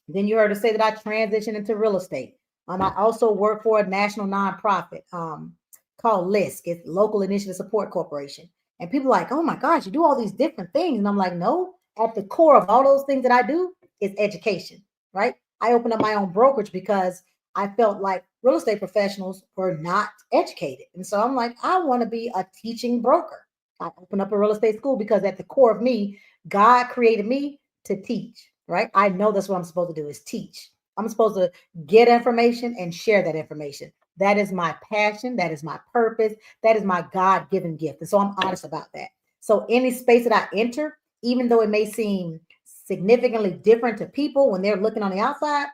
Then you heard her say that I transitioned into real estate. I also work for a national nonprofit called LISC. It's Local Initiative Support Corporation. And people are like, oh my gosh, you do all these different things. And I'm like, no, at the core of all those things that I do is education, right? I opened up my own brokerage because I felt like real estate professionals were not educated. And so I'm like, I want to be a teaching broker. I opened up a real estate school because at the core of me, God created me to teach, right? I know that's what I'm supposed to do, is teach. I'm supposed to get information and share that information. That is my passion. That is my purpose. That is my God-given gift. And so I'm honest about that. So any space that I enter, even though it may seem significantly different to people when they're looking on the outside,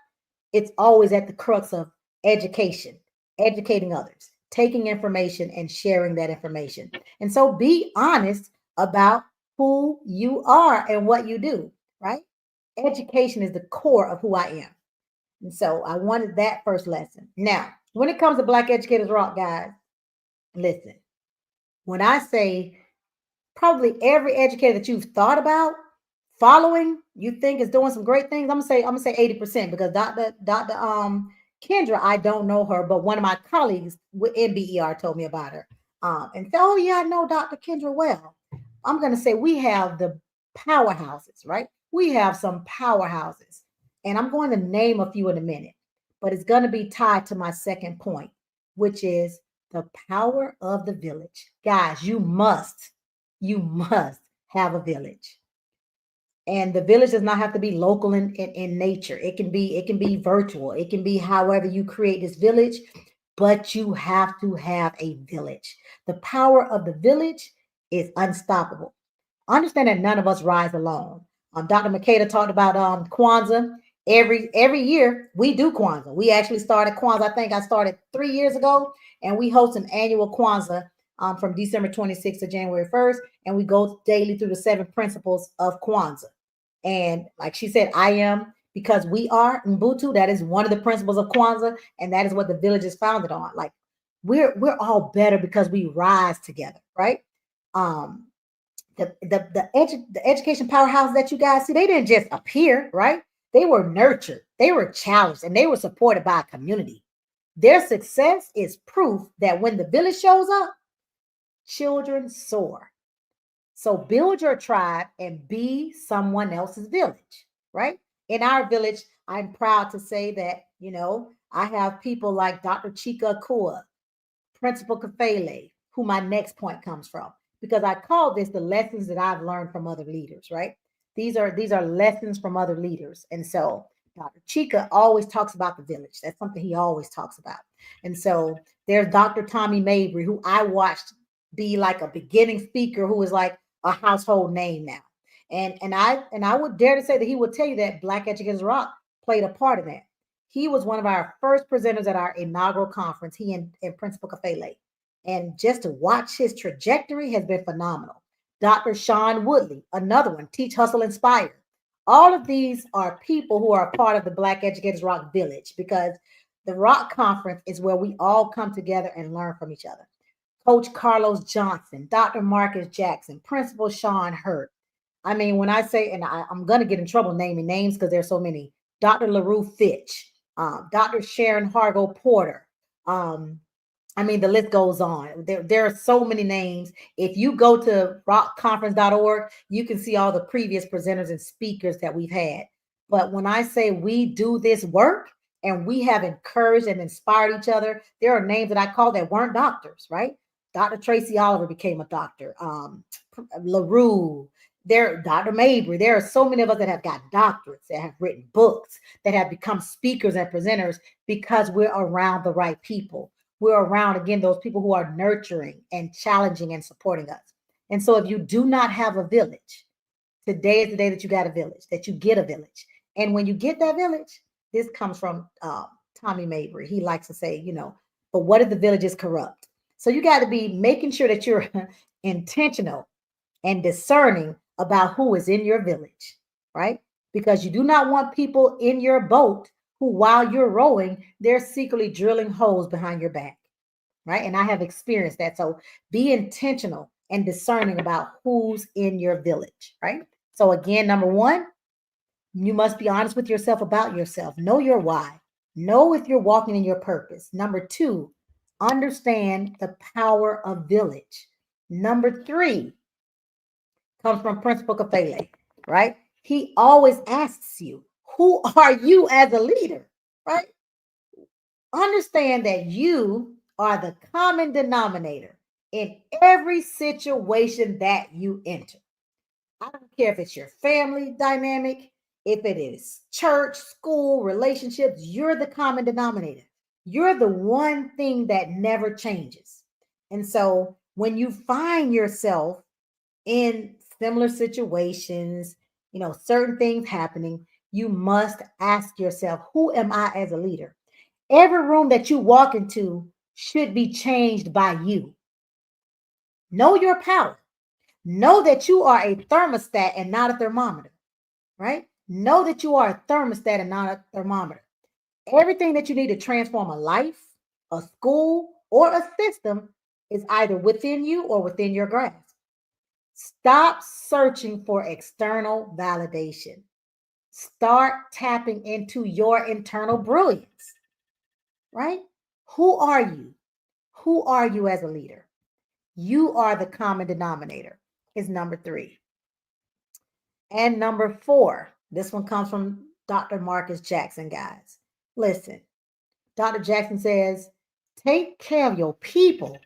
it's always at the crux of education, educating others, taking information and sharing that information. And so be honest about who you are and what you do, right? Education is the core of who I am. And so I wanted that first lesson. Now, when it comes to Black Educators Rock, guys, listen, when I say probably every educator that you've thought about following, you think is doing some great things, I'm gonna say 80%, because Dr. Kendra, I don't know her, but one of my colleagues in BER told me about her. And said, oh yeah, I know Dr. Kendra well. I'm gonna say we have the powerhouses, right? We have some powerhouses. And I'm going to name a few in a minute, but it's going to be tied to my second point, which is the power of the village. Guys, you must have a village. And the village does not have to be local in nature. It can be virtual. It can be however you create this village, but you have to have a village. The power of the village is unstoppable. Understand that none of us rise alone. Dr. Makeda talked about Kwanzaa. Every year we do Kwanzaa. We actually started Kwanzaa. I think I started 3 years ago, and we host an annual Kwanzaa from December 26th to January 1st, and we go daily through the 7 principles of Kwanzaa. And like she said, I am because we are Ubuntu. That is one of the principles of Kwanzaa, and that is what the village is founded on. Like we're all better because we rise together, right? The education powerhouse that you guys see, they didn't just appear, right? They were nurtured, they were challenged, and they were supported by a community. Their success is proof that when the village shows up, children soar. So build your tribe and be someone else's village, right? In our village, I'm proud to say that, I have people like Dr. Chika Akua, Principal Kafele, who my next point comes from, because I call this the lessons that I've learned from other leaders, right? These are lessons from other leaders. And so Dr. Chika always talks about the village. That's something he always talks about. And so there's Dr. Tommy Mabry, who I watched be like a beginning speaker who is like a household name now. And I would dare to say that he would tell you that Black Educators Rock played a part in that. He was one of our first presenters at our inaugural conference, he and Principal Kafele. And just to watch his trajectory has been phenomenal. Dr. Sean Woodley, another one, Teach, Hustle, Inspire. All of these are people who are a part of the Black Educators Rock Village, because the Rock Conference is where we all come together and learn from each other. Coach Carlos Johnson, Dr. Marcus Jackson, Principal Sean Hurt. I mean, when I say, and I'm going to get in trouble naming names because there's so many, Dr. LaRue Fitch, Dr. Sharon Hargo Porter. I mean, the list goes on. There are so many names. If you go to rockconference.org, you can see all the previous presenters and speakers that we've had. But when I say we do this work and we have encouraged and inspired each other, there are names that I call that weren't doctors, right? Dr. Tracy Oliver became a doctor. LaRue, Dr. Mabry. There are so many of us that have got doctorates, that have written books, that have become speakers and presenters because we're around the right people. We're around, again, those people who are nurturing and challenging and supporting us. And so if you do not have a village, today is the day that you got a village, that you get a village. And when you get that village, this comes from Tommy Mabry. He likes to say, but what if the village is corrupt? So you got to be making sure that you're intentional and discerning about who is in your village, right? Because you do not want people in your boat who, while you're rowing, they're secretly drilling holes behind your back, right? And I have experienced that. So be intentional and discerning about who's in your village, right? So again, number one, you must be honest with yourself about yourself. Know your why. Know if you're walking in your purpose. Number two, understand the power of village. Number three comes from Principal Kafele, right? He always asks you, who are you as a leader, right? Understand that you are the common denominator in every situation that you enter. I don't care if it's your family dynamic, if it is church, school, relationships, you're the common denominator. You're the one thing that never changes. And so when you find yourself in similar situations, certain things happening, you must ask yourself, who am I as a leader? Every room that you walk into should be changed by you. Know your power. Know that you are a thermostat and not a thermometer, right? Know that you are a thermostat and not a thermometer. Everything that you need to transform a life, a school, or a system is either within you or within your grasp. Stop searching for external validation. Start tapping into your internal brilliance, right? Who are you? Who are you as a leader? You are the common denominator is number three. And number four, this one comes from Dr. Marcus Jackson, guys. Listen, Dr. Jackson says, take care of your people.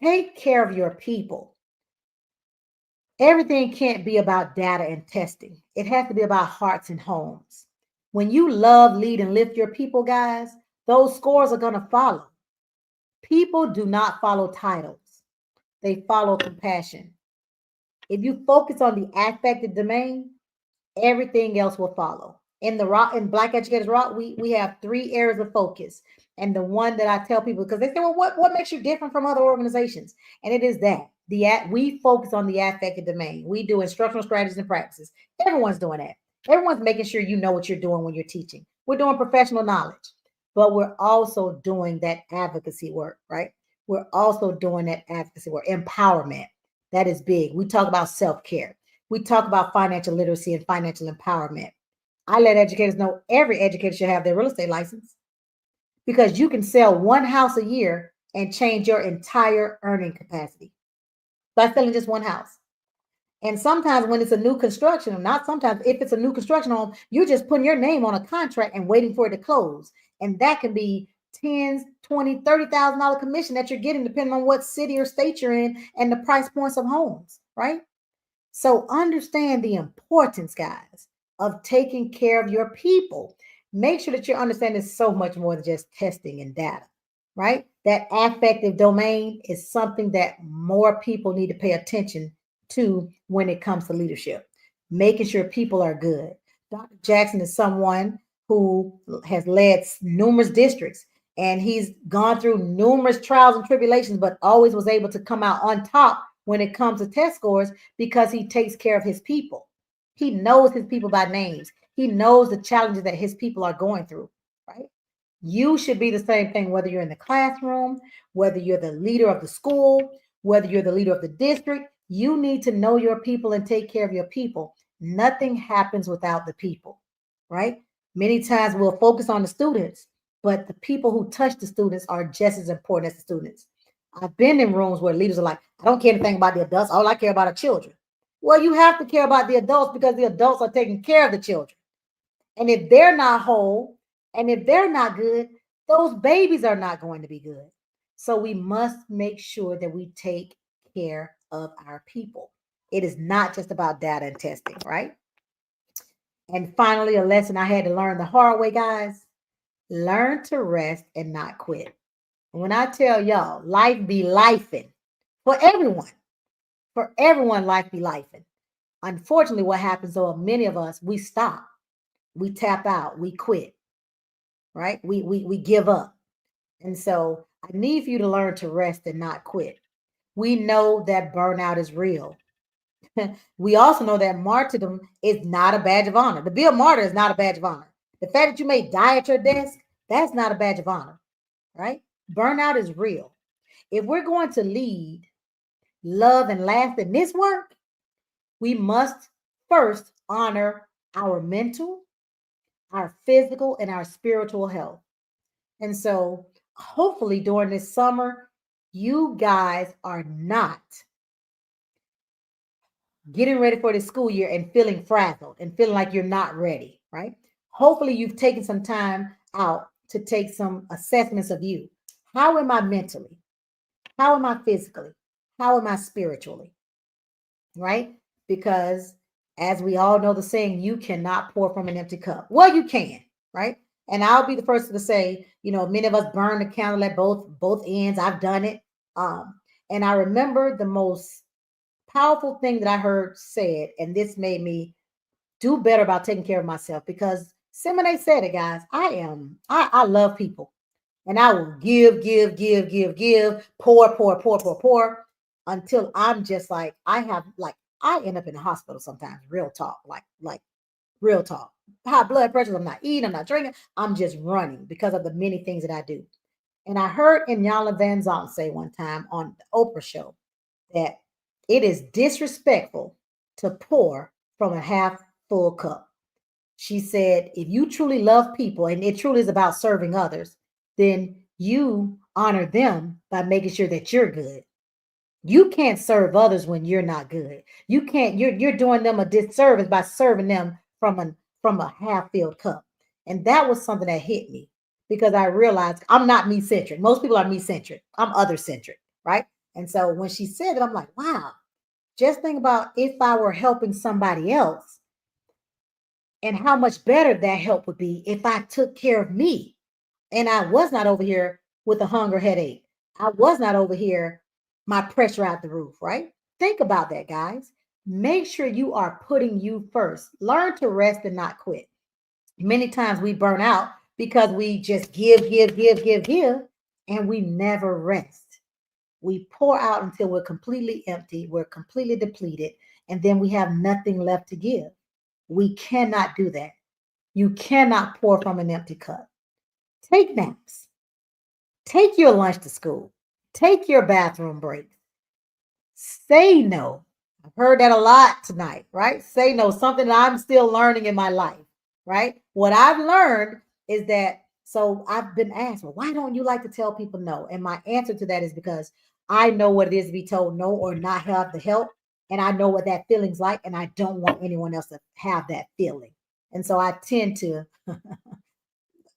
Take care of your people. Everything can't be about data and testing. It has to be about hearts and homes. When you love, lead, and lift your people, guys, those scores are going to follow. People do not follow titles. They follow compassion. If you focus on the affective domain, everything else will follow. In Black Educators Rock, we have 3 areas of focus. And the one that I tell people, because they say, well, what makes you different from other organizations? And it is that. We focus on the affective domain. We do instructional strategies and practices. Everyone's doing that. Everyone's making sure you know what you're doing when you're teaching. We're doing professional knowledge, but we're also doing that advocacy work, right? We're also doing that advocacy work, empowerment. That is big. We talk about self-care. We talk about financial literacy and financial empowerment. I let educators know every educator should have their real estate license, because you can sell one house a year and change your entire earning capacity by selling just one house. And sometimes when it's a new construction, or not sometimes, if it's a new construction home, you're just putting your name on a contract and waiting for it to close. And that can be $10,000, $20,000, $30,000 commission that you're getting depending on what city or state you're in and the price points of homes, right? So understand the importance, guys, of taking care of your people. make sure that you understand it's so much more than just testing and data, right? That affective domain is something that more people need to pay attention to when it comes to leadership, making sure people are good. Dr. Jackson is someone who has led numerous districts, and he's gone through numerous trials and tribulations, but always was able to come out on top when it comes to test scores because he takes care of his people. He knows his people by names. He knows the challenges that his people are going through, right? You should be the same thing, whether you're in the classroom, whether you're the leader of the school, whether you're the leader of the district. You need to know your people and take care of your people. Nothing happens without the people, right? Many times we'll focus on the students, but the people who touch the students are just as important as the students. I've been in rooms where leaders are like, I don't care anything about the adults. All I care about are children. Well, you have to care about the adults because the adults are taking care of the children. And if they're not whole and if they're not good, those babies are not going to be good. So we must make sure that we take care of our people. It is not just about data and testing, right? And finally, a lesson I had to learn the hard way, guys. Learn to rest and not quit. When I tell y'all, life be lifing for everyone. For everyone, life be lifing. Unfortunately, what happens, though, many of us, we stop. We tap out. We quit. Right? We give up. And so I need for you to learn to rest and not quit. We know that burnout is real. We also know that martyrdom is not a badge of honor. To be a martyr is not a badge of honor. The fact that you may die at your desk, that's not a badge of honor, right? Burnout is real. If we're going to lead, love, and last in this work, we must first honor our mental, our physical, and our spiritual health. And so hopefully during this summer, you guys are not getting ready for the school year and feeling frazzled and feeling like you're not ready, right? Hopefully you've taken some time out to take some assessments of you. How am I mentally? How am I physically? How am I spiritually? Right? Because as we all know the saying, you cannot pour from an empty cup. Well, you can, right? And I'll be the first to say, many of us burn the candle at both ends. I've done it. And I remember the most powerful thing that I heard said, and this made me do better about taking care of myself, because Simene said it, guys. I love people, and I will give, pour until I'm just like, I end up in the hospital sometimes. Real talk, like real talk. High blood pressure. I'm not eating. I'm not drinking. I'm just running because of the many things that I do. And I heard Iyanla Vanzant say one time on the Oprah show that it is disrespectful to pour from a half full cup. She said, if you truly love people and it truly is about serving others, then you honor them by making sure that you're good. You can't serve others when you're not good. You can't, you're doing them a disservice by serving them from a half-filled cup. And that was something that hit me, because I realized I'm not me-centric. Most people are me-centric. I'm other-centric, right? And so when she said it, I'm like, wow, just think about if I were helping somebody else and how much better that help would be if I took care of me. And I was not over here with a hunger headache. I was not over here, my pressure out the roof, right? Think about that, guys. Make sure you are putting you first. Learn to rest and not quit. Many times we burn out because we just give, and we never rest. We pour out until we're completely empty, we're completely depleted, and then we have nothing left to give. We cannot do that. You cannot pour from an empty cup. Take naps. Take your lunch to school. Take your bathroom breaks. Say no. I've heard that a lot tonight, right? Say no, something that I'm still learning in my life, right? What I've learned is that, so I've been asked, well, why don't you like to tell people no? And my answer to that is because I know what it is to be told no or not have the help. And I know what that feeling's like. And I don't want anyone else to have that feeling. And so I tend to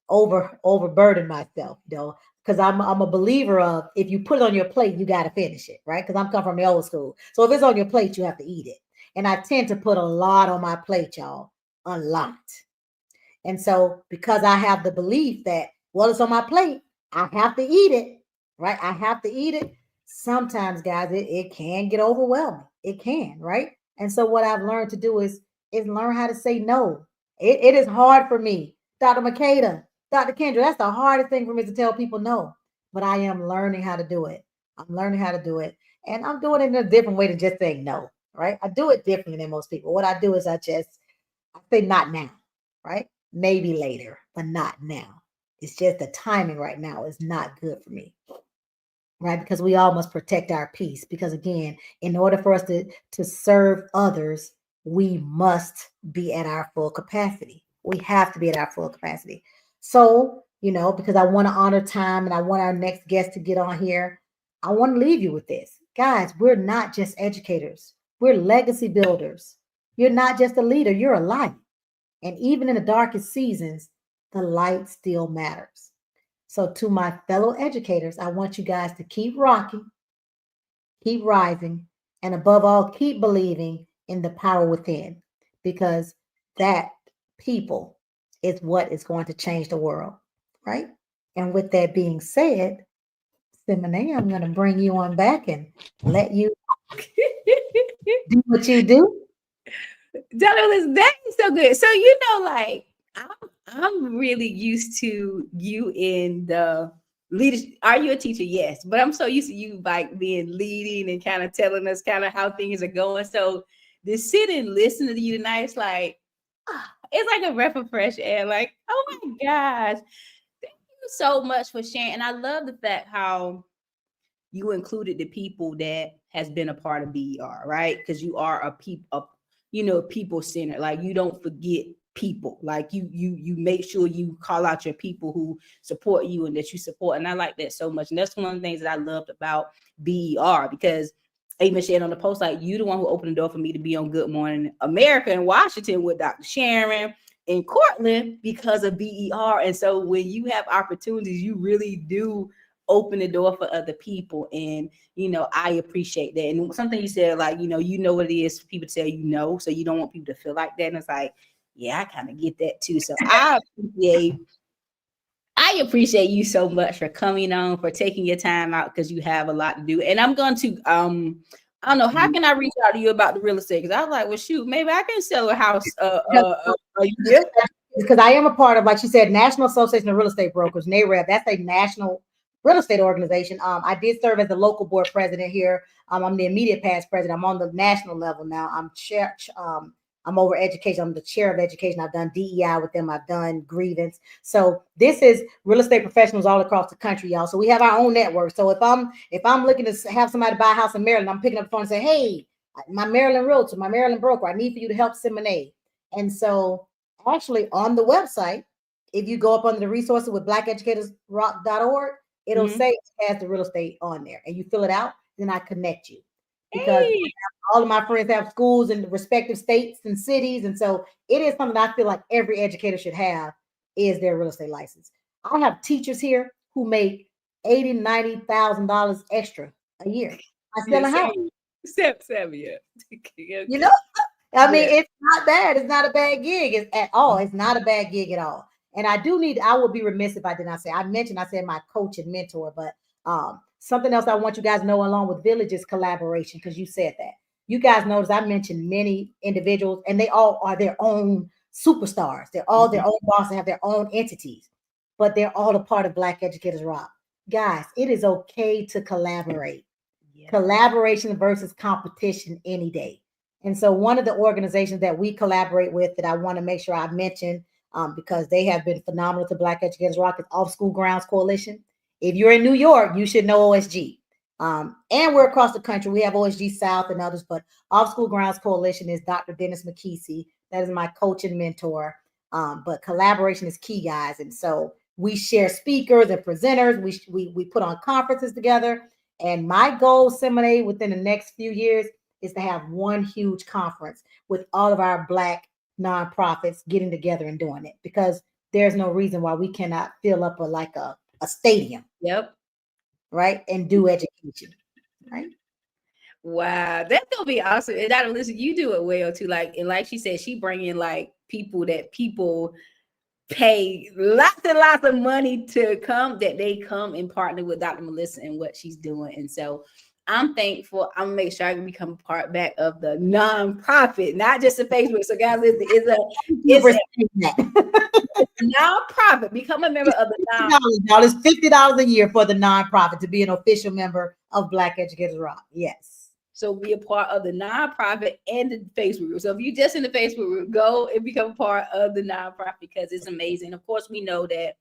overburden myself, because I'm a believer of, if you put it on your plate, you got to finish it, right? Because I'm come from the old school. So if it's on your plate, you have to eat it. And I tend to put a lot on my plate, y'all, a lot. And so because I have the belief that, well, it's on my plate, I have to eat it, right? I have to eat it. Sometimes, guys, it can get overwhelming. It can, right? And so what I've learned to do is learn how to say no. It is hard for me. Dr. Makeda, Dr. Kendra, that's the hardest thing for me to tell people no. But I am learning how to do it. I'm learning how to do it. And I'm doing it in a different way than just saying no, right? I do it differently than most people. What I do is I say not now, right? Maybe later, but not now. It's just the timing right now is not good for me, right? Because we all must protect our peace. Because again, in order for us to serve others, we must be at our full capacity. We have to be at our full capacity. So, because I want to honor time and I want our next guest to get on here, I want to leave you with this. Guys, we're not just educators. We're legacy builders. You're not just a leader, you're a light. And even in the darkest seasons, the light still matters. So to my fellow educators, I want you guys to keep rocking, keep rising, and above all, keep believing in the power within, because that people is what is going to change the world, right? And with that being said, Simene, I'm going to bring you on back and let you do what you do. That is so good. So like I'm really used to you in the leadership. Are you a teacher? Yes, but I'm so used to you like being leading and kind of telling us kind of how things are going. So to sit and listen to you tonight, it's like it's like a breath of fresh air. Like, oh my gosh, thank you so much for sharing. And I love the fact how you included the people that has been a part of BER, right? Because you are a people centered. Like you don't forget people. Like you make sure you call out your people who support you and that you support. And I like that so much. And that's one of the things that I loved about BER, because I even shared on the post, like you the one who opened the door for me to be on Good Morning America in Washington with Dr. Sharon in Cortland because of BER. And so when you have opportunities, you really do open the door for other people. And I appreciate that. And something you said, like what it is for people to tell you no, so you don't want people to feel like that. And it's like, yeah, I kind of get that too. So I appreciate you so much for coming on, for taking your time out, because you have a lot to do. And I'm going to I don't know, how can I reach out to you about the real estate? Because I was like, well, shoot, maybe I can sell a house. Because I am a part of, like she said, National Association of Real Estate Brokers, NAREB. That's a national real estate organization. I did serve as the local board president here. I'm the immediate past president. I'm on the national level now. I'm chair. I'm over education. I'm the chair of education. I've done DEI with them. I've done grievance. So this is real estate professionals all across the country, y'all. So we have our own network. So if I'm looking to have somebody buy a house in Maryland, I'm picking up the phone and say, hey, my Maryland realtor, my Maryland broker, I need for you to help Simene. And so actually on the website, if you go up under the resources with blackeducatorsrock.org, it'll say it has the real estate on there, and you fill it out, then I connect you. Because all of my friends have schools in the respective states and cities. And so it is something I feel like every educator should have, is their real estate license. I have teachers here who make $80,000, $90,000 extra a year. I sell a house. Seven, yeah. I mean, it's not bad. It's not a bad gig at all. It's not a bad gig at all. And I would be remiss if I did not say, I said my coach and mentor, but something else I want you guys to know along with Village is collaboration, because you said that. You guys notice I mentioned many individuals, and they all are their own superstars. They're all their own bosses, have their own entities, but they're all a part of Black Educators Rock. Guys, it is okay to collaborate. Yeah. Collaboration versus competition any day. And so one of the organizations that we collaborate with that I want to make sure I mention, because they have been phenomenal to Black Educators Rock, is Off School Grounds Coalition. If you're in New York, you should know OSG. And we're across the country. We have OSG South and others, but Off School Grounds Coalition is Dr. Dennis McKesey. That is my coach and mentor. But collaboration is key, guys. And so we share speakers and presenters. We put on conferences together. And my goal, Simene, within the next few years is to have one huge conference with all of our Black nonprofits getting together and doing it, because there's no reason why we cannot fill up a stadium. Yep. Right. And do education. Right. Wow. That's going to be awesome. And Dr. Listen, you do it well too. Like she said, she bring in like people that people pay lots and lots of money to come, that they come and partner with Dr. Melissa and what she's doing. And so I'm thankful. I'm gonna make sure I can become a part back of the nonprofit, not just a Facebook. So guys, it's a nonprofit. Become a member of the nonprofit. Y'all, it's $50 a year for the nonprofit to be an official member of Black Educators Rock. Yes. So be a part of the nonprofit and the Facebook group. So if you just in the Facebook group, go and become a part of the nonprofit because it's amazing. Of course, we know that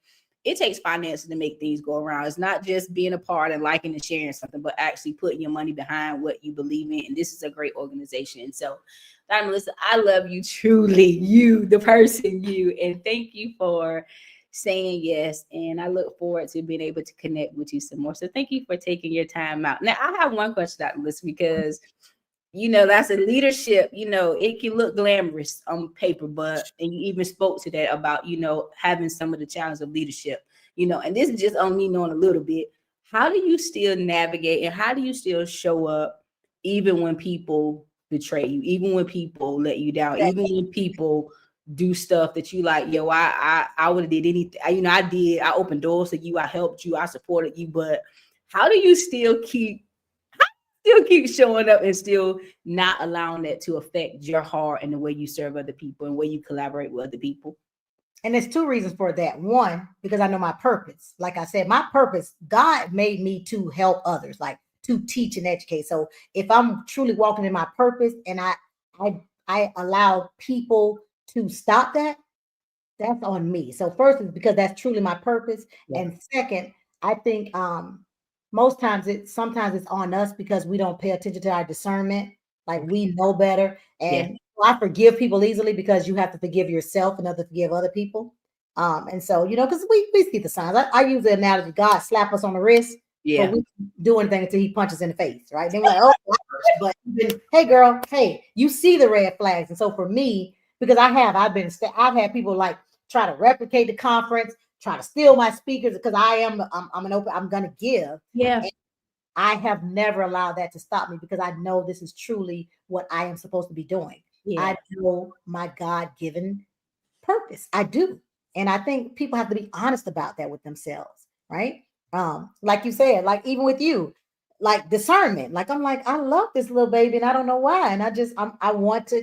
it takes finances to make things go around. It's not just being a part and liking and sharing something, but actually putting your money behind what you believe in. And this is a great organization. And so, Dr. Melissa, I love you truly, you, the person, you, and thank you for saying yes. And I look forward to being able to connect with you some more. So thank you for taking your time out. Now, I have one question, Dr. Melissa, because that's a leadership, it can look glamorous on paper, but, and you even spoke to that about, having some of the challenges of leadership, and this is just on me knowing a little bit. How do you still navigate and how do you still show up even when people betray you, even when people let you down, even when people do stuff that you like, I would have did anything, I opened doors to you, I helped you, I supported you, but how do you still keep showing up and still not allowing that to affect your heart and the way you serve other people and the way you collaborate with other people? And there's two reasons for that. One, because I know my purpose. Like I said, my purpose, God made me to help others, like to teach and educate. So if I'm truly walking in my purpose and I allow people to stop that, that's on me. So first is because that's truly my purpose. Yeah. And second, I think sometimes it's on us because we don't pay attention to our discernment. Like we know better. And I forgive people easily because you have to forgive yourself and forgive other people. And so, because we see the signs. I use the analogy, God slap us on the wrist. Yeah. But we don't do anything until he punches in the face, right? Then we're like, oh, but hey girl, hey, you see the red flags. And so for me, because I've had people like try to replicate the conference, try to steal my speakers because I'm gonna give. Yeah. And I have never allowed that to stop me because I know this is truly what I am supposed to be doing. Yeah. I know my God-given purpose. I do. And I think people have to be honest about that with themselves, right? Like you said, like even with you, like discernment. Like I'm like, I love this little baby and I don't know why. And I want to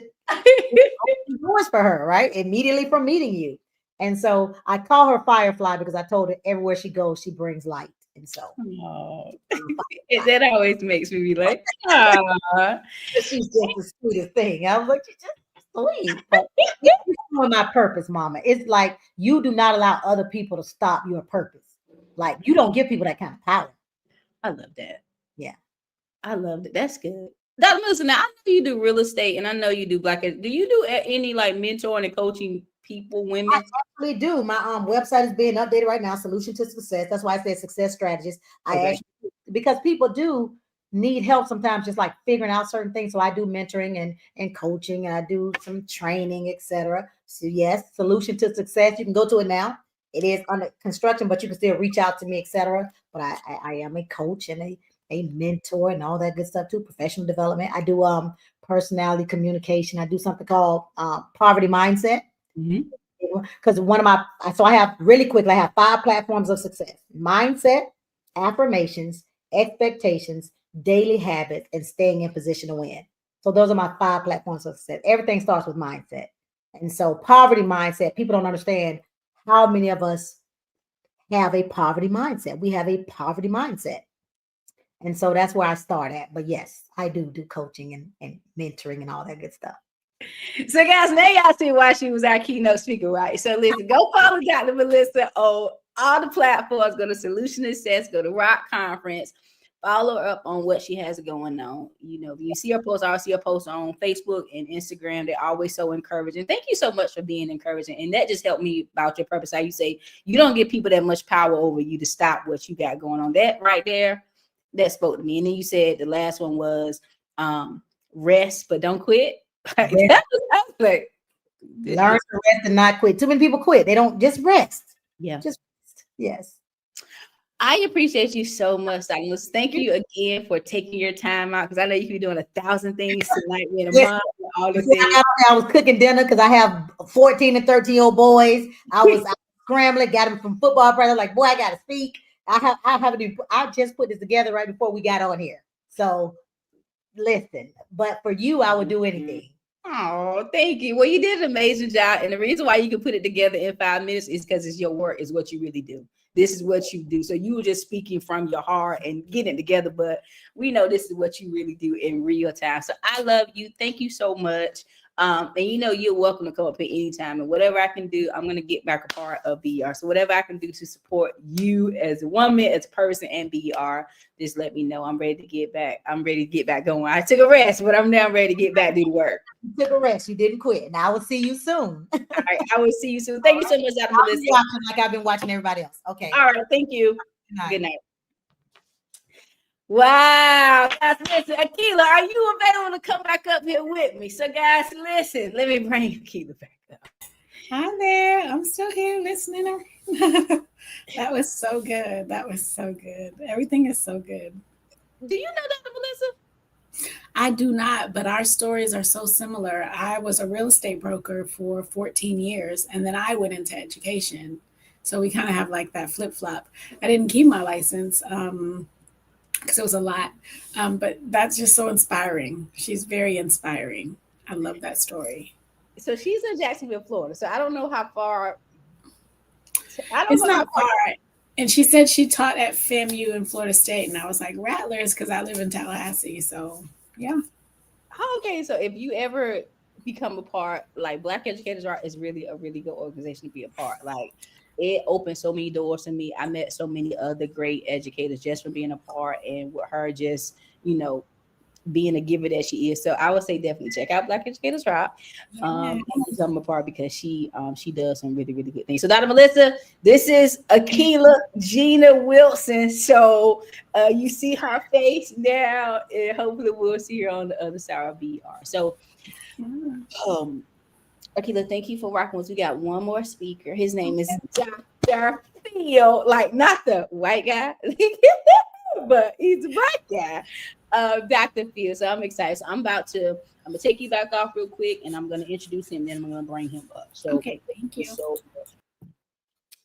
doors for her, right? Immediately from meeting you. And so I call her Firefly because I told her everywhere she goes, she brings light. And so that always makes me be like, she's just the sweetest thing. I was like, she's just sweet. But it's my purpose, mama. It's like you do not allow other people to stop your purpose. Like you don't give people that kind of power. I love that. Yeah. I loved it. That's good. Dr. Melissa, now I know you do real estate and I know you do do you do any like mentoring and coaching people, women? I actually do. My website is being updated right now, Solution to Success. That's why I said success strategist. Because people do need help sometimes just like figuring out certain things. So I do mentoring and coaching and I do some training, etc. So yes, Solution to Success. You can go to it now. It is under construction, but you can still reach out to me, etc. But I am a coach and a mentor and all that good stuff too. Professional development. I do personality communication. I do something called poverty mindset. Because I have 5 platforms of success: mindset, affirmations, expectations, daily habits, and staying in position to win. So those are my 5 platforms of success. Everything starts with mindset. And so poverty mindset, people don't understand how many of us have a poverty mindset. We have a poverty mindset. And so that's where I start at. But yes, I do coaching and mentoring and all that good stuff. So guys, now y'all see why she was our keynote speaker, right? So listen, go follow Dr. Melissa on all the platforms. Go to Solution to Success, go to Rock Conference, follow her up on what she has going on. If you see her post, I'll see her post on Facebook and Instagram. They're always so encouraging. Thank you so much for being encouraging. And that just helped me about your purpose. How you say you don't give people that much power over you to stop what you got going on. That right there, that spoke to me. And then you said the last one was rest, but don't quit. That was like, learn to rest and not quit. Too many people quit. They don't just rest. Yeah. Just rest. Yes. I appreciate you so much, Dr. Melissa. Thank you again for taking your time out because I know you could be doing 1,000 things tonight in a month. All the things. I was cooking dinner because I have 14 and 13-year-old boys. I was scrambling, got him from football practice. Like, boy, I gotta speak. I just put this together right before we got on here. So listen, but for you, I would do anything. Oh, thank you. Well, you did an amazing job. And the reason why you can put it together in 5 minutes is because it's your work, is what you really do. This is what you do. So you were just speaking from your heart and getting it together, but we know this is what you really do in real time. So I love you. Thank you so much. And you know, you're welcome to come up here anytime, and whatever I can do, I'm going to get back a part of BR. So whatever I can do to support you as a woman, as a person, and BR, just let me know. I'm ready to get back. I'm ready to get back going. I took a rest, but I'm now ready to get back to the work. You took a rest. You didn't quit. Now I will see you soon. All right, I will see you soon. Thank you so much, Dr. Melissa. Like I've been watching everybody else. Okay. All right. Thank you. Good night. Wow, guys, listen, Akilah, are you available to come back up here with me? So, guys, listen, let me bring Akilah back up. Hi there, I'm still here listening. That was so good. That was so good. Everything is so good. Do you know Dr. Melissa? I do not, but our stories are so similar. I was a real estate broker for 14 years, and then I went into education. So we kind of have like that flip-flop. I didn't keep my license. Because it was a lot. But that's just so inspiring. She's very inspiring. I love that story. So she's in Jacksonville, Florida. So I don't know how far. It's not far. And she said she taught at FAMU in Florida State. And I was like, Rattlers, because I live in Tallahassee. So, yeah. Okay. So if you ever become a part, like Black Educators Art is really a really good organization to be a part. Like, it opened so many doors to me. I met so many other great educators just from being a part, and with her just, you know, being a giver that she is. So I would say definitely check out Black Educators Rock. And become a part because she does some really, really good things. So Dr. Melissa, this is Akilah Gina Wilson. So you see her face now, and hopefully we'll see her on the other side of BR. So Akilah, thank you for rocking with us. We got one more speaker. His name is Dr. Phil, like not the white guy, but he's a black guy. Dr. Phil. So I'm excited. So I'm gonna take you back off real quick, and I'm gonna introduce him, then I'm gonna bring him up. So okay, thank you.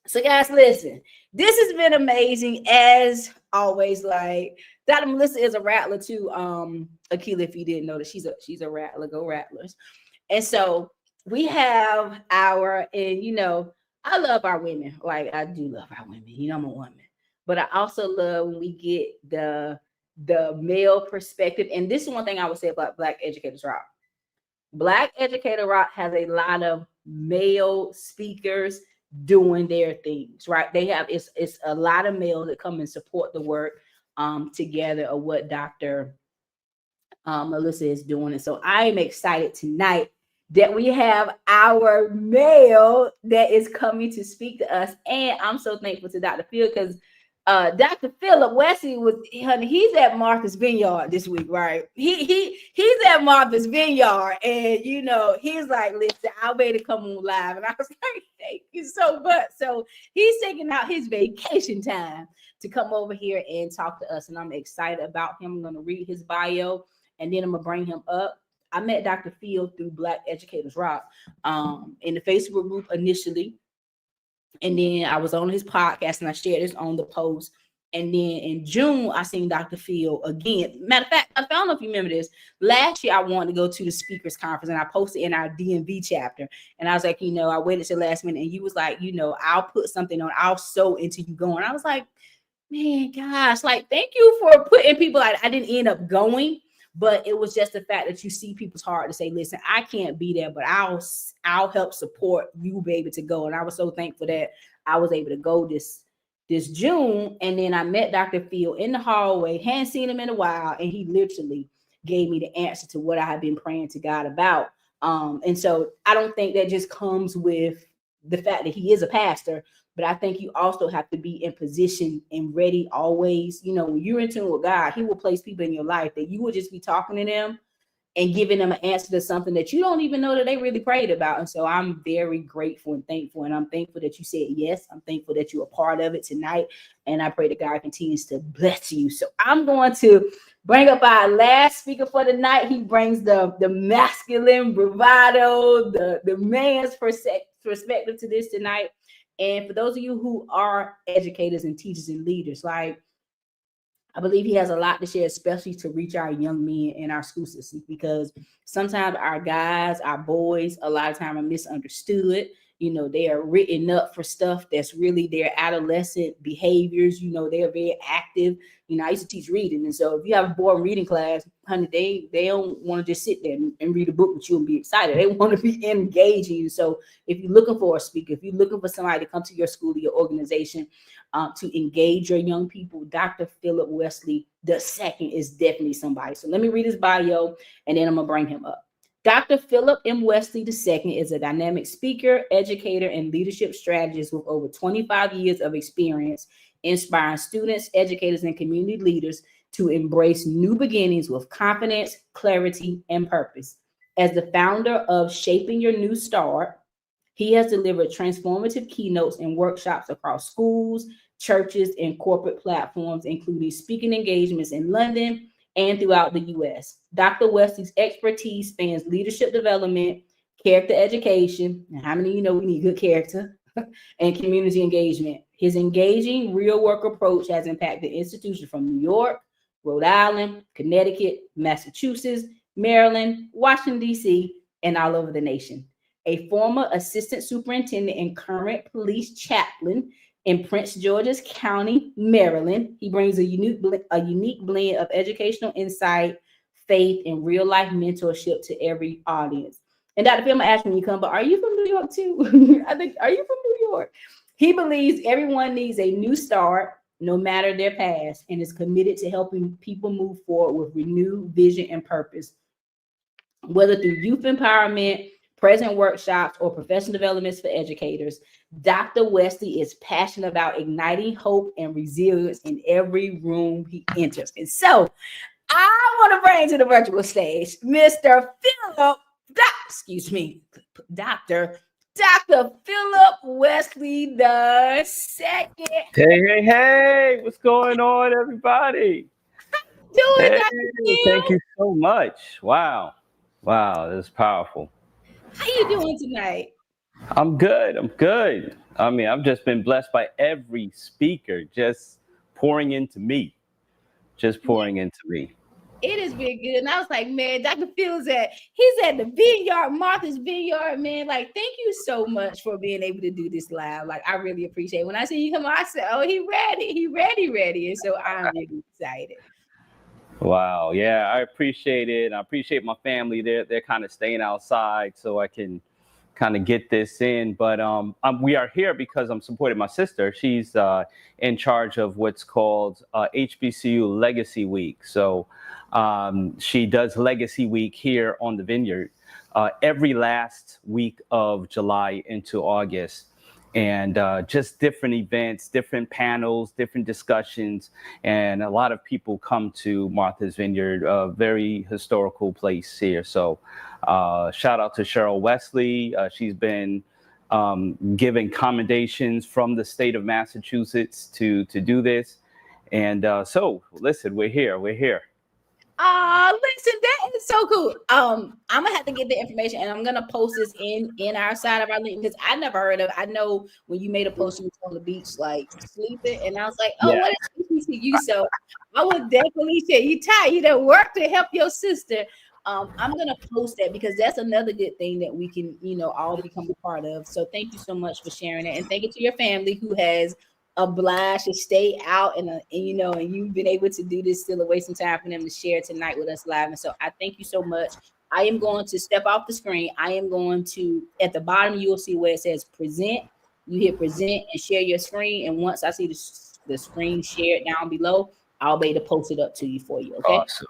So guys, listen, this has been amazing as always. Like Dr. Melissa is a rattler too. Akilah, if you didn't know that she's a rattler, go Rattlers. And so we have and you know, I love our women. Like I do love our women. You know, I'm a woman, but I also love when we get the male perspective. And this is one thing I would say about Black Educators Rock. Black Educator Rock has a lot of male speakers doing their things, right? They have it's a lot of males that come and support the work together of what Dr. Melissa is doing. And so I am excited tonight that we have our male that is coming to speak to us. And I'm so thankful to Dr. Phil because Dr. Philip Wesley he's at Martha's Vineyard this week, right? He's at Martha's Vineyard, and you know, he's like, listen, I'll be able to come on live. And I was like, thank you so much. So he's taking out his vacation time to come over here and talk to us. And I'm excited about him. I'm going to read his bio and then I'm gonna bring him up. I met Dr. Phil through Black Educators Rock in the Facebook group initially. And then I was on his podcast and I shared this on the post. And then in June, I seen Dr. Phil again. Matter of fact, I don't know if you remember this. Last year, I wanted to go to the speakers conference and I posted in our DMV chapter. And I was like, you know, I waited till last minute. And you was like, you know, I'll put something on, I'll sew until you go. And I was like, man, gosh, like, thank you for putting people out. I didn't end up going. But it was just the fact that you see people's heart to say, listen, I can't be there, but I'll help support you be able to go. And I was so thankful that I was able to go this June. And then I met Dr. Phil in the hallway, hadn't seen him in a while. And he literally gave me the answer to what I had been praying to God about. And so I don't think that just comes with the fact that he is a pastor, but I think you also have to be in position and ready always. You know, when you're in tune with God, he will place people in your life that you will just be talking to them and giving them an answer to something that you don't even know that they really prayed about. And so I'm very grateful and thankful. And I'm thankful that you said yes. I'm thankful that you're a part of it tonight. And I pray that God continues to bless you. So I'm going to bring up our last speaker for the night. He brings the masculine bravado, the man's perspective to this tonight. And for those of you who are educators and teachers and leaders, like, I believe he has a lot to share, especially to reach our young men in our school systems, because sometimes our guys, our boys, a lot of time are misunderstood. You know, they are written up for stuff that's really their adolescent behaviors. You know, they are very active. You know, I used to teach reading. And so if you have a board reading class, honey, they don't want to just sit there and read a book with you and be excited. They want to be engaging. So if you're looking for a speaker, if you're looking for somebody to come to your school, your organization, to engage your young people, Dr. Philip Wesley II is definitely somebody. So let me read his bio, and then I'm going to bring him up. Dr. Philip M. Wesley II is a dynamic speaker, educator, and leadership strategist with over 25 years of experience inspiring students, educators, and community leaders to embrace new beginnings with confidence, clarity, and purpose. As the founder of Shaping Your New Start, he has delivered transformative keynotes and workshops across schools, churches, and corporate platforms, including speaking engagements in London and throughout the U.S. Dr. Wesley's expertise spans leadership development, character education, and how many of you know we need good character, and community engagement. His engaging real-work approach has impacted institutions from New York, Rhode Island, Connecticut, Massachusetts, Maryland, Washington, D.C., and all over the nation. A former assistant superintendent and current police chaplain in Prince George's County, Maryland, he brings a unique blend of educational insight, faith, and real-life mentorship to every audience. And Dr. Phil, I'm asked when you come, but are you from New York too? I think, are you from New York? He believes everyone needs a new start, no matter their past, and is committed to helping people move forward with renewed vision and purpose. Whether through youth empowerment, present workshops, or professional developments for educators, Dr. Wesley is passionate about igniting hope and resilience in every room he enters. And so I want to bring to the virtual stage Mr. Philip, Dr. Philip Wesley II. Hey, what's going on, everybody? Doing, Dr. Phil? Thank you so much. Wow, that's powerful. How you doing tonight? I'm good. I mean, I've just been blessed by every speaker just pouring into me. It has been good. And I was like, man, Dr. Phil's he's at the Vineyard, Martha's Vineyard, man. Like, thank you so much for being able to do this live. Like, I really appreciate it. When I see you come on, I said, oh, he ready. And so I'm really excited. Wow. Yeah, I appreciate it. I appreciate my family. They're kind of staying outside so I can kind of get this in. But we are here because I'm supporting my sister. She's in charge of what's called HBCU Legacy Week. So she does Legacy Week here on the Vineyard every last week of July into August. And just different events, different panels, different discussions. And a lot of people come to Martha's Vineyard, a very historical place here. So shout out to Cheryl Wesley. She's been giving commendations from the state of Massachusetts to do this. And so, listen, we're here. Listen, that is so cool. I'm gonna have to get the information, and I'm gonna post this in our side of our link because I never heard of it. I know when you made a post, you was on the beach like sleeping, and I was like, oh, yeah. What is HBCU? So I would definitely say you tired. You done work to help your sister. I'm gonna post that because that's another good thing that we can, all become a part of. So thank you so much for sharing it, and thank you to your family who has obliged to stay out and you've been able to do this, still away some time for them to share tonight with us live. And so I thank you so much. I am going to step off the screen. I am going to, at the bottom, you will see where it says present. You hit present and share your screen. And once I see the screen shared down below, I'll be able to post it up to you for you. Okay. Awesome.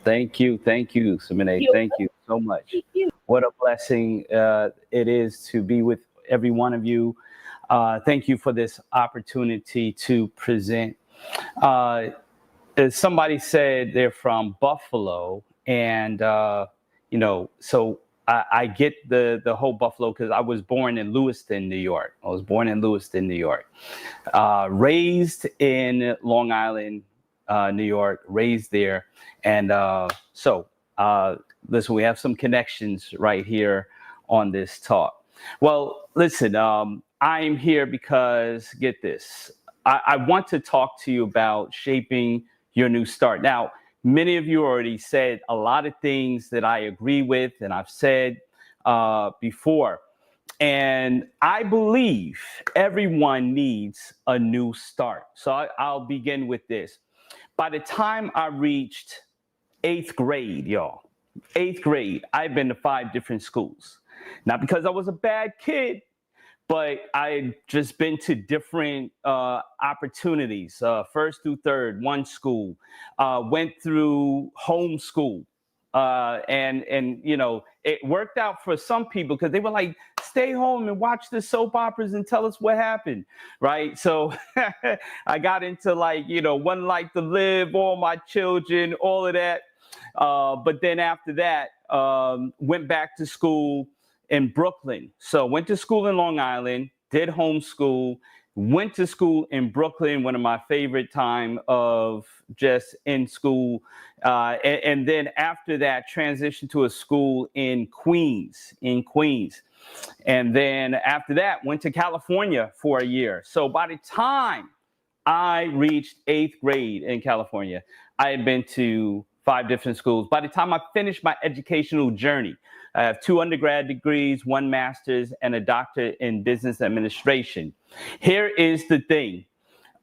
Thank you, Simene. Thank you so much. What a blessing it is to be with every one of you. Thank you for this opportunity to present. As somebody said they're from Buffalo, and so I get the whole Buffalo because I was born in Lewiston, New York. Raised in Long Island, New York, raised there. And listen, we have some connections right here on this talk. Well, listen, I'm here because, get this, I want to talk to you about shaping your new start. Now, many of you already said a lot of things that I agree with and I've said before. And I believe everyone needs a new start. So I'll begin with this. By the time I reached 8th grade, y'all, 8th grade, I've been to 5 different schools. Not because I was a bad kid, but I just been to different opportunities. 1st through 3rd, one school. Went through homeschool. And you know, it worked out for some people because they were like, stay home and watch the soap operas and tell us what happened, right? So I got into, like, you know, One Life to Live, All My Children, all of that. But then after that, went back to school in Brooklyn. So went to school in Long Island, did homeschool, went to school in Brooklyn, one of my favorite time of just in school. And then after that, transitioned to a school in Queens. And then after that, went to California for a year. So by the time I reached 8th grade in California, I had been to 5 different schools. By the time I finished my educational journey, I have 2 undergrad degrees, 1 master's, and a doctorate in business administration. Here is the thing.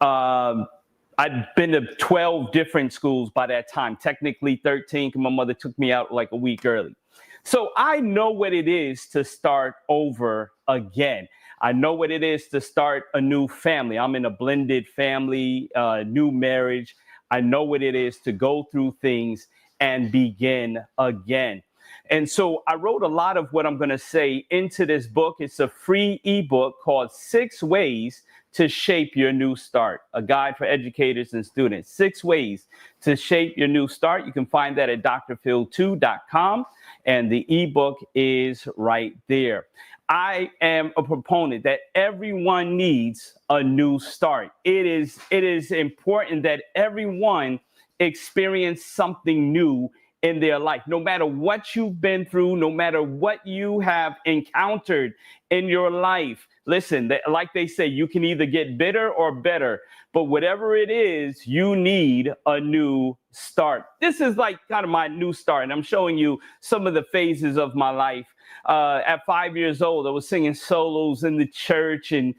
I'd been to 12 different schools by that time, technically 13, because my mother took me out like a week early. So I know what it is to start over again. I know what it is to start a new family. I'm in a blended family, new marriage. I know what it is to go through things and begin again. And so I wrote a lot of what I'm going to say into this book. It's a free ebook called 6 Ways to Shape Your New Start, a guide for educators and students. 6 ways to shape your new start. You can find that at drphil2.com, and the ebook is right there. I am a proponent that everyone needs a new start. It is important that everyone experience something new in their life. No matter what you've been through, no matter what you have encountered in your life, listen, like they say, you can either get bitter or better, but whatever it is, you need a new start. This is like kind of my new start, and I'm showing you some of the phases of my life. At 5 years old, I was singing solos in the church, and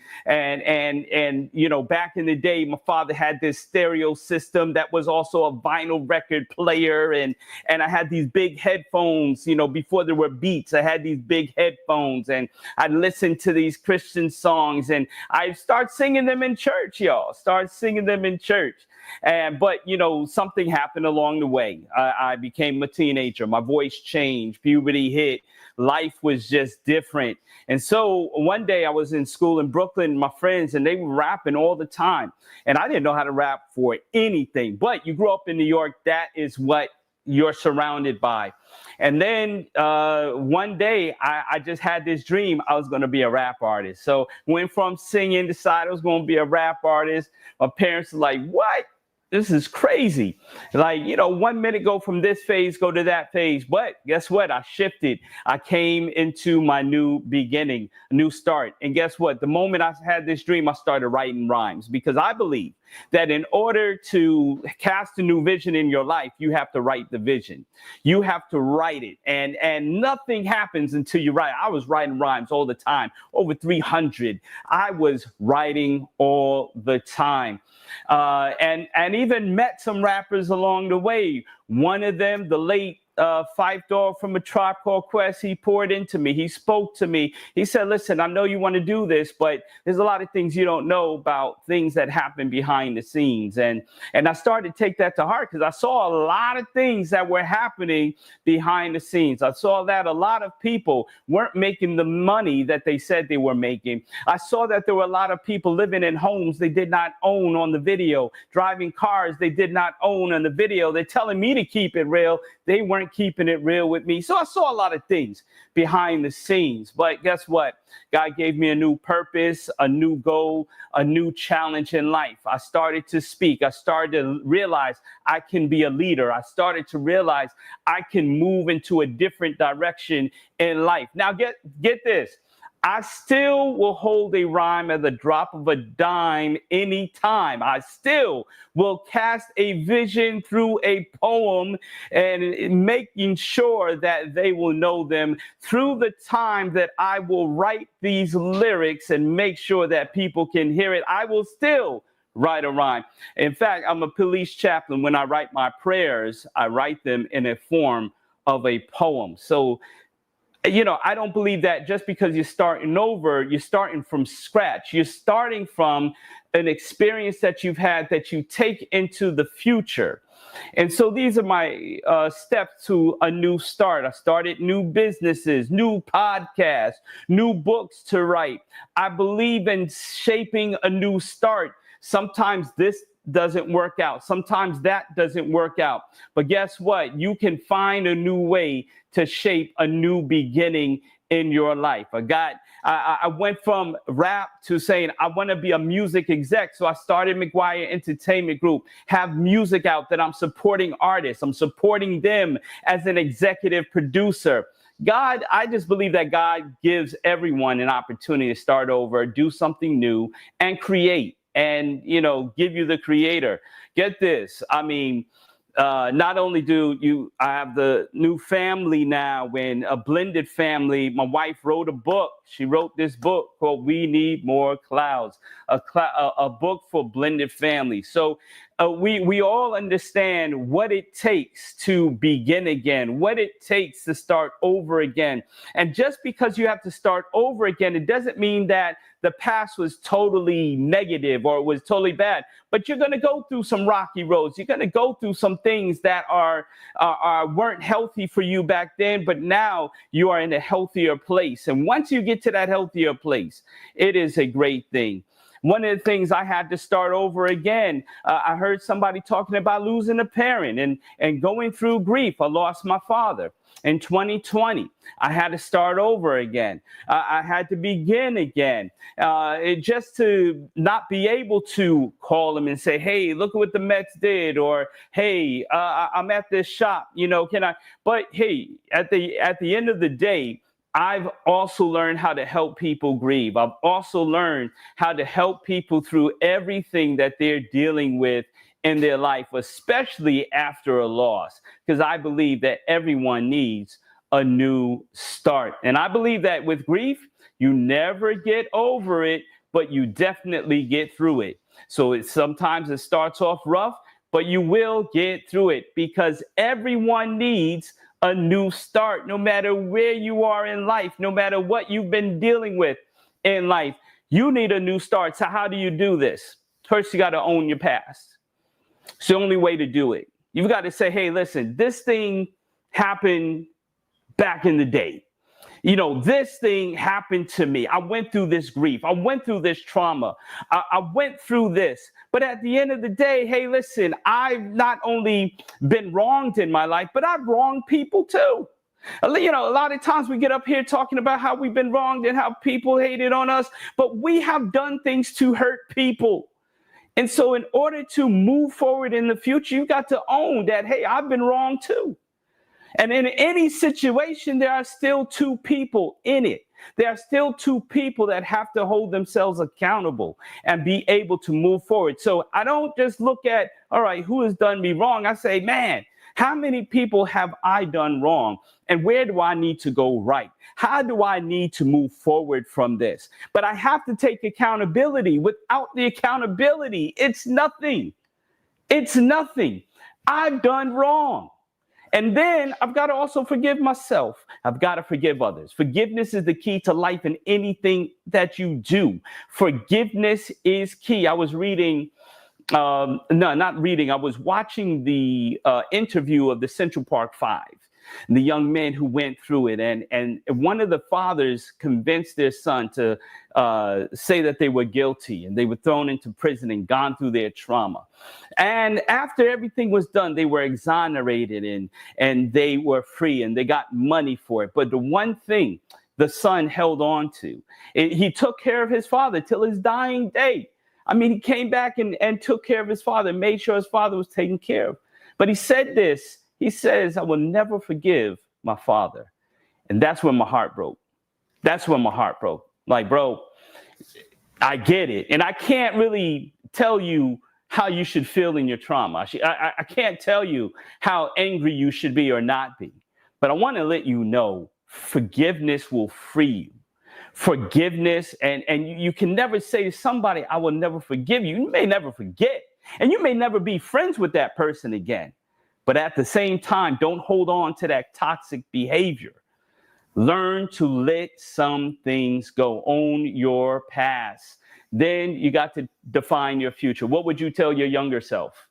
you know, back in the day, my father had this stereo system that was also a vinyl record player, and I had these big headphones. You know, before there were Beats, I had these big headphones, and I'd listen to these Christian songs, and I start singing them in church, y'all. But you know, something happened along the way. I became a teenager. My voice changed. Puberty hit. Life was just different. And so one day I was in school in Brooklyn, my friends, and they were rapping all the time. And I didn't know how to rap for anything. But you grew up in New York, that is what you're surrounded by. And then one day I just had this dream I was going to be a rap artist. So went from singing, decided I was going to be a rap artist. My parents were like, what? This is crazy. Like, you know, 1 minute go from this phase, go to that phase. But guess what? I shifted. I came into my new beginning, new start. And guess what? The moment I had this dream, I started writing rhymes, because I believe that in order to cast a new vision in your life, you have to write the vision. You have to write it. And nothing happens until you write. I was writing rhymes all the time, over 300. I was writing all the time. And even met some rappers along the way. One of them, the late Fife Dog from A Tribe Called Quest, he poured into me. He spoke to me. He said, listen, I know you want to do this, but there's a lot of things you don't know about things that happen behind the scenes. And I started to take that to heart, because I saw a lot of things that were happening behind the scenes. I saw that a lot of people weren't making the money that they said they were making. I saw that there were a lot of people living in homes they did not own on the video, driving cars they did not own on the video. They're telling me to keep it real. They weren't keeping it real with me. So I saw a lot of things behind the scenes. But guess what? God gave me a new purpose, a new goal, a new challenge in life. I started to speak. I started to realize I can be a leader. I started to realize I can move into a different direction in life. Now get this. I still will hold a rhyme at the drop of a dime anytime. I still will cast a vision through a poem and making sure that they will know them through the time that I will write these lyrics and make sure that people can hear it. I will still write a rhyme. In fact, I'm a police chaplain. When I write my prayers, I write them in a form of a poem. So, you know, I don't believe that just because you're starting over, you're starting from scratch. You're starting from an experience that you've had that you take into the future. And so these are my steps to a new start. I started new businesses, new podcasts, new books to write. I believe in shaping a new start. Sometimes this doesn't work out. Sometimes that doesn't work out. But guess what? You can find a new way to shape a new beginning in your life. I went from rap to saying I want to be a music exec. So I started McGuire Entertainment Group, have music out that I'm supporting artists. I'm supporting them as an executive producer. God, I just believe that God gives everyone an opportunity to start over, do something new, and create. And, you know, give you the creator. Get this. I mean, not only I have the new family now, when a blended family. My wife wrote a book. She wrote this book called We Need More Clouds, a book for blended families. So we all understand what it takes to begin again, what it takes to start over again. And just because you have to start over again, it doesn't mean that the past was totally negative or it was totally bad. But you're going to go through some rocky roads. You're going to go through some things that weren't healthy for you back then, but now you are in a healthier place. And once you get to that healthier place, it is a great thing. One of the things I had to start over again, I heard somebody talking about losing a parent and going through grief. I lost my father in 2020. I had to start over again. I had to begin again. Just to not be able to call him and say, hey, look at what the Mets did, or hey, I'm at this shop, you know, can I? But hey, at the end of the day, I've also learned how to help people grieve. I've also learned how to help people through everything that they're dealing with in their life, especially after a loss, because I believe that everyone needs a new start. And I believe that with grief, you never get over it, but you definitely get through it. So sometimes it starts off rough, but you will get through it, because everyone needs a new start. No matter where you are in life, no matter what you've been dealing with in life, you need a new start. So how do you do this? First, you got to own your past. It's the only way to do it. You've got to say, hey, listen, this thing happened back in the day. You know, this thing happened to me. I went through this grief. I went through this trauma. I went through this. But at the end of the day, hey, listen, I've not only been wronged in my life, but I've wronged people too. You know, a lot of times we get up here talking about how we've been wronged and how people hated on us, but we have done things to hurt people. And so in order to move forward in the future, you got to own that, hey, I've been wronged too. And in any situation, there are still two people in it. There are still two people that have to hold themselves accountable and be able to move forward. So I don't just look at, all right, who has done me wrong? I say, man, how many people have I done wrong? And where do I need to go right? How do I need to move forward from this? But I have to take accountability. Without the accountability, it's nothing. It's nothing. I've done wrong. And then I've got to also forgive myself. I've got to forgive others. Forgiveness is the key to life in anything that you do. Forgiveness is key. I was reading, I was watching the interview of the Central Park Five, the young men who went through it. And one of the fathers convinced their son to say that they were guilty and they were thrown into prison and gone through their trauma. And after everything was done, they were exonerated and they were free and they got money for it. But the one thing the son held on to, he took care of his father till his dying day. I mean, he came back and took care of his father, made sure his father was taken care of. But he said this, he says, I will never forgive my father. And that's when my heart broke. That's when my heart broke. Like, bro, I get it. And I can't really tell you how you should feel in your trauma. I can't tell you how angry you should be or not be. But I want to let you know forgiveness will free you. Forgiveness, and you can never say to somebody, I will never forgive you. You may never forget, and you may never be friends with that person again. But at the same time, don't hold on to that toxic behavior. Learn to let some things go. Own your past. Then you got to define your future. What would you tell your younger self?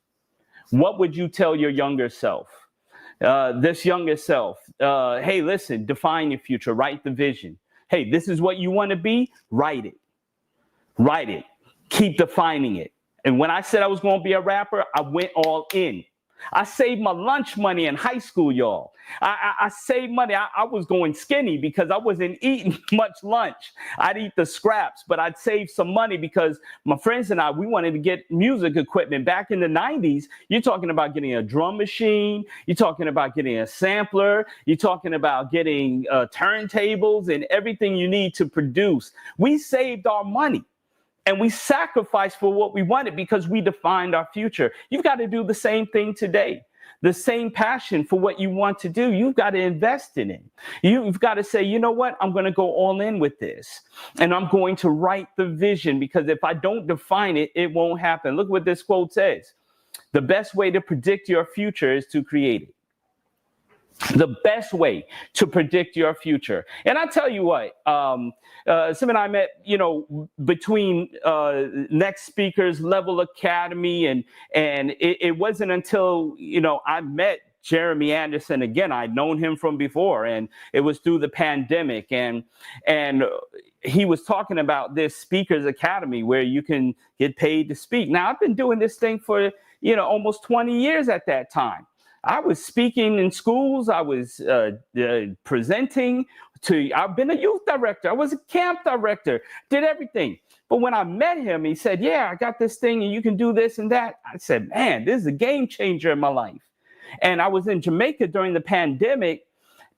What would you tell your younger self? This younger self, hey, listen, define your future. Write the vision. Hey, this is what you want to be. Write it. Write it. Keep defining it. And when I said I was going to be a rapper, I went all in. I saved my lunch money in high school, y'all. I saved money. I was going skinny because I wasn't eating much lunch. I'd eat the scraps, but I'd save some money because my friends and I, we wanted to get music equipment. Back in the 90s, you're talking about getting a drum machine. You're talking about getting a sampler. You're talking about getting turntables and everything you need to produce. We saved our money. And we sacrificed for what we wanted because we defined our future. You've got to do the same thing today. The same passion for what you want to do, you've got to invest in it. You've got to say, you know what? I'm going to go all in with this. And I'm going to write the vision, because if I don't define it, it won't happen. Look what this quote says. The best way to predict your future is to create it. The best way to predict your future. And I tell you what, Sim and I met, between Next Speakers Level Academy, and it wasn't until, I met Jeremy Anderson again. I'd known him from before, and it was through the pandemic. And he was talking about this Speakers Academy where you can get paid to speak. Now, I've been doing this thing for, almost 20 years at that time. I was speaking in schools. I was presenting to, I've been a youth director. I was a camp director, did everything. But when I met him, he said, yeah, I got this thing and you can do this and that. I said, man, this is a game changer in my life. And I was in Jamaica during the pandemic,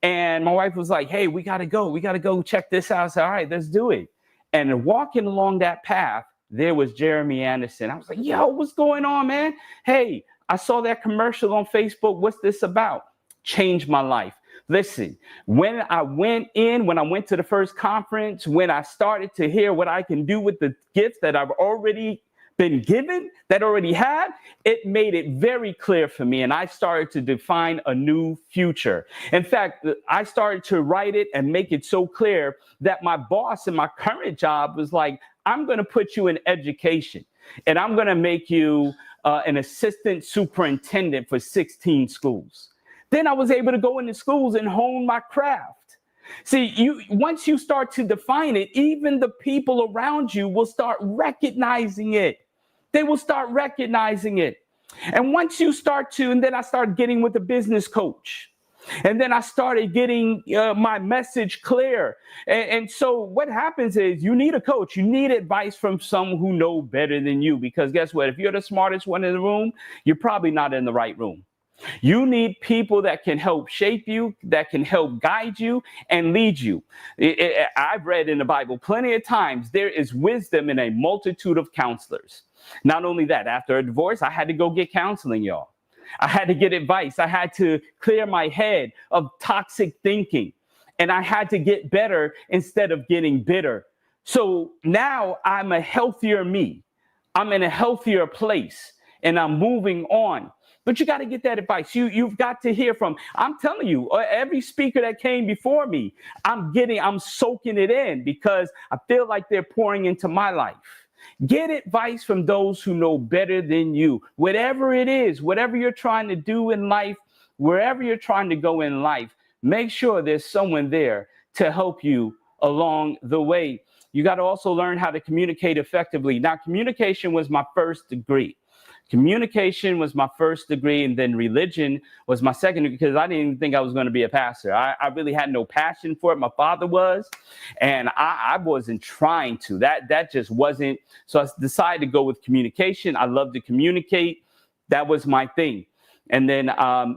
and my wife was like, hey, we got to go check this out. I said, all right, let's do it. And walking along that path, there was Jeremy Anderson. I was like, yo, what's going on, man? Hey, I saw that commercial on Facebook. What's this about? Changed my life. Listen, when I went to the first conference, when I started to hear what I can do with the gifts that I've already been given, that already had, it made it very clear for me. And I started to define a new future. In fact, I started to write it and make it so clear that my boss in my current job was like, I'm going to put you in education, and I'm going to make you an assistant superintendent for 16 schools. Then I was able to go into schools and hone my craft. See, once you start to define it, even the people around you will start recognizing it. They will start recognizing it. And once you start to, and then I started getting with a business coach. And then I started getting my message clear. And so what happens is you need a coach. You need advice from someone who knows better than you. Because guess what? If you're the smartest one in the room, you're probably not in the right room. You need people that can help shape you, that can help guide you and lead you. I've read in the Bible plenty of times, there is wisdom in a multitude of counselors. Not only that, after a divorce, I had to go get counseling, y'all. I had to get advice. I had to clear my head of toxic thinking, and I had to get better instead of getting bitter. So now I'm a healthier me. I'm in a healthier place, and I'm moving on. But you got to get that advice. You've got to hear from, I'm telling you, every speaker that came before me, I'm soaking it in because I feel like they're pouring into my life. Get advice from those who know better than you. Whatever it is, whatever you're trying to do in life, wherever you're trying to go in life, make sure there's someone there to help you along the way. You got to also learn how to communicate effectively. Now, communication was my first degree. Communication was my first degree, and then religion was my second degree, because I didn't even think I was going to be a pastor. I really had no passion for it. My father was, and I wasn't trying to. That just wasn't. So I decided to go with communication. I love to communicate. That was my thing. And then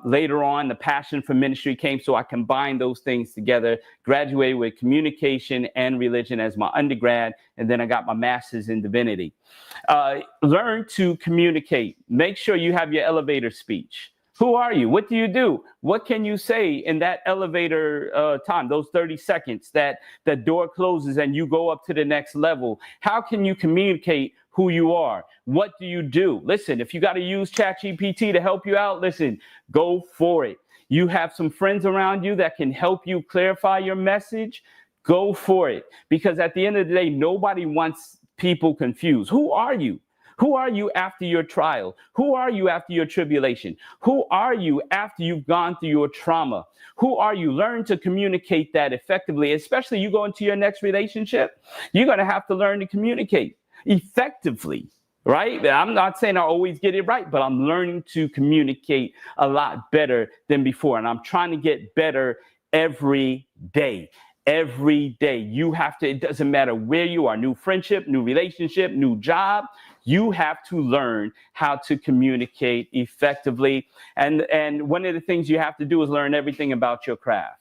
later on, the passion for ministry came, so I combined those things together, graduated with communication and religion as my undergrad, and then I got my master's in divinity. Learn to communicate. Make sure you have your elevator speech. Who are you? What do you do? What can you say in that elevator time, those 30 seconds that the door closes and you go up to the next level? How can you communicate who you are? What do you do? Listen, if you got to use ChatGPT to help you out, listen, go for it. You have some friends around you that can help you clarify your message. Go for it. Because at the end of the day, nobody wants people confused. Who are you? Who are you after your trial? Who are you after your tribulation? Who are you after you've gone through your trauma? Who are you? Learn to communicate that effectively, especially you go into your next relationship. You're going to have to learn to communicate effectively, right? I'm not saying I always get it right, but I'm learning to communicate a lot better than before. And I'm trying to get better every day. Every day you have to, it doesn't matter where you are, new friendship, new relationship, new job, you have to learn how to communicate effectively. And one of the things you have to do is learn everything about your craft.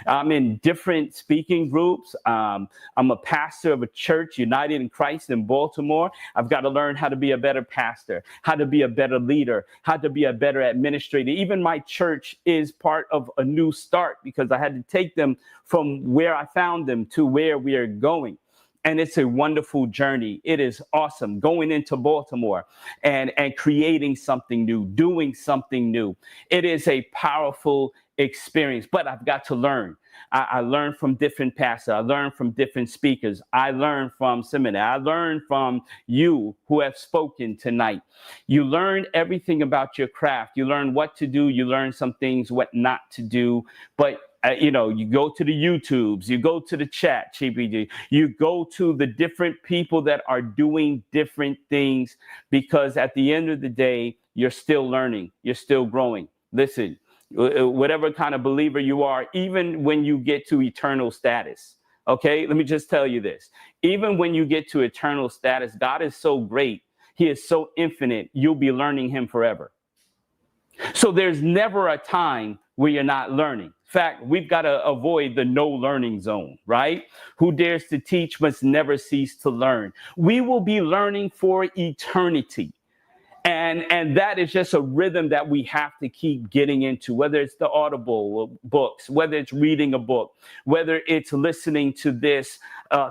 I'm in different speaking groups. I'm a pastor of a church, United in Christ in Baltimore. I've got to learn how to be a better pastor, how to be a better leader, how to be a better administrator. Even my church is part of a new start because I had to take them from where I found them to where we are going. And it's a wonderful journey. It is awesome going into Baltimore and creating something new, doing something new. It is a powerful experience, but I've got to learn. I learned from different pastors. I learned from different speakers. I learned from Simene. I learned from you who have spoken tonight. You learn everything about your craft. You learn what to do. You learn some things, what not to do. But you go to the YouTubes, you go to the chat, GPT, you go to the different people that are doing different things, because at the end of the day, you're still learning, you're still growing. Listen, whatever kind of believer you are, even when you get to eternal status, okay, let me just tell you this. Even when you get to eternal status, God is so great. He is so infinite. You'll be learning him forever. So there's never a time where you're not learning. In fact, we've got to avoid the no learning zone, right? Who dares to teach must never cease to learn. We will be learning for eternity. And that is just a rhythm that we have to keep getting into, whether it's the Audible books, whether it's reading a book, whether it's listening to this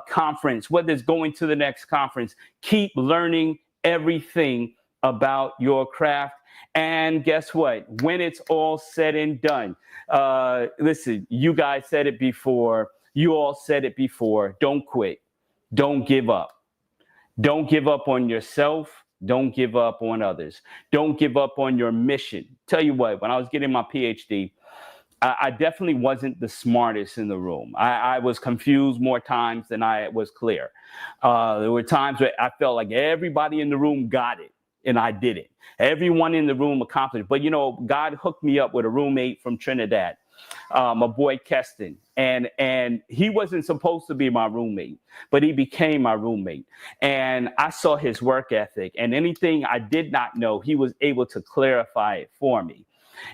conference, whether it's going to the next conference. Keep learning everything about your craft. And guess what? When it's all said and done, listen, you guys said it before. You all said it before. Don't quit. Don't give up. Don't give up on yourself. Don't give up on others. Don't give up on your mission. Tell you what, when I was getting my PhD, I definitely wasn't the smartest in the room. I was confused more times than I was clear. There were times where I felt like everybody in the room got it, and I didn't. Everyone in the room accomplished. But, God hooked me up with a roommate from Trinidad, my boy Keston. And he wasn't supposed to be my roommate, but he became my roommate. And I saw his work ethic, and anything I did not know, he was able to clarify it for me.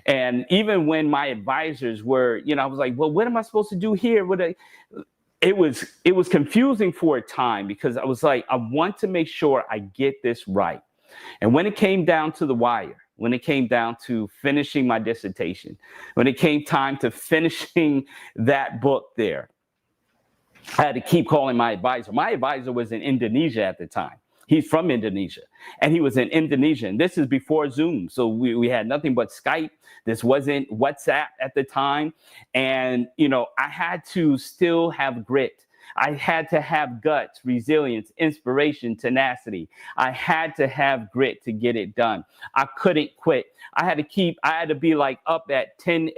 And even when my advisors were, I was like, well, what am I supposed to do here? It was confusing for a time, because I was like, I want to make sure I get this right. And when it came down to the wire, when it came down to finishing my dissertation, when it came time to finishing that book there, I had to keep calling my advisor. My advisor was in Indonesia at the time. He's from Indonesia, and he was in Indonesia. And this is before Zoom. So we had nothing but Skype. This wasn't WhatsApp at the time. And, I had to still have grit. I had to have guts, resilience, inspiration, tenacity. I had to have grit to get it done. I couldn't quit. I had to be like up at 10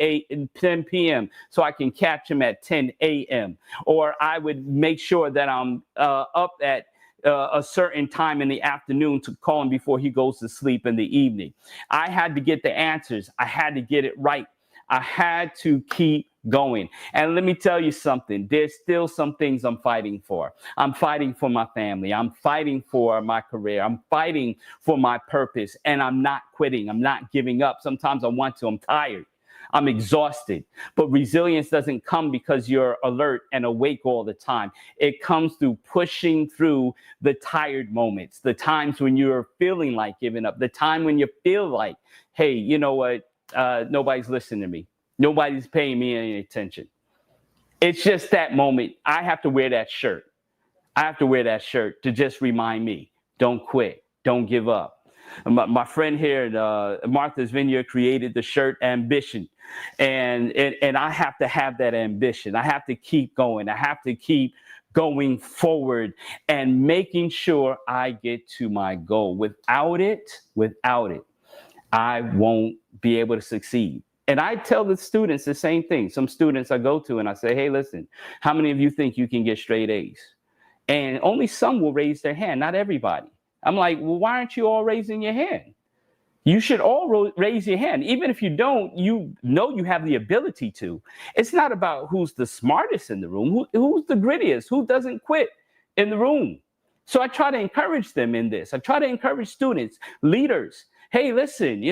p.m. so I can catch him at 10 a.m. Or I would make sure that I'm up at a certain time in the afternoon to call him before he goes to sleep in the evening. I had to get the answers. I had to get it right. I had to keep going. And let me tell you something. There's still some things I'm fighting for. I'm fighting for my family. I'm fighting for my career. I'm fighting for my purpose. And I'm not quitting. I'm not giving up. Sometimes I want to. I'm tired. I'm exhausted. But resilience doesn't come because you're alert and awake all the time. It comes through pushing through the tired moments, the times when you're feeling like giving up, the time when you feel like, hey, you know what? Nobody's listening to me. Nobody's paying me any attention. It's just that moment. I have to wear that shirt. I have to wear that shirt to just remind me, don't quit. Don't give up. My friend here at Martha's Vineyard created the shirt Ambition. And I have to have that ambition. I have to keep going. I have to keep going forward and making sure I get to my goal. Without it, I won't be able to succeed. And I tell the students the same thing. Some students I go to and I say, hey, listen, how many of you think you can get straight A's? And only some will raise their hand, not everybody. I'm like, well, why aren't you all raising your hand? You should all raise your hand. Even if you don't, you know you have the ability to. It's not about who's the smartest in the room, who's the grittiest, who doesn't quit in the room. So I try to encourage them in this. I try to encourage students, leaders. Hey, listen,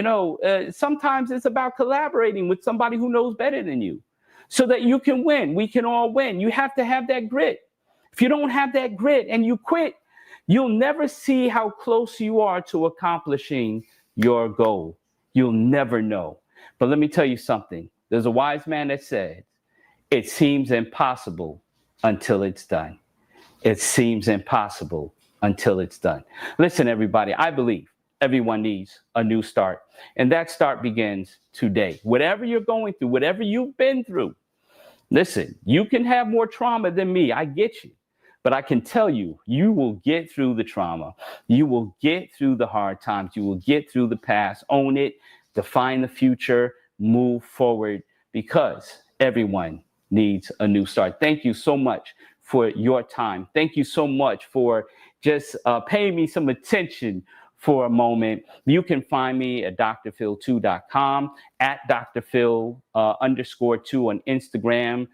sometimes it's about collaborating with somebody who knows better than you so that you can win. We can all win. You have to have that grit. If you don't have that grit and you quit, you'll never see how close you are to accomplishing your goal. You'll never know. But let me tell you something. There's a wise man that said, it seems impossible until it's done. It seems impossible until it's done. Listen, everybody, I believe everyone needs a new start. And that start begins today. Whatever you're going through, whatever you've been through, listen, you can have more trauma than me. I get you. But I can tell you, you will get through the trauma. You will get through the hard times. You will get through the past. Own it. Define the future. Move forward because everyone needs a new start. Thank you so much for your time. Thank you so much for just paying me some attention for a moment. You can find me at drphil2.com, at drphil _2 on Instagram,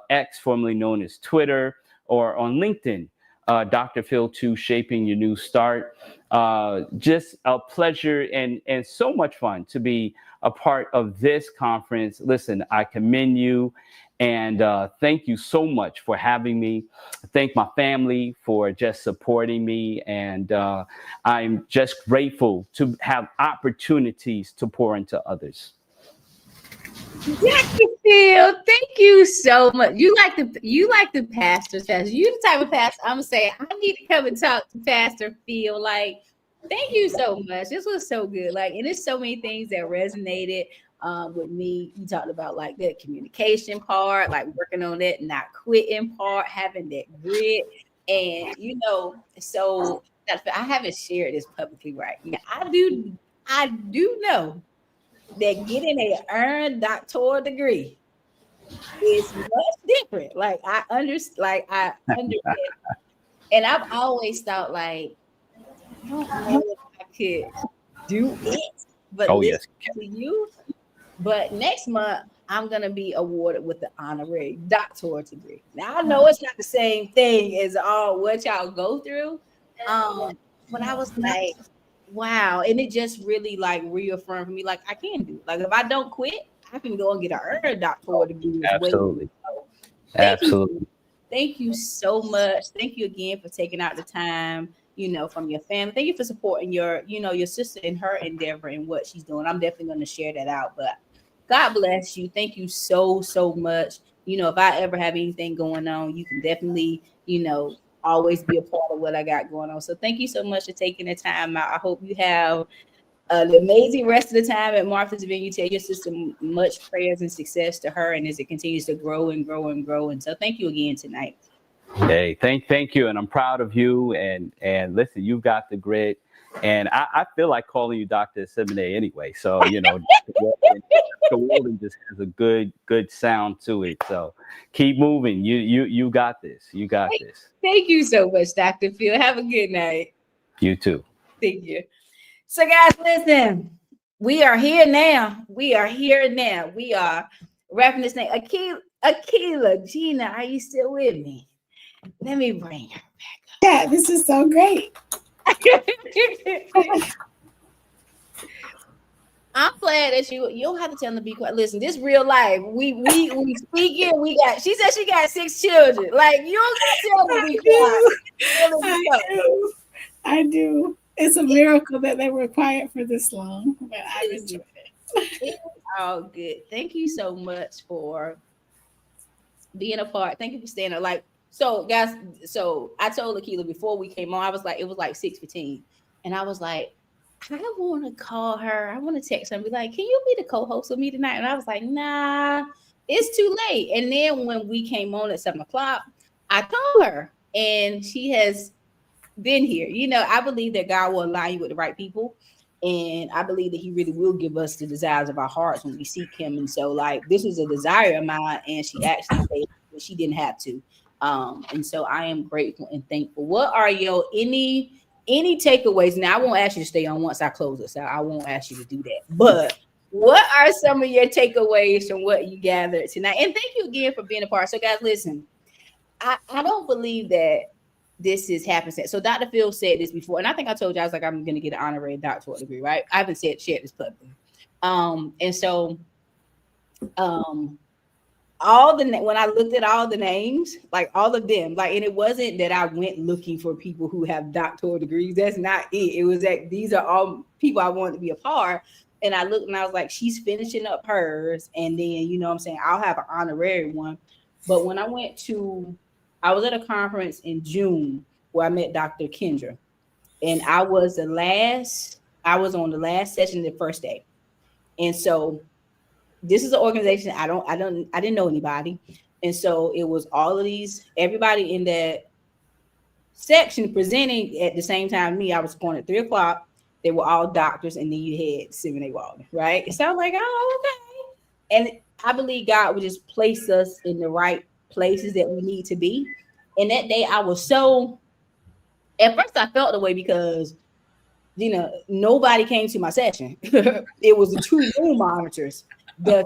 X, formerly known as Twitter, or on LinkedIn, Dr. Phil 2, Shaping Your New Start. Just a pleasure and so much fun to be a part of this conference. Listen, I commend you and thank you so much for having me. Thank my family for just supporting me. And I'm just grateful to have opportunities to pour into others. Dr. Phil, thank you so much. You like the pastor's pastor. You the type of pastor I'm gonna say, I need to come and talk to Pastor Phil. Like, thank you so much. This was so good. Like, and there's so many things that resonated with me. You talked about like that communication part, like working on it, not quitting part, having that grit. And so I haven't shared this publicly right now. I do know that getting an earned doctoral degree is much different. Like I understand. And I've always thought like, I don't know if I could do it, but listen to you. But next month, I'm gonna be awarded with the honorary doctoral degree. Now I know it's not the same thing as all what y'all go through. But I was like, wow. And it just really like reaffirmed for me, like I can do it. Like if I don't quit, I can go and get an earned doctoral degree. Absolutely. Absolutely. Thank you so much. Thank you again for taking out the time, from your family. Thank you for supporting your sister in her endeavor and what she's doing. I'm definitely going to share that out. But God bless you. Thank you so, so much. If I ever have anything going on, you can definitely, always be a part of what I got going on. So thank you so much for taking the time out. I hope you have an amazing rest of the time at Martha's Vineyard. Tell your sister much prayers and success to her, and as it continues to grow and grow and grow. And so thank you again tonight. Hey, thank you. And I'm proud of you. And listen, you've got the grit. And I feel like calling you Dr. Simene anyway. So, Dr. Walden just has a good sound to it. So keep moving. You got this. You got this. Thank you so much, Dr. Phil. Have a good night. You too. Thank you. So guys, listen, We are here now. We are here now. We are wrapping this thing. Akilah, Gina, are you still with me? Let me bring her back. Yeah, this is so great. I'm glad that you don't have to tell them to be quiet. Listen, this real life. We speaking. We got. She said she got 6 children. Like you don't tell them to be quiet. I do. It's a miracle that they were quiet for this long, but I've enjoyed it. It's all good. Thank you so much for being a part. Thank you for staying there. Like so, guys. So I told Akilah before we came on. I was like, it was like 6:15, and I was like, I want to call her. I want to text her and be like, can you be the co-host with me tonight? And I was like, nah, it's too late. And then when we came on at 7:00, I told her, and she has been here. You know, I believe that God will align you with the right people. And I believe that he really will give us the desires of our hearts when we seek him. And so like, this was a desire of mine, and she actually said that she didn't have to. And so I am grateful and thankful. What are your any takeaways? Now, I won't ask you to stay on once I close this out. I won't ask you to do that. But what are some of your takeaways from what you gathered tonight? And thank you again for being a part. So, guys, listen, I don't believe that this is happening. So, Dr. Phil said this before, and I think I told you, I was like, I'm going to get an honorary doctorate degree, right? I haven't shared this publicly. And so, when I looked at all the names, like all of them, like, and it wasn't that I went looking for people who have doctoral degrees. That's not it. It was that these are all people I wanted to be a part. And I looked and I was like, she's finishing up hers. And then, you know what I'm saying? I'll have an honorary one. But when I was at a conference in June where I met Dr. Kendra, and I was on the last session the first day. And so this is an organization I didn't know anybody. And so it was all of everybody in that section presenting at the same time me. I was going at 3:00. They were all doctors, and then you had Simene Walden, right? So I was like, oh, okay. And I believe God would just place us in the right places that we need to be. And that day I was at first I felt the way because, you know, nobody came to my session. It was the 2 room monitors. The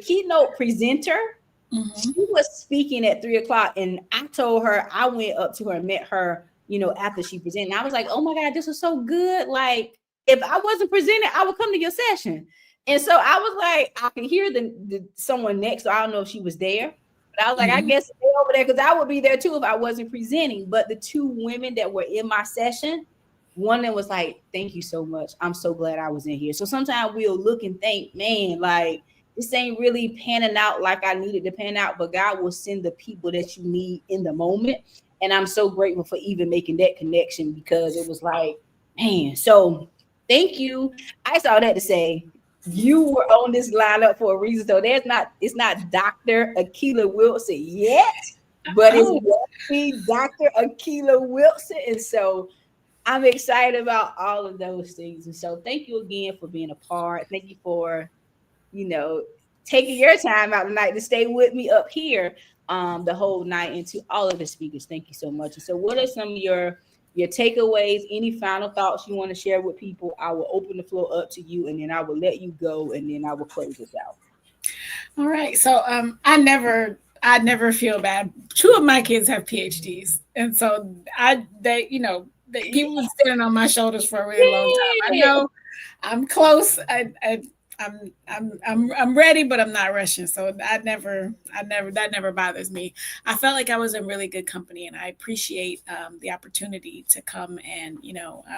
keynote presenter, she was speaking at 3:00, and I told her, I went up to her and met her, you know, after she presented. And I was like, oh my God, this was so good. Like, if I wasn't presenting, I would come to your session. And so I was like, I can hear the someone next, so I don't know if she was there. But I was like, I guess stay over there, because I would be there too if I wasn't presenting. But the 2 women that were in my session, one of them was like, thank you so much. I'm so glad I was in here. So sometimes we'll look and think, man, like, this ain't really panning out like I needed to pan out, but God will send the people that you need in the moment. And I'm so grateful for even making that connection, because it was like, man, so thank you. I saw that to say you were on this lineup for a reason. So it's not Dr. Akilah Wilson yet, but it's Dr. Akilah Wilson. And so I'm excited about all of those things. And so thank you again for being a part. Thank you for, you know, taking your time out tonight to stay with me up here the whole night, and to all of the speakers. Thank you so much. And so what are some of your takeaways? Any final thoughts you want to share with people? I will open the floor up to you, and then I will let you go, and then I will close this out. All right. So I never feel bad. 2 of my kids have PhDs. And so people been standing on my shoulders for a really long time. I know I'm close. I'm ready, but I'm not rushing. So that never bothers me. I felt like I was in really good company, and I appreciate the opportunity to come and,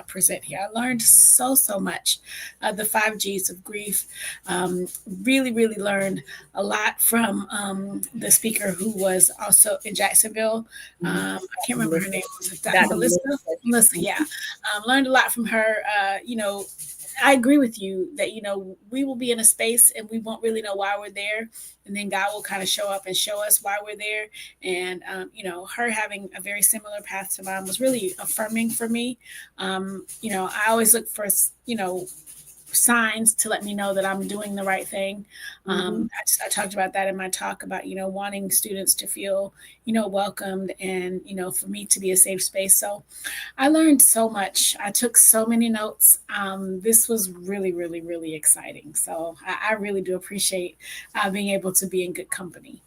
present here. I learned so much. The 5 G's of grief. Really learned a lot from the speaker who was also in Jacksonville. I can't remember her name. Was it Dr. Melissa? Yeah. Learned a lot from her. I agree with you that, we will be in a space and we won't really know why we're there. And then God will kind of show up and show us why we're there. And, her having a very similar path to mine was really affirming for me. I always look for, signs to let me know that I'm doing the right thing. I talked about that in my talk about, wanting students to feel, welcomed and, for me to be a safe space. So I learned so much. I took so many notes. This was really, really, really exciting. So I really do appreciate being able to be in good company.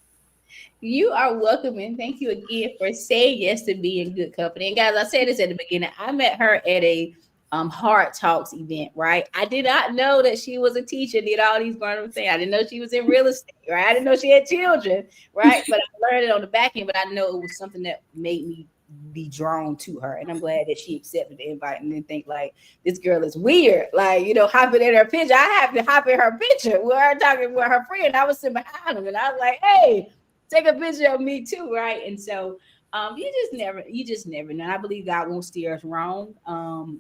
You are welcome, and thank you again for saying yes to be in good company. And guys, I said this at the beginning. I met her at a Heart Talks event, right? I did not know that she was a teacher, did all these wonderful things. I didn't know she was in real estate, right? I didn't know she had children, right? But I learned it on the back end, but I know it was something that made me be drawn to her. And I'm glad that she accepted the invite and didn't think like this girl is weird. Like, hopping in her picture. I have to hop in her picture with her talking with her friend. I was sitting behind him and I was like, hey, take a picture of me too, right? And so you just never know. I believe God won't steer us wrong.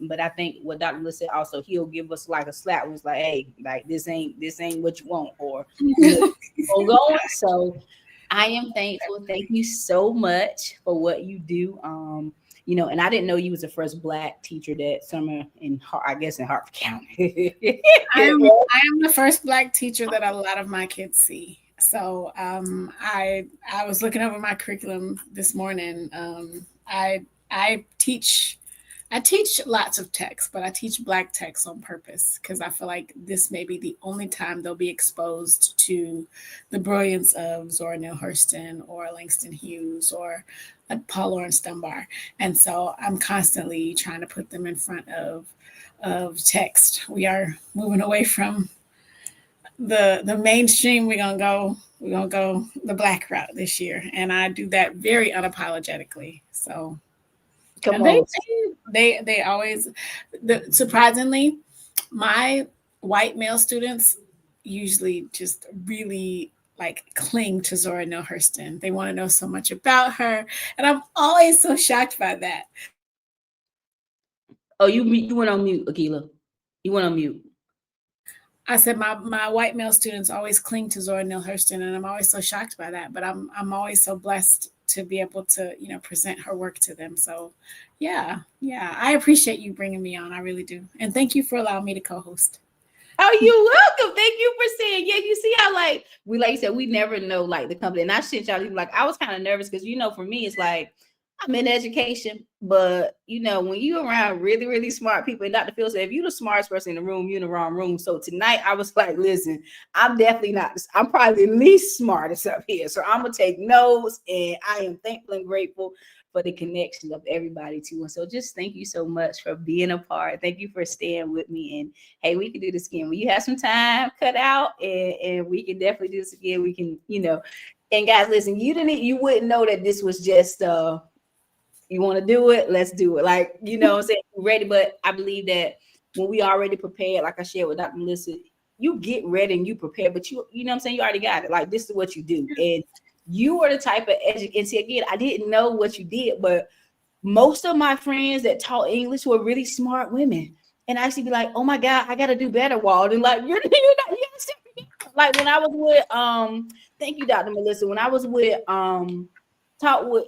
But I think what Dr. Lewis said also, he'll give us like a slap when it's like, hey, like this ain't what you want, or going. So I am thankful. Thank you so much for what you do. And I didn't know you was the first Black teacher that summer in Hartford County. I am the first Black teacher that a lot of my kids see. So I was looking over my curriculum this morning. I teach lots of text, but I teach Black text on purpose because I feel like this may be the only time they'll be exposed to the brilliance of Zora Neale Hurston or Langston Hughes or Paul Laurence Dunbar. And so I'm constantly trying to put them in front of text. We are moving away from the mainstream. We're gonna go the Black route this year, and I do that very unapologetically. So they always, surprisingly, my white male students usually just really like cling to Zora Neale Hurston. They want to know so much about her, and I'm always so shocked by that. Oh, you went on mute, Akilah. You went on mute. I said my white male students always cling to Zora Neale Hurston, and I'm always so shocked by that. But I'm always so blessed to be able to present her work to them. So yeah, I appreciate you bringing me on. I really do, and thank you for allowing me to co-host. Oh, you're welcome. Thank you for saying. Yeah, you see how like you said, we never know like the company. And I sent y'all like I was kind of nervous because for me it's like I'm in education, but when you around really, really smart people, and Dr. Phil said, if you're the smartest person in the room, you're in the wrong room. So tonight I was like, listen, I'm definitely not. I'm probably the least smartest up here. So I'm gonna take notes, and I am thankful and grateful for the connection of everybody too. And so just thank you so much for being a part. Thank you for staying with me. And hey, we can do this again. When you have some time cut out, and we can definitely do this again. We can, and guys, listen, you wouldn't know that this was just you want to do it, let's do it. Like, I'm saying, ready. But I believe that when we already prepared, like I shared with Dr. Melissa, you get ready and you prepare, but you know what I'm saying? You already got it. Like, this is what you do. And you are the type of educator. And see, again, I didn't know what you did, but most of my friends that taught English were really smart women. And I used to be like, oh my God, I got to do better, Walden. Like, you're not, like when I was with, thank you, Dr. Melissa. When I was with, taught with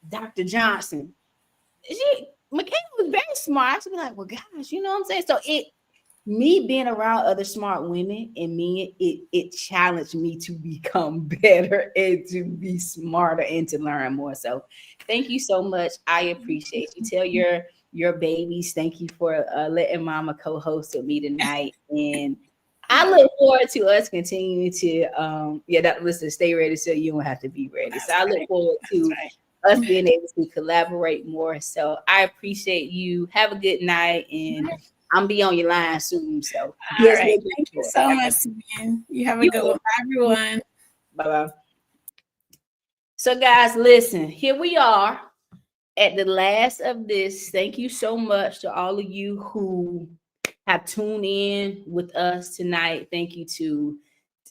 Dr. Johnson, Makeda was very smart. I used to be like, well, gosh, you know what I'm saying? So me being around other smart women and it challenged me to become better and to be smarter and to learn more. So thank you so much. I appreciate you. Tell your babies thank you for letting Mama co-host with me tonight. And I look forward to us continuing to Dr. Listen, stay ready so you don't have to be ready. So I look forward to us being able to collaborate more. So I appreciate you. Have a good night, and I'm be on your line soon. So all right. Thank you so much, Simene. You have a good one. Bye, everyone. Bye-bye. So guys, listen, here we are at the last of this. Thank you so much to all of you who have tuned in with us tonight. Thank you to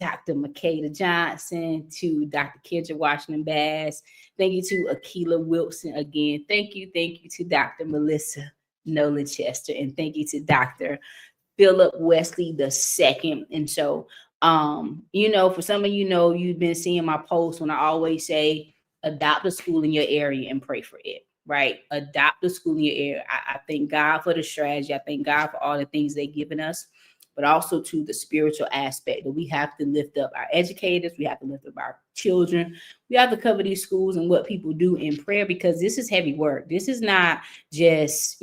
Dr. Makeda Johnson, to Dr. Kendra Washington Bass. Thank you to Akilah Wilson again. Thank you to Dr. Melissa Nolan Chester, and thank you to Dr. Philip Wesley II. And so, for some of you've been seeing my posts when I always say, adopt a school in your area and pray for it, right? Adopt a school in your area. I thank God for the strategy. I thank God for all the things they've given us. but also to the spiritual aspect that we have to lift up our educators, we have to lift up our children, we have to cover these schools and what people do in prayer, because this is heavy work. This is not just,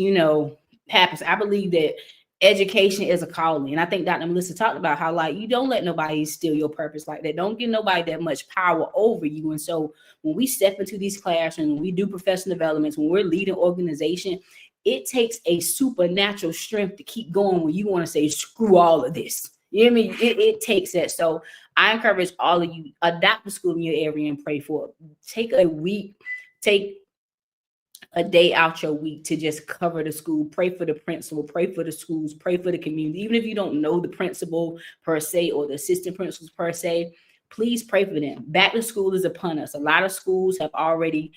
happens. I believe that education is a calling. And I think Dr. Melissa talked about how, like, you don't let nobody steal your purpose like that. Don't give nobody that much power over you. And so when we step into these classrooms, when we do professional developments, when we're leading organization, it takes a supernatural strength to keep going when you want to say, screw all of this. You know what I mean? It takes that. So I encourage all of you, adopt a school in your area and pray for it. Take a week, take a day out your week to just cover the school, pray for the principal, pray for the schools, pray for the community. Even if you don't know the principal per se or the assistant principals per se, please pray for them. Back to school is upon us. A lot of states have already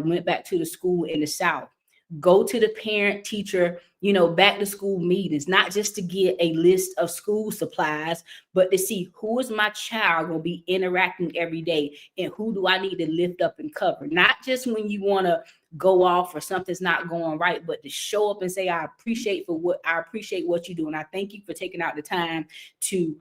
went back to the school in the South. Go to the parent teacher, back to school meetings, not just to get a list of school supplies, but to see who is my child going to be interacting every day and who do I need to lift up and cover. Not just when you want to go off or something's not going right, but to show up and say, I appreciate what you do. And I thank you for taking out the time to,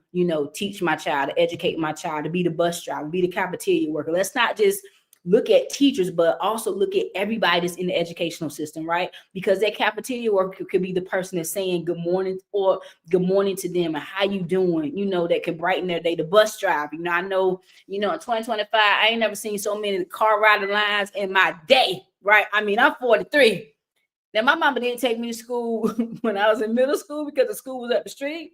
teach my child, to educate my child, to be the bus driver, be the cafeteria worker. Let's not just look at teachers, but also look at everybody that's in the educational system, right? Because that cafeteria worker could be the person that's saying good morning or good morning to them and how you doing, that can brighten their day. The bus driver, I know, in 2025, I ain't never seen so many car rider lines in my day, right? I mean, I'm 43. Now, my mama didn't take me to school when I was in middle school because the school was up the street.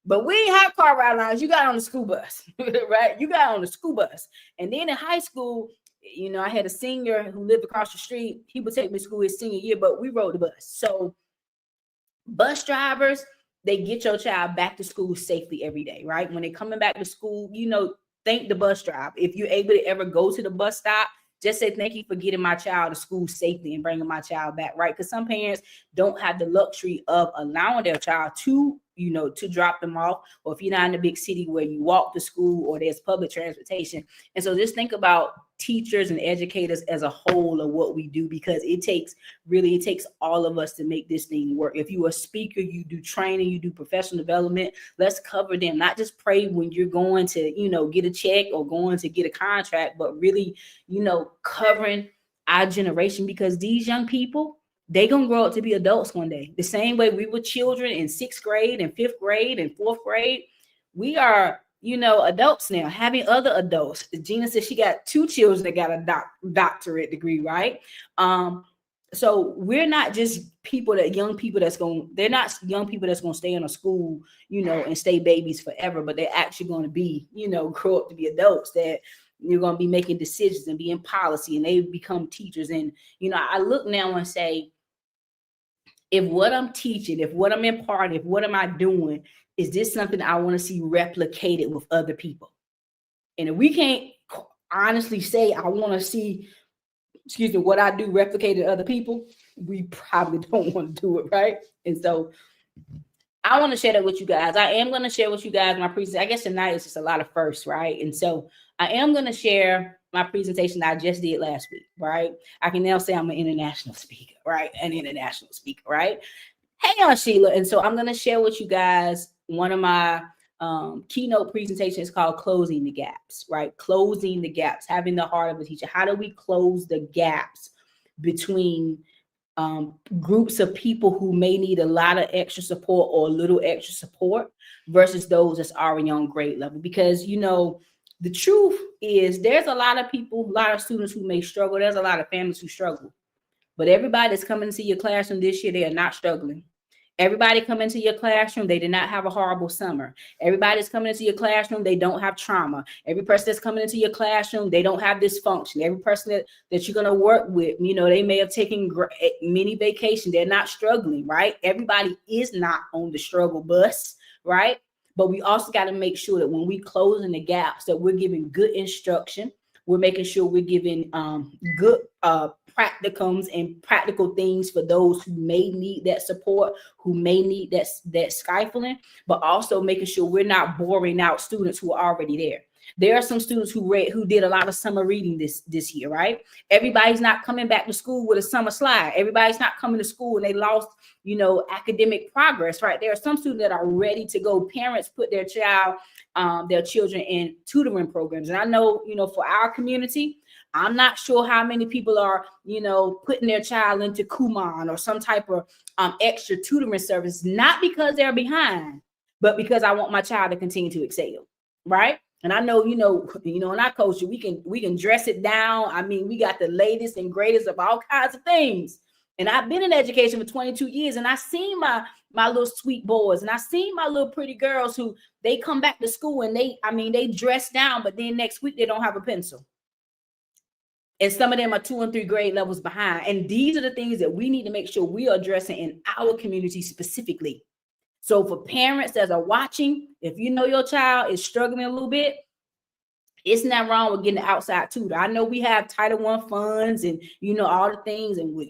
But we ain't have car ride lines. You got on the school bus, right? You got on the school bus. And then in high school, I had a senior who lived across the street. He would take me to school his senior year, but we rode the bus. So bus drivers, they get your child back to school safely every day, right? When they're coming back to school, thank the bus driver. If you're able to ever go to the bus stop, just say, thank you for getting my child to school safely and bringing my child back, right? Because some parents don't have the luxury of allowing their child to drop them off, or if you're not in a big city where you walk to school or there's public transportation. And so just think about teachers and educators as a whole of what we do, because it takes all of us to make this thing work. If you're a speaker, you do training, you do professional development, let's cover them. Not just pray when you're going to, get a check or going to get a contract, but really, covering our generation, because these young people, they're going to grow up to be adults one day. The same way we were children in 6th grade and 5th grade and 4th grade. We are, adults now, having other adults. Gina said she got 2 children that got a doctorate degree, right? So we're not just young people that's going to stay in a school, and stay babies forever, but they're actually going to be, grow up to be adults that you're going to be making decisions and be in policy, and they become teachers. And, I look now and say, if what I'm teaching, if what I'm imparting, if what am I doing, is this something I want to see replicated with other people? And if we can't honestly say, I want to see, what I do replicated to other people, we probably don't want to do it, right? And so I want to share that with you guys. I am going to share with you guys my presentation. I guess tonight is just a lot of firsts, right? And so I am going to share my presentation that I just did last week, right? I can now say I'm an international speaker, right? Hey, Aunt Sheila. And so I'm going to share with you guys one of my keynote presentations called Closing the Gaps, right? Closing the gaps, having the heart of a teacher. How do we close the gaps between groups of people who may need a lot of extra support or a little extra support versus those that's already on grade level? Because, the truth is there's a lot of people, a lot of students who may struggle. There's a lot of families who struggle. But everybody that's coming into your classroom this year, they are not struggling. Everybody coming into your classroom, they did not have a horrible summer. Everybody that's coming into your classroom, they don't have trauma. Every person that's coming into your classroom, they don't have dysfunction. Every person that you're going to work with, they may have taken mini vacation. They're not struggling, right? Everybody is not on the struggle bus, right? But we also got to make sure that when we closing the gaps, that we're giving good instruction. We're making sure we're giving good practicums and practical things for those who may need that support, who may need that stifling, but also making sure we're not boring out students who are already there. There are some students who did a lot of summer reading this year, right? Everybody's not coming back to school with a summer slide. Everybody's not coming to school and they lost, academic progress, right? There are some students that are ready to go. Parents put their children in tutoring programs. And I know, for our community, I'm not sure how many people are, putting their child into Kumon or some type of extra tutoring service, not because they're behind, but because I want my child to continue to excel, right? And I know, in our culture, we can dress it down. I mean, we got the latest and greatest of all kinds of things. And I've been in education for 22 years, and I've seen my little sweet boys, and I've seen my little pretty girls who they come back to school and they dress down, but then next week they don't have a pencil. And some of them are 2 and 3 grade levels behind. And these are the things that we need to make sure we are addressing in our community specifically. So for parents that are watching, if you know your child is struggling a little bit, it's not wrong with getting an outside tutor. I know we have Title I funds and, all the things, and with,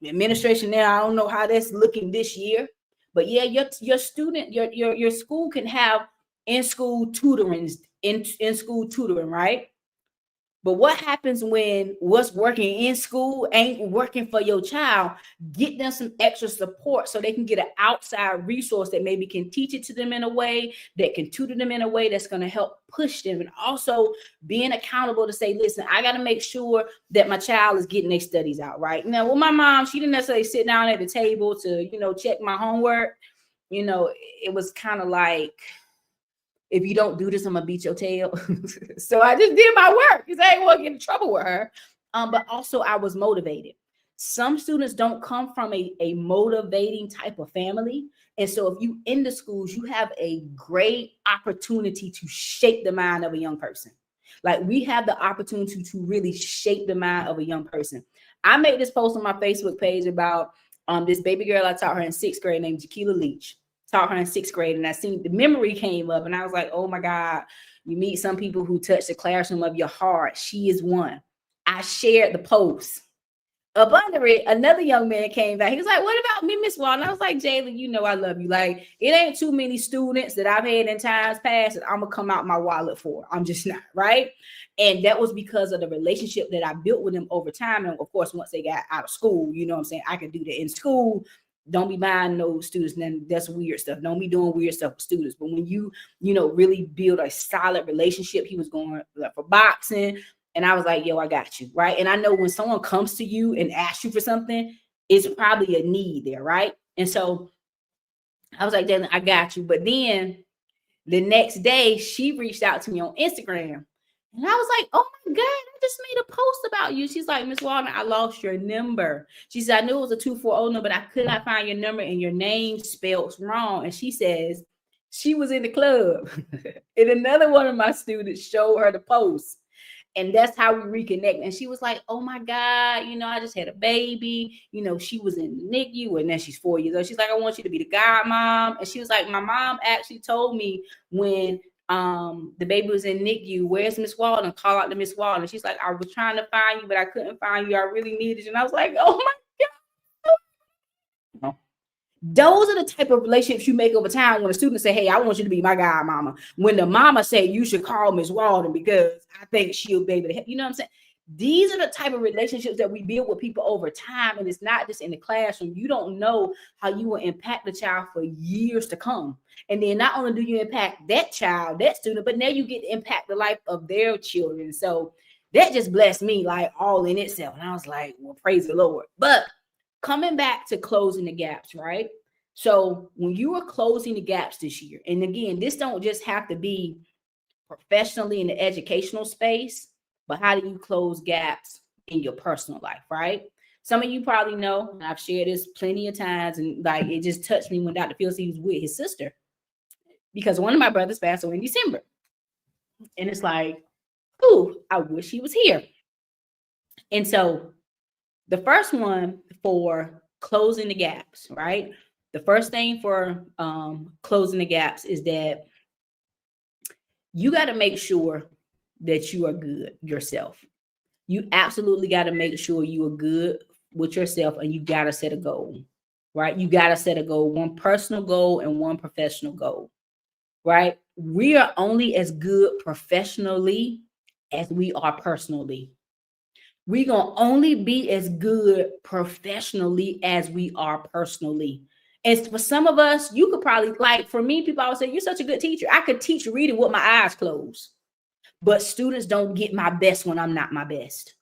administration there, I don't know how that's looking this year. But yeah, your student, your school can have in-school tutoring, in-school tutoring, right? But what happens when what's working in school ain't working for your child? Get them some extra support so they can get an outside resource that maybe can teach it to them in a way, that can tutor them in a way that's going to help push them. And also being accountable to say, listen, I got to make sure that my child is getting their studies out, right? Now, with my mom, she didn't necessarily sit down at the table to, check my homework. It was kind of like, if you don't do this, I'm gonna beat your tail. So I just did my work because I didn't want to get in trouble with her. But also I was motivated. Some students don't come from a motivating type of family. And so if you in the schools, you have a great opportunity to shape the mind of a young person. Like, we have the opportunity to really shape the mind of a young person. I made this post on my Facebook page about this baby girl I taught her in 6th grade named Akilah Leach. Taught her in 6th grade, and I seen the memory came up, and I was like, oh my God, you meet some people who touch the classroom of your heart. She is one. I shared the post. Up under it, another young man came back. He was like, what about me, Miss Walden? I was like, Jayla, I love you. Like, it ain't too many students that I've had in times past that I'm gonna come out my wallet for. I'm just not, right? And that was because of the relationship that I built with them over time. And of course, once they got out of school, I could do that in school. Don't be buying no students, then that's weird stuff. Don't be doing weird stuff with students. But when you really build a solid relationship, he was going for boxing. And I was like, yo, I got you, right? And I know when someone comes to you and asks you for something, it's probably a need there, right? And so I was like, I got you. But then the next day, she reached out to me on Instagram. And I was like, oh my God, I just made a post about you. She's like, Miss Walden, I lost your number. She said, I knew it was a 240 number, but I could not find your number and your name spelled wrong. And she says she was in the club. And another one of my students showed her the post. And that's how we reconnect. And she was like, oh my God, I just had a baby. She was in the NICU, and then she's 4 years old. She's like, I want you to be the godmom. And she was like, my mom actually told me when the baby was in NICU, where's Miss Walden? Call out to Miss Walden. She's like, I was trying to find you, but I couldn't find you. I really needed you. And I was like, oh my God. Those are the type of relationships you make over time when a student say, hey, I want you to be my godmama. When the mama say, you should call Miss Walden because I think she'll be able to help. You know what I'm saying? These are the type of relationships that we build with people over time. And it's not just in the classroom. You don't know how you will impact the child for years to come. And then not only do you impact that child, that student, but now you get to impact the life of their children. So that just blessed me, like, all in itself. And I was like, well, praise the Lord. But coming back to closing the gaps, right? So when you are closing the gaps this year, and again, this don't just have to be professionally in the educational space, but how do you close gaps in your personal life, right? Some of you probably know, and I've shared this plenty of times, and like, it just touched me when Dr. Fields was with his sister, because one of my brothers passed away in December. And it's like, ooh, I wish he was here. And so the first one for closing the gaps, right? The first thing for closing the gaps is that you got to make sure that you are good yourself. You absolutely got to make sure you are good with yourself, and you got to set a goal, right? You got to set a goal, one personal goal and one professional goal, right? We are only as good professionally as we are personally. We're going to only be as good professionally as we are personally. And for some of us, you could probably, like for me, people always say, you're such a good teacher. I could teach reading with my eyes closed. But students don't get my best when I'm not my best.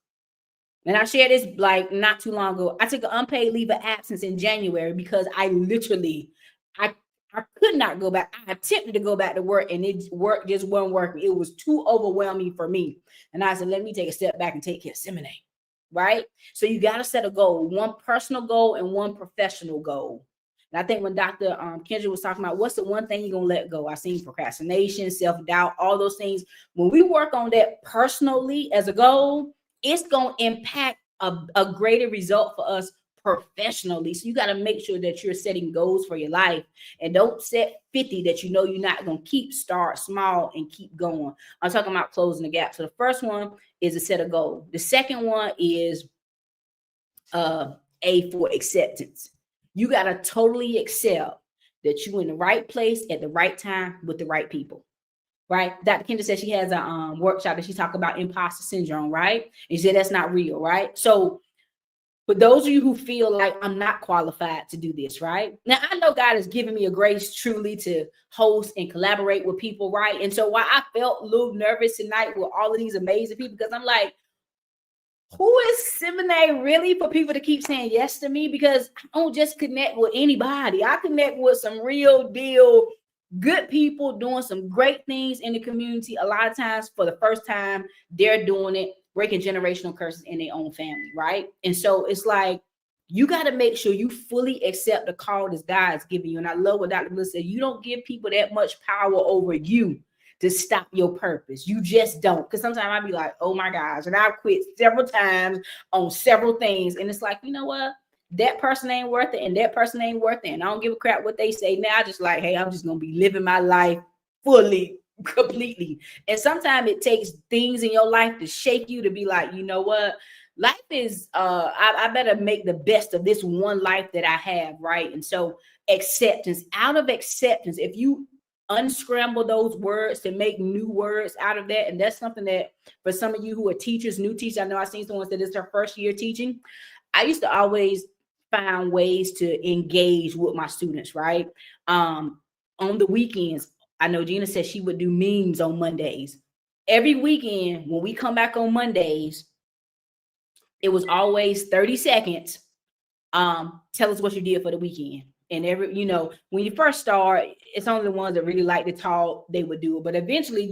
And I shared this like not too long ago. I took an unpaid leave of absence in January because I literally, I could not go back. I attempted to go back to work and work just wasn't working. It was too overwhelming for me. And I said, let me take a step back and take care of Simene, right? So you got to set a goal, one personal goal and one professional goal. And I think when Dr. Kendra was talking about what's the one thing you're going to let go, I seen procrastination, self-doubt, all those things. When we work on that personally as a goal, it's going to impact a greater result for us professionally. So you got to make sure that you're setting goals for your life and don't set 50 that you know you're not going to keep. Start small and keep going. I'm talking about closing the gap. So the first one is to set a goal. The second one is A for acceptance. You got to totally accept that you're in the right place at the right time with the right people, right? Dr. Kendra said she has a workshop that she talked about imposter syndrome, right? And she said that's not real, right? So for those of you who feel like I'm not qualified to do this, right? Now, I know God has given me a grace truly to host and collaborate with people, right? And so while I felt a little nervous tonight with all of these amazing people, because I'm like, who is Simene really for people to keep saying yes to me? Because I don't just connect with anybody. I connect with some real deal good people doing some great things in the community. A lot of times for the first time, they're doing it, breaking generational curses in their own family, right? And so it's like, you got to make sure you fully accept the call that God is giving you. And I love what Dr. Bliss said. You don't give people that much power over you to stop your purpose. You just don't. Because sometimes I'd be like, oh my gosh. And I've quit several times on several things. And it's like, you know what? That person ain't worth it. And that person ain't worth it. And I don't give a crap what they say. Now I just like, hey, I'm just going to be living my life fully, completely. And sometimes it takes things in your life to shake you to be like, you know what? Life is, I better make the best of this one life that I have, right? And so acceptance, out of acceptance, if you unscramble those words to make new words out of that. And that's something that for some of you who are teachers, new teachers, I know I've seen someone that it's their first year teaching. I used to always find ways to engage with my students, right? On the weekends, I know Gina said she would do memes on Mondays. Every weekend, when we come back on Mondays, it was always 30 seconds. Tell us what you did for the weekend. And every, you know, when you first start, it's only the ones that really like to talk, they would do it. But eventually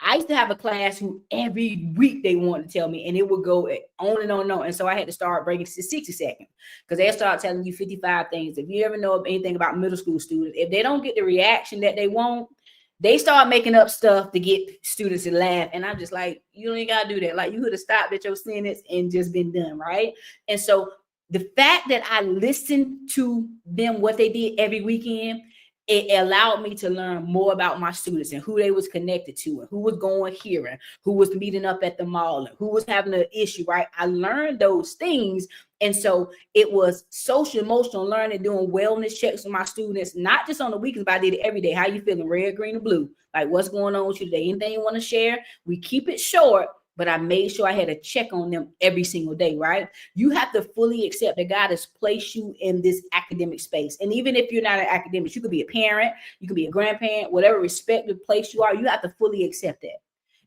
I used to have a class who every week they wanted to tell me, and it would go on and on and on. And so I had to start breaking to 60 seconds because they'll start telling you 55 things. If you ever know anything about middle school students, if they don't get the reaction that they want, they start making up stuff to get students to laugh. And I'm just like, you don't even got to do that. Like, you could have stopped at your sentence and just been done, right? And so the fact that I listened to them, what they did every weekend, it allowed me to learn more about my students and who they was connected to and who was going here and who was meeting up at the mall and who was having an issue, right? I learned those things. And so it was social emotional learning, doing wellness checks with my students, not just on the weekends, but I did it every day. How you feeling? Red, green, or blue? Like, what's going on with you today? Anything you want to share? We keep it short, but I made sure I had a check on them every single day, right? You have to fully accept that God has placed you in this academic space. And even if you're not an academic, you could be a parent, you could be a grandparent, whatever respective place you are, you have to fully accept that.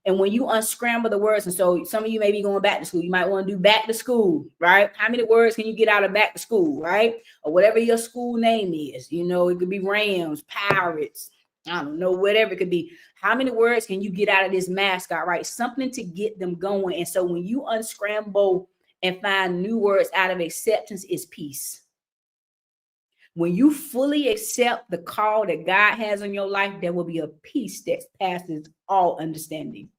And when you unscramble the words, and so some of you may be going back to school, you might want to do back to school, right? How many words can you get out of back to school, right? Or whatever your school name is, you know, it could be Rams, Pirates, I don't know, whatever it could be. How many words can you get out of this mascot, right? Something to get them going. And so when you unscramble and find new words out of acceptance, is peace. When you fully accept the call that God has on your life, there will be a peace that passes all understanding.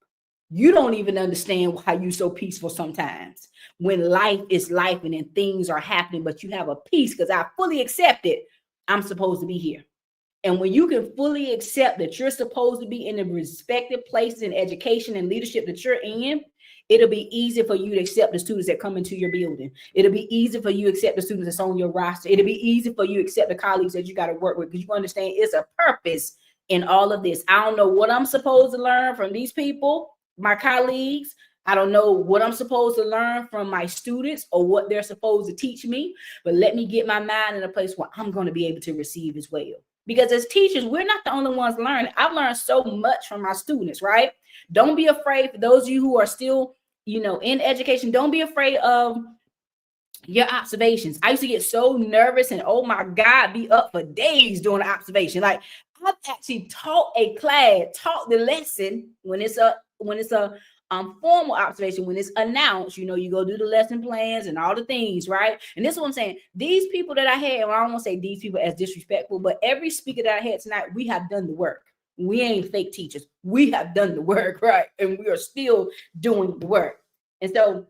You don't even understand why you're so peaceful sometimes when life is life and things are happening, but you have a peace because I fully accept it. I'm supposed to be here. And when you can fully accept that you're supposed to be in the respective places in education and leadership that you're in, it'll be easy for you to accept the students that come into your building. It'll be easy for you to accept the students that's on your roster. It'll be easy for you to accept the colleagues that you got to work with because you understand it's a purpose in all of this. I don't know what I'm supposed to learn from these people, my colleagues. I don't know what I'm supposed to learn from my students or what they're supposed to teach me, but let me get my mind in a place where I'm going to be able to receive as well. Because as teachers, we're not the only ones learning. I've learned so much from my students, right? Don't be afraid. For those of you who are still, in education, don't be afraid of your observations. I used to get so nervous and, oh my God, be up for days doing an observation. Like, I've actually taught the lesson when it's a formal observation, when it's announced, you go do the lesson plans and all the things, right? And this is what I'm saying. These people that I had, well, I don't want to say these people as disrespectful, but every speaker that I had tonight, we have done the work. We ain't fake teachers. We have done the work, right? And we are still doing the work. And so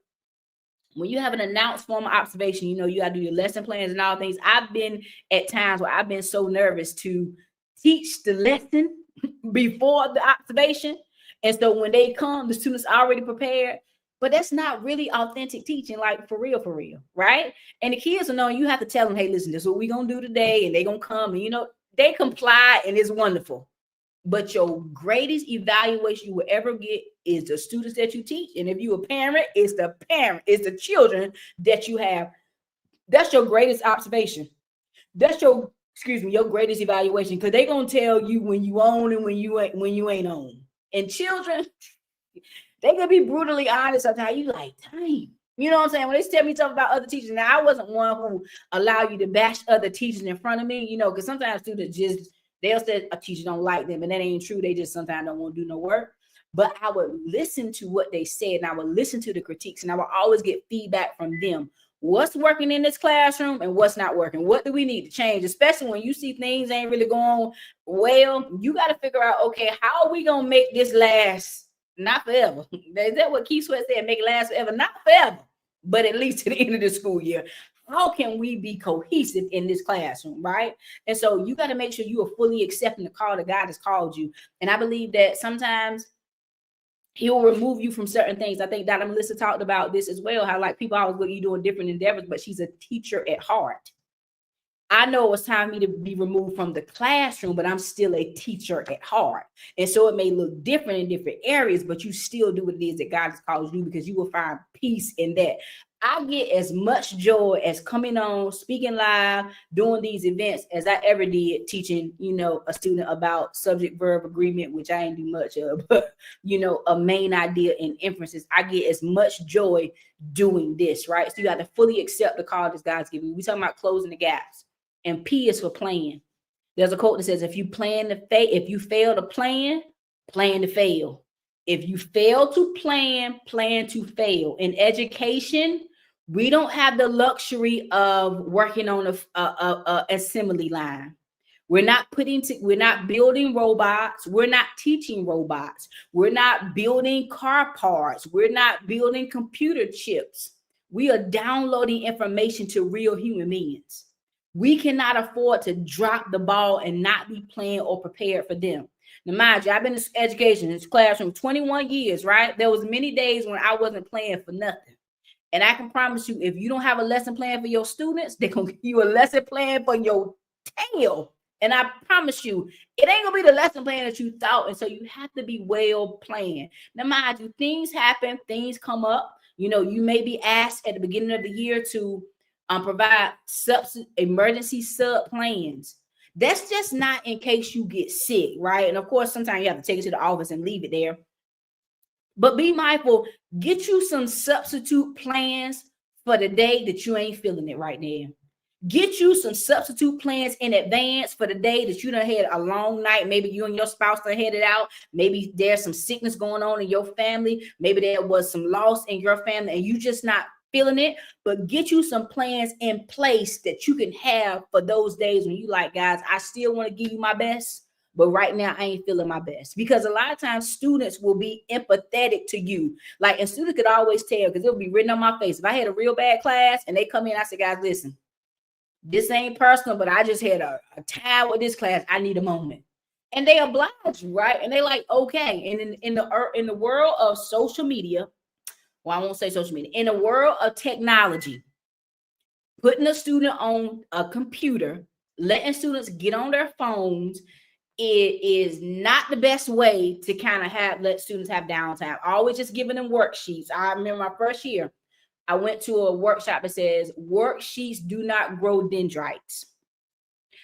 when you have an announced formal observation, you got to do your lesson plans and all things. I've been at times where I've been so nervous to teach the lesson before the observation. And so when they come, the students are already prepared, but that's not really authentic teaching, like for real, right? And the kids will know, you have to tell them, hey, listen, this is what we're going to do today. And they're going to come and, they comply and it's wonderful. But your greatest evaluation you will ever get is the students that you teach. And if you're a parent, it's the children that you have. That's your greatest observation. That's your greatest evaluation, because they're going to tell you when you own and when you ain't on. And children, they can be brutally honest sometimes. You like, dang. You know what I'm saying? When they tell me something about other teachers, now I wasn't one who allow you to bash other teachers in front of me, because sometimes students they'll say a teacher don't like them, and that ain't true. They just sometimes don't want to do no work. But I would listen to what they said, and I would listen to the critiques, and I would always get feedback from them. What's working in this classroom and what's not working? What do we need to change? Especially when you see things ain't really going well, you got to figure out, okay, how are we going to make this last? Not forever. Is that what Keith Sweat said? Make it last forever? Not forever, but at least to the end of the school year. How can we be cohesive in this classroom, right? And so you got to make sure you are fully accepting the call that God has called you. And I believe that sometimes He'll remove you from certain things. I think Dr. Melissa talked about this as well, how like people always look at you doing different endeavors, but she's a teacher at heart. I know it's time for me to be removed from the classroom, but I'm still a teacher at heart. And so it may look different in different areas, but you still do what it is that God has called you, because you will find peace in that. I get as much joy as coming on, speaking live, doing these events as I ever did teaching, a student about subject-verb agreement, which I ain't do much of, but, a main idea in inferences. I get as much joy doing this, right? So you got to fully accept the call that God's giving you. We're talking about closing the gaps. And P is for plan. There's a quote that says, if you fail to plan, plan to fail. If you fail to plan to fail. In education, we don't have the luxury of working on a assembly line. We're not building robots. We're not teaching robots. We're not building car parts. We're not building computer chips. We are downloading information to real human beings. We cannot afford to drop the ball and not be planned or prepared for them. Now, mind you, I've been in education, in this classroom, 21 years, right? There was many days when I wasn't playing for nothing. And I can promise you, if you don't have a lesson plan for your students, they're going to give you a lesson plan for your tail. And I promise you, it ain't going to be the lesson plan that you thought. And so you have to be well planned. Now, mind you, things happen, things come up. You may be asked at the beginning of the year to provide emergency sub plans. That's just not in case you get sick, right? And of course, sometimes you have to take it to the office and leave it there. But be mindful, get you some substitute plans for the day that you ain't feeling it right now. Get you some substitute plans in advance for the day that you done had a long night. Maybe you and your spouse done headed out. Maybe there's some sickness going on in your family. Maybe there was some loss in your family and you just not feeling it. But get you some plans in place that you can have for those days when you like, guys, I still want to give you my best, but right now I ain't feeling my best. Because a lot of times students will be empathetic to you. Like, and students could always tell, because it'll be written on my face. If I had a real bad class and they come in, I say, guys, listen, this ain't personal, but I just had a time with this class. I need a moment. And they oblige, right? And they like, okay. And in the world of social media, well, I won't say social media, in the world of technology, putting a student on a computer, letting students get on their phones, it is not the best way to kind of let students have downtime. Always just giving them worksheets. I remember my first year, I went to a workshop that says worksheets do not grow dendrites.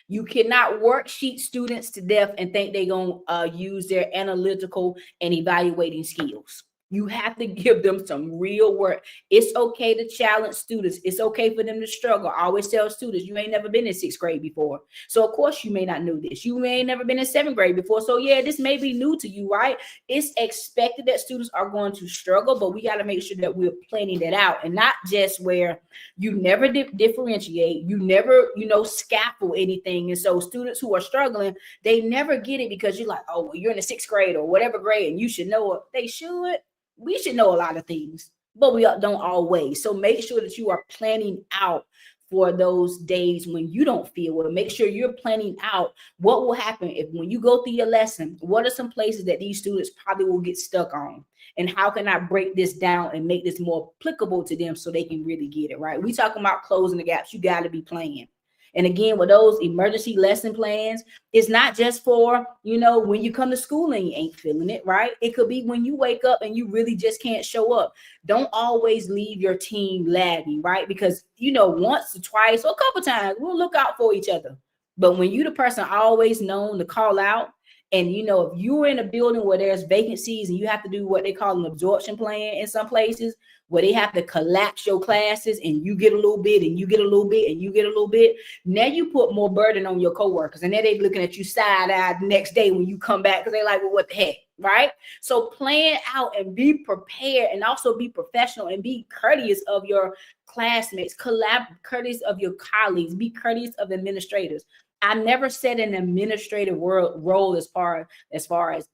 You cannot worksheet students to death and think they're going to use their analytical and evaluating skills. You have to give them some real work. It's okay to challenge students. It's okay for them to struggle. I always tell students, you ain't never been in 6th grade before. So of course you may not know this. You may never been in 7th grade before. So yeah, this may be new to you, right? It's expected that students are going to struggle, but we got to make sure that we're planning that out, and not just where you never differentiate, you never, scaffold anything. And so students who are struggling, they never get it because you're like, oh, well, you're in the 6th grade or whatever grade and you should know it. They should. We should know a lot of things, but we don't always. So make sure that you are planning out for those days when you don't feel well. Make sure you're planning out what will happen if when you go through your lesson, what are some places that these students probably will get stuck on? And how can I break this down and make this more applicable to them so they can really get it, right? We talking about closing the gaps. You got to be playing. And again, with those emergency lesson plans, it's not just for, when you come to school and you ain't feeling it, right? It could be when you wake up and you really just can't show up. Don't always leave your team lagging, right? Because, once or twice or a couple times, we'll look out for each other. But when you the person always known to call out, and, if you're in a building where there's vacancies and you have to do what they call an absorption plan in some places, where they have to collapse your classes and you get a little bit and you get a little bit and you get a little bit, now you put more burden on your coworkers. And then they're looking at you side-eyed the next day when you come back because they're like, well, what the heck, right? So plan out and be prepared, and also be professional and be courteous of your classmates, courteous of your colleagues, be courteous of administrators. I never said an administrative role as far as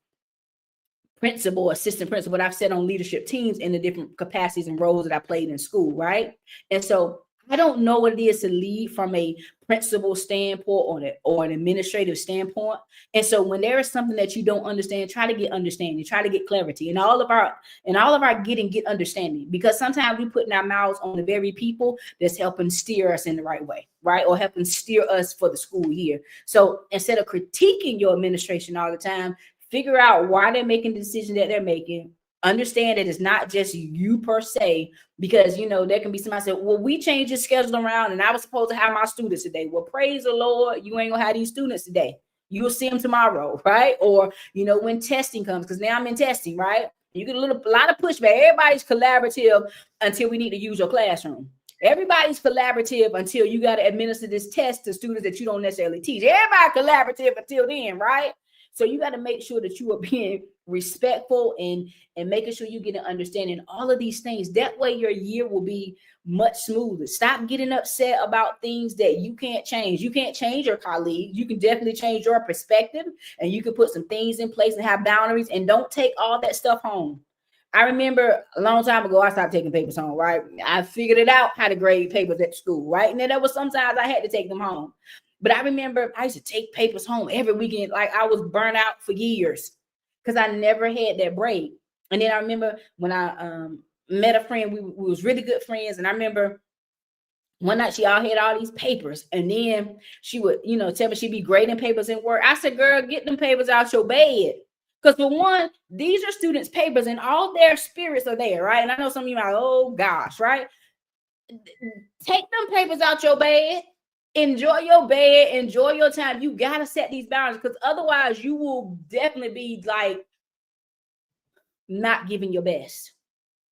principal, assistant principal, but I've said on leadership teams in the different capacities and roles that I played in school, right? And so I don't know what it is to lead from a principal standpoint or an administrative standpoint. And so when there is something that you don't understand, try to get understanding, try to get clarity, and all of our get understanding, because sometimes we putting our mouths on the very people that's helping steer us in the right way, right? Or helping steer us for the school year. So instead of critiquing your administration all the time, figure out why they're making the decision that they're making. Understand that it's not just you per se, because, there can be somebody say, well, we changed your schedule around and I was supposed to have my students today. Well, praise the Lord, you ain't gonna have these students today. You'll see them tomorrow, right? Or, when testing comes, because now I'm in testing, right? You get a lot of pushback. Everybody's collaborative until we need to use your classroom. Everybody's collaborative until you got to administer this test to students that you don't necessarily teach. Everybody collaborative until then, right? So you got to make sure that you are being respectful and making sure you get an understanding all of these things. That way your year will be much smoother. Stop getting upset about things that you can't change. You can't change your colleague. You can definitely change your perspective, and you can put some things in place and have boundaries, and don't take all that stuff home. I remember a long time ago, I stopped taking papers home, right? I figured it out how to grade papers at school, right? And then there was sometimes I had to take them home. But I remember I used to take papers home every weekend. Like I was burnt out for years because I never had that break. And then I remember when I met a friend, we was really good friends. And I remember one night she all had all these papers. And then she would, tell me she'd be grading papers in work. I said, girl, get them papers out your bed. Because for one, these are students' papers and all their spirits are there, right? And I know some of you are like, oh gosh, right? Take them papers out your bed. Enjoy your bed, enjoy your time. You got to set these boundaries, because otherwise you will definitely be like not giving your best.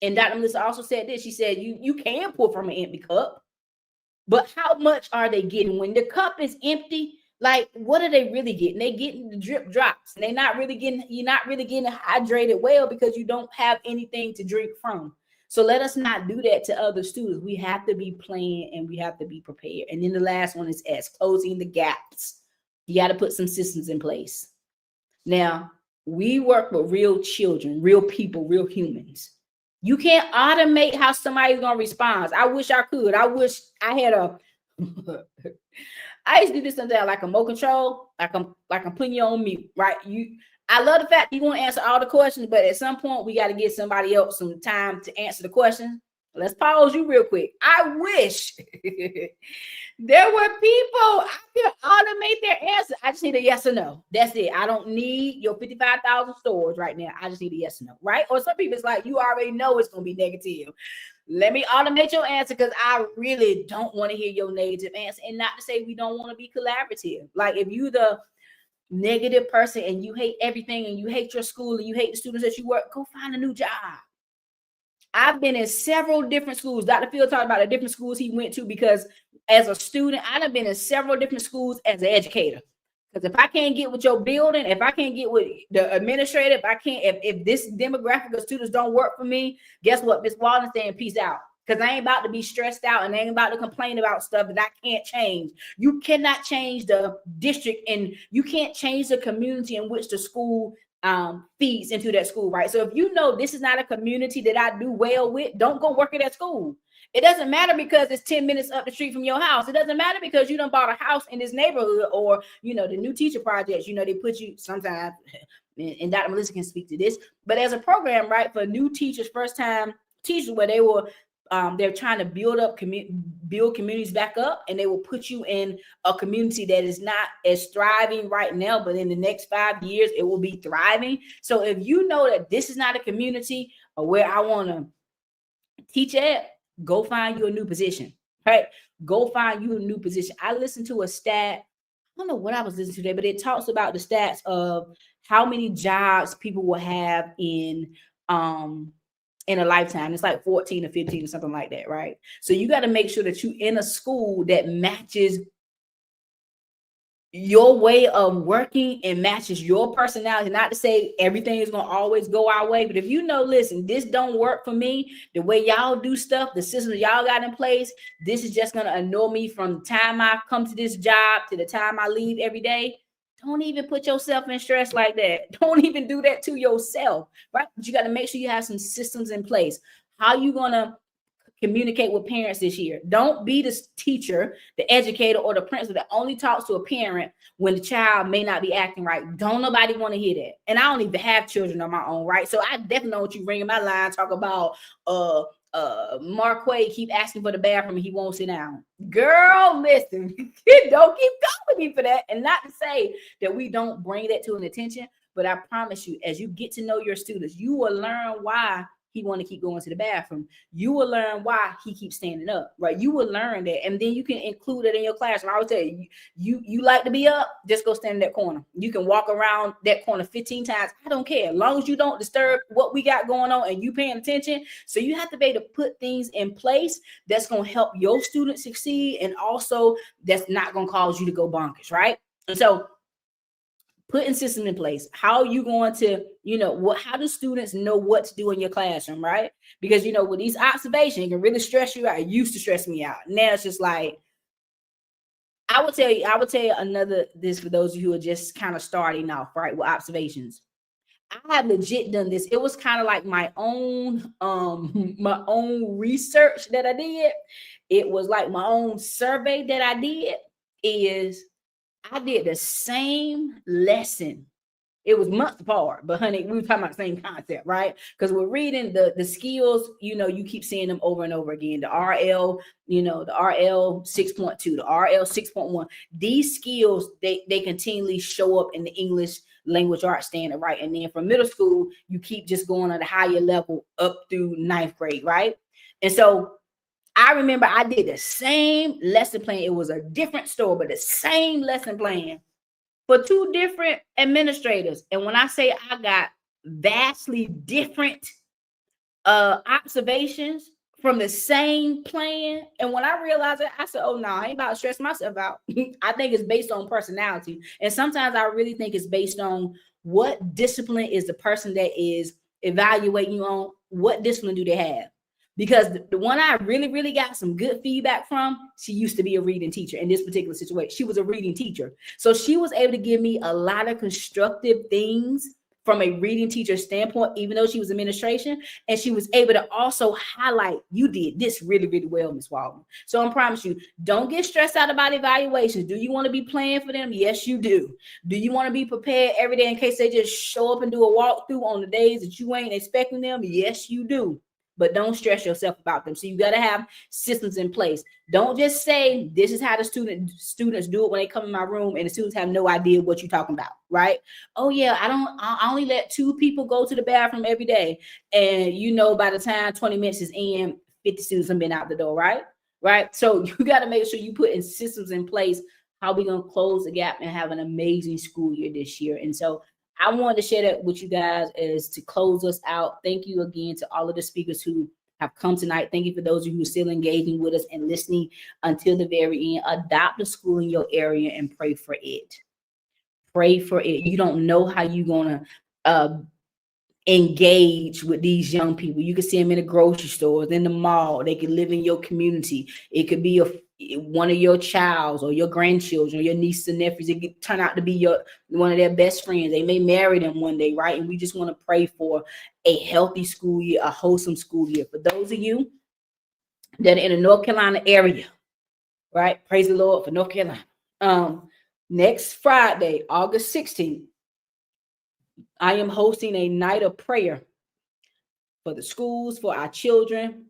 And Dr. Melissa also said this. She said, you can pour from an empty cup, but how much are they getting? When the cup is empty, like what are they really getting? They getting the drip drops, and you're not really getting hydrated well because you don't have anything to drink from. So let us not do that to other students. We have to be playing and we have to be prepared. And then the last one is S, closing the gaps. You got to put some systems in place. Now, we work with real children, real people, real humans. You can't automate how somebody's going to respond. I wish I could. I wish I had I used to do this sometimes like a remote control, like I'm putting you on mute, right? I love the fact you want to answer all the questions, but at some point we got to give somebody else some time to answer the question. Let's pause you real quick. I wish there were people I could automate their answer. I just need a yes or no. That's it. I don't need your 55,000 stores right now. I just need a yes or no, right? Or some people, it's like, you already know it's going to be negative. Let me automate your answer because I really don't want to hear your negative answer. And not to say we don't want to be collaborative. Like if you the negative person and you hate everything and you hate your school and you hate the students that you work, go find a new job. I've been in several different schools. Dr. Phil talked about the different schools he went to because as a student, I've been in several different schools as an educator. Because if I can't get with your building, if I can't get with the administrator, if this demographic of students don't work for me, guess what? Miss Walden saying peace out. Because I ain't about to be stressed out and I ain't about to complain about stuff that I can't change. You cannot change the district and you can't change the community in which the school feeds into that school, right? So if you know this is not a community that I do well with, don't go work at that school. It doesn't matter because it's 10 minutes up the street from your house. It doesn't matter because you done bought a house in this neighborhood or, you know, the new teacher projects, you know, they put you sometimes, and Dr. Melissa can speak to this, but as a program, right, for new teachers, first time teachers where they were, they're trying to build communities back up, and they will put you in a community that is not as thriving right now, but in the next 5 years, it will be thriving. So if you know that this is not a community where I want to teach at, go find you a new position, right? Go find you a new position. I listened to a stat. I don't know what I was listening to today, but it talks about the stats of how many jobs people will have in a lifetime. It's like 14 or 15 or something like that, right? So you got to make sure that you're in a school that matches your way of working and matches your personality. Not to say everything is going to always go our way, but if you know, listen, this don't work for me, the way y'all do stuff, the system y'all got in place, this is just going to annoy me from the time I come to this job to the time I leave every day. Don't even put yourself in stress like that. Don't even do that to yourself, right? But you got to make sure you have some systems in place. How you going to communicate with parents this year? Don't be the teacher, the educator, or the principal that only talks to a parent when the child may not be acting right. Don't nobody want to hear that. And I don't even have children of my own, right? So I definitely know what you ring in my line, talk about Marquay keep asking for the bathroom and he won't sit down. Girl, listen, don't keep calling me for that. And not to say that we don't bring that to an attention, but I promise you, as you get to know your students, you will learn why he want to keep going to the bathroom. You will learn why he keeps standing up, right? You will learn that, and then you can include it in your classroom. I would tell you, you like to be up, just go stand in that corner. You can walk around that corner 15 times. I don't care, as long as you don't disturb what we got going on and you paying attention. So you have to be able to put things in place that's going to help your students succeed, and also that's not going to cause you to go bonkers, right? And so putting system in place. How are you going to, how do students know what to do in your classroom, right? Because, with these observations, it can really stress you out. It used to stress me out. Now it's just like, I would tell you this for those of you who are just kind of starting off, right, with observations. I have legit done this. It was kind of like my own research that I did. It was like my own survey that I did. I did the same lesson. It was months apart, but honey, we were talking about the same concept, right? Because we're reading the skills, you keep seeing them over and over again. The RL, the RL 6.2, the RL 6.1. These skills, they continually show up in the English language arts standard, right? And then from middle school, you keep just going at a higher level up through 9th grade, right? And so I remember I did the same lesson plan. It was a different store, but the same lesson plan for 2 different administrators. And when I say I got vastly different observations from the same plan, and when I realized it, I said, oh, no, I ain't about to stress myself out. I think it's based on personality. And sometimes I really think it's based on what discipline is the person that is evaluating you on, what discipline do they have? Because the one I really, really got some good feedback from, she used to be a reading teacher in this particular situation. She was a reading teacher. So she was able to give me a lot of constructive things from a reading teacher standpoint, even though she was administration. And she was able to also highlight, you did this really, really well, Ms. Walden. So I promise you, don't get stressed out about evaluations. Do you want to be playing for them? Yes, you do. Do you want to be prepared every day in case they just show up and do a walkthrough on the days that you ain't expecting them? Yes, you do. but don't stress yourself about them. So you got to have systems in place. Don't just say this is how the students do it when they come in my room, and the students have no idea what you're talking about, right? Oh yeah, I only let 2 people go to the bathroom every day, and you know by the time 20 minutes is in, 50 students have been out the door, right? So you got to make sure you put in systems in place. How we gonna close the gap and have an amazing school year this year? And so I wanted to share that with you guys as to close us out. Thank you again to all of the speakers who have come tonight. Thank you for those of you who are still engaging with us and listening until the very end. Adopt a school in your area and pray for it. Pray for it. You don't know how you're gonna engage with these young people. You can see them in the grocery stores, in the mall. They can live in your community. It could be one of your childs or your grandchildren or your nieces and nephews. It could turn out to be one of their best friends. They may marry them one day, right? And we just want to pray for a healthy school year, a wholesome school year. For those of you that are in the North Carolina area, right? Praise the Lord for North Carolina. Next Friday, August 16th, I am hosting a night of prayer for the schools, for our children,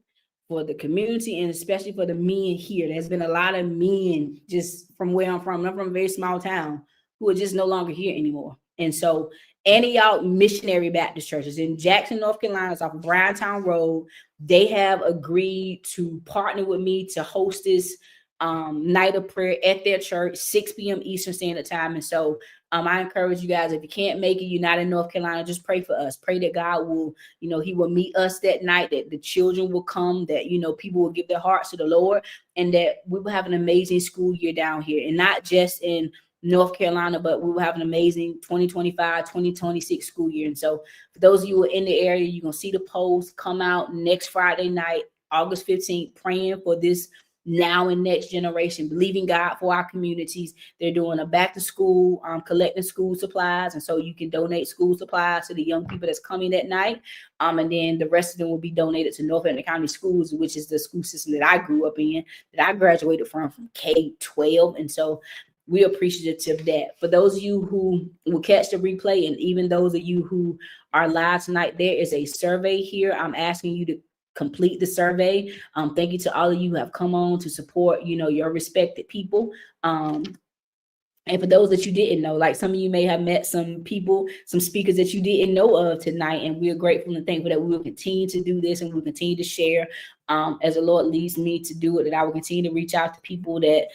for the community, and especially for the men here. There's been a lot of men just from where I'm from a very small town, who are just no longer here anymore. And so Antioch Missionary Baptist Churches in Jackson, North Carolina, off of Browntown Road, they have agreed to partner with me to host this night of prayer at their church, 6 p.m. Eastern Standard Time. And so I encourage you guys, if you can't make it, you're not in North Carolina, just pray for us. Pray that God will, he will meet us that night, that the children will come, that, people will give their hearts to the Lord, and that we will have an amazing school year down here. And not just in North Carolina, but we will have an amazing 2025, 2026 school year. And so for those of you who are in the area, you're going to see the post come out next Friday night, August 15th, praying for this now and next generation, believing God for our communities. They're doing a back to school, collecting school supplies. And so you can donate school supplies to the young people that's coming that night. And then the rest of them will be donated to Northampton County Schools, which is the school system that I grew up in, that I graduated from K-12. And so we're appreciative of that. For those of you who will catch the replay, and even those of you who are live tonight, there is a survey here. I'm asking you to complete the survey. Thank you to all of you who have come on to support, your respected people. And for those that you didn't know, like some of you may have met some people, some speakers that you didn't know of tonight, and we're grateful and thankful that we will continue to do this, and we'll continue to share as the Lord leads me to do it, that I will continue to reach out to people that,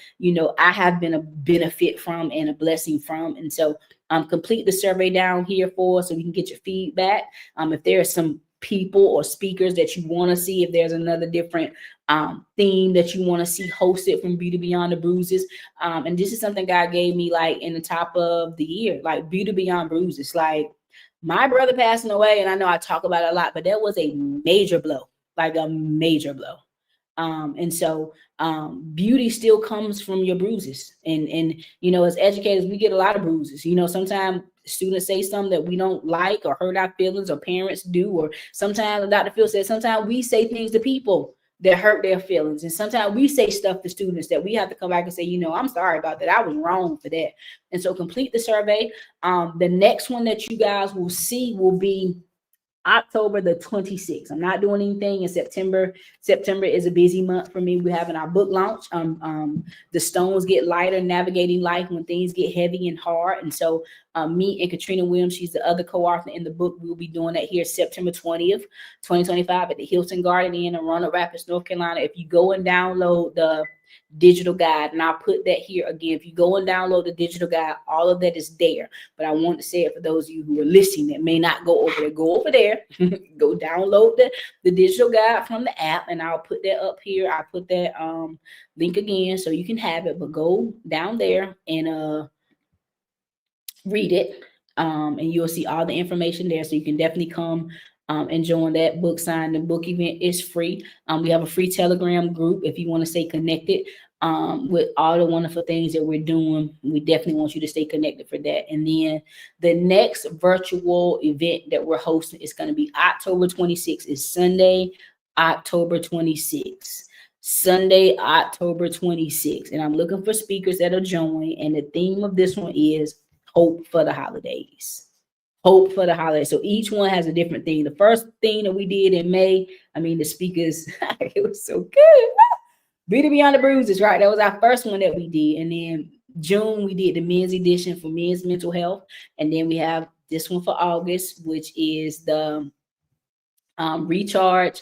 I have been a benefit from and a blessing from. And so complete the survey down here for us so we can get your feedback. If there are some people or speakers that you want to see, if there's another different theme that you want to see hosted from Beauty Beyond the Bruises. And this is something God gave me like in the top of the year, like Beauty Beyond Bruises. Like my brother passing away, and I know I talk about it a lot, but that was a major blow, like a major blow. And so beauty still comes from your bruises. And as educators, we get a lot of bruises. Sometimes students say something that we don't like or hurt our feelings, or parents do, or sometimes Dr. Phil said, sometimes we say things to people that hurt their feelings. And sometimes we say stuff to students that we have to come back and say, I'm sorry about that. I was wrong for that. And so complete the survey. The next one that you guys will see will be October the 26th. I'm not doing anything in September. September is a busy month for me. We're having our book launch. The Stones Get Lighter, Navigating Life When Things Get Heavy and Hard. And so me and Katrina Williams, she's the other co-author in the book. We'll be doing that here September 20th, 2025 at the Hilton Garden Inn in Roanoke Rapids, North Carolina. If you go and download the digital guide, and I'll put that here again. If you go and download the digital guide, all of that is there. But I want to say it for those of you who are listening that may not go over there. Go over there, go download the digital guide from the app, and I'll put that up here. I'll put that link again so you can have it. But go down there and read it, and you'll see all the information there. So you can definitely come and join that book sign. The book event is free. We have a free Telegram group if you want to stay connected with all the wonderful things that we're doing. We definitely want you to stay connected for that. And then the next virtual event that we're hosting is going to be October 26th. It's Sunday, October 26th. Sunday, October 26th. And I'm looking for speakers that'll join. And the theme of this one is Hope for the Holidays. Hope for the holiday. So each one has a different theme. The first thing that we did in May, I mean, the speakers, it was so good. Beauty Beyond the Bruises, right? That was our first one that we did. And then June, we did the men's edition for men's mental health. And then we have this one for August, which is the Recharge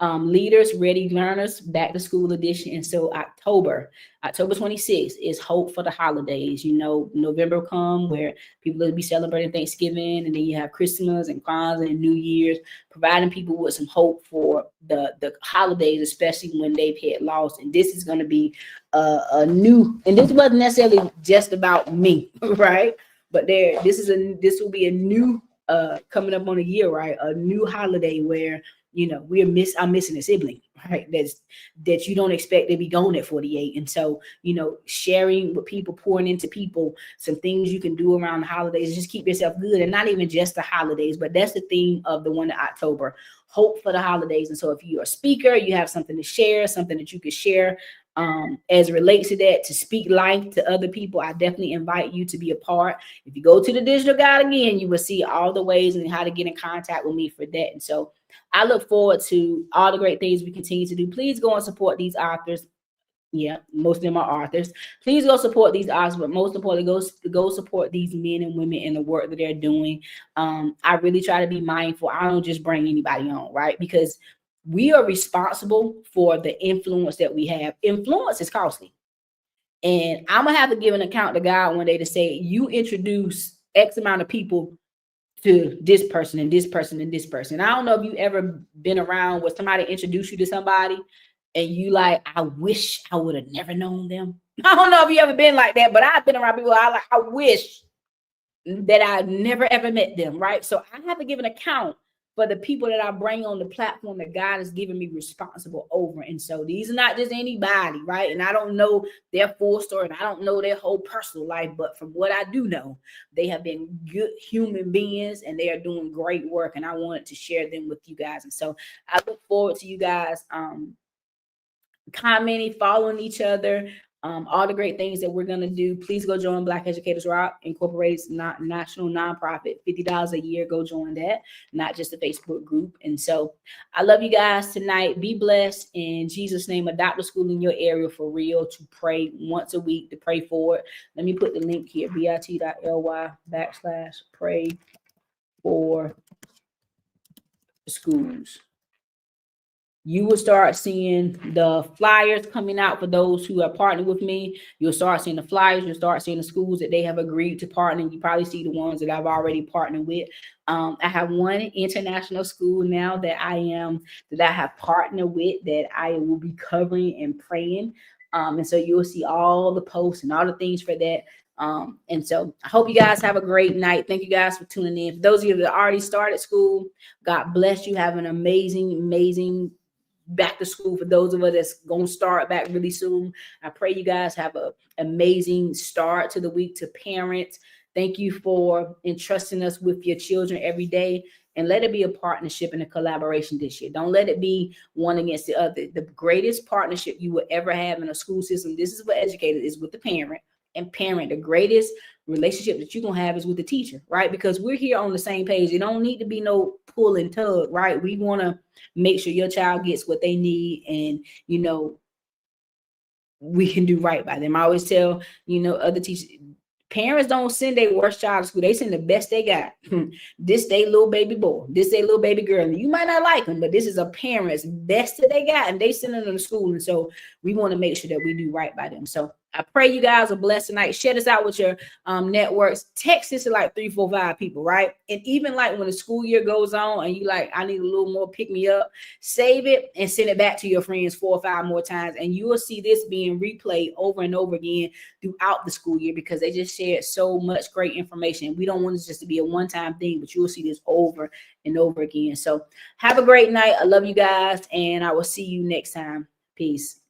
Leaders, Ready Learners, Back to School edition. And so October 26th is Hope for the Holidays. You know, November come where people will be celebrating Thanksgiving, and then you have Christmas and Kwanzaa and New Year's, providing people with some hope for the holidays, especially when they've had loss. And this is going to be a new, and this wasn't necessarily just about me, right? But this will be a new coming up on a year, right? A new holiday where, you know, I'm missing a sibling, right? That you don't expect to be gone at 48. And so, you know, sharing with people, pouring into people, some things you can do around the holidays, just keep yourself good. And not even just the holidays, but that's the theme of the one in October, Hope for the Holidays. And so if you're a speaker, you have something to share, something that you could share as it relates to that, to speak life to other people, I definitely invite you to be a part. If you go to the digital guide again, you will see all the ways and how to get in contact with me for that. And so I look forward to all the great things we continue to do. Please go and support these authors. Yeah, most of them are authors. Please go support these authors, but most importantly, go support these men and women in the work that they're doing. I really try to be mindful. I don't just bring anybody on, right? Because we are responsible for the influence that we have. Influence is costly. And I'm going to have to give an account to God one day to say, you introduce X amount of people to this person and this person and this person. I don't know if you ever been around where somebody introduced you to somebody and you like, I wish I would have never known them. I don't know if you ever been like that, but I've been around people I wish that I never ever met them, right? So I have to give an account for the people that I bring on the platform that God has given me responsible over. And so these are not just anybody, right? And I don't know their full story and I don't know their whole personal life, but from what I do know, they have been good human beings and they are doing great work. And I wanted to share them with you guys. And so I look forward to you guys commenting, following each other, all the great things that we're going to do. Please go join Black Educators Rock Incorporated's national nonprofit, $50 a year. Go join that, not just a Facebook group. And so I love you guys tonight. Be blessed in Jesus' name. Adopt a school in your area for real to pray once a week, to pray for it. Let me put the link here, bit.ly/pray for schools. You will start seeing the flyers coming out for those who are partnered with me. You'll start seeing the flyers. You'll start seeing the schools that they have agreed to partner. You probably see the ones that I've already partnered with. I have one international school now that I have partnered with that I will be covering and praying. And so you'll see all the posts and all the things for that. And so I hope you guys have a great night. Thank you guys for tuning in. For those of you that already started school, God bless you. Have an amazing back to school. For those of us that's going to start back really soon, I pray you guys have an amazing start to the week. To parents, thank you for entrusting us with your children every day, and let it be a partnership and a collaboration this year. Don't let it be one against the other. The greatest partnership you will ever have in a school system, this is for educators, is with the parent. And parent, the greatest relationship that you're going to have is with the teacher, right? Because we're here on the same page. It don't need to be no pull and tug, right? We want to make sure your child gets what they need, and, you know, we can do right by them. I always tell, you know, other teachers, parents don't send their worst child to school. They send the best they got. This they little baby boy, this they little baby girl. And you might not like them, but this is a parent's best that they got, and they send them to school. And so we want to make sure that we do right by them. So I pray you guys are blessed tonight. Share this out with your networks. Text this to like 3, 4, 5 people, right? And even like when the school year goes on and you like, I need a little more pick me up, save it and send it back to your friends 4 or 5 more times. And you will see this being replayed over and over again throughout the school year, because they just shared so much great information. We don't want this just to be a one-time thing, but you will see this over and over again. So have a great night. I love you guys, and I will see you next time. Peace.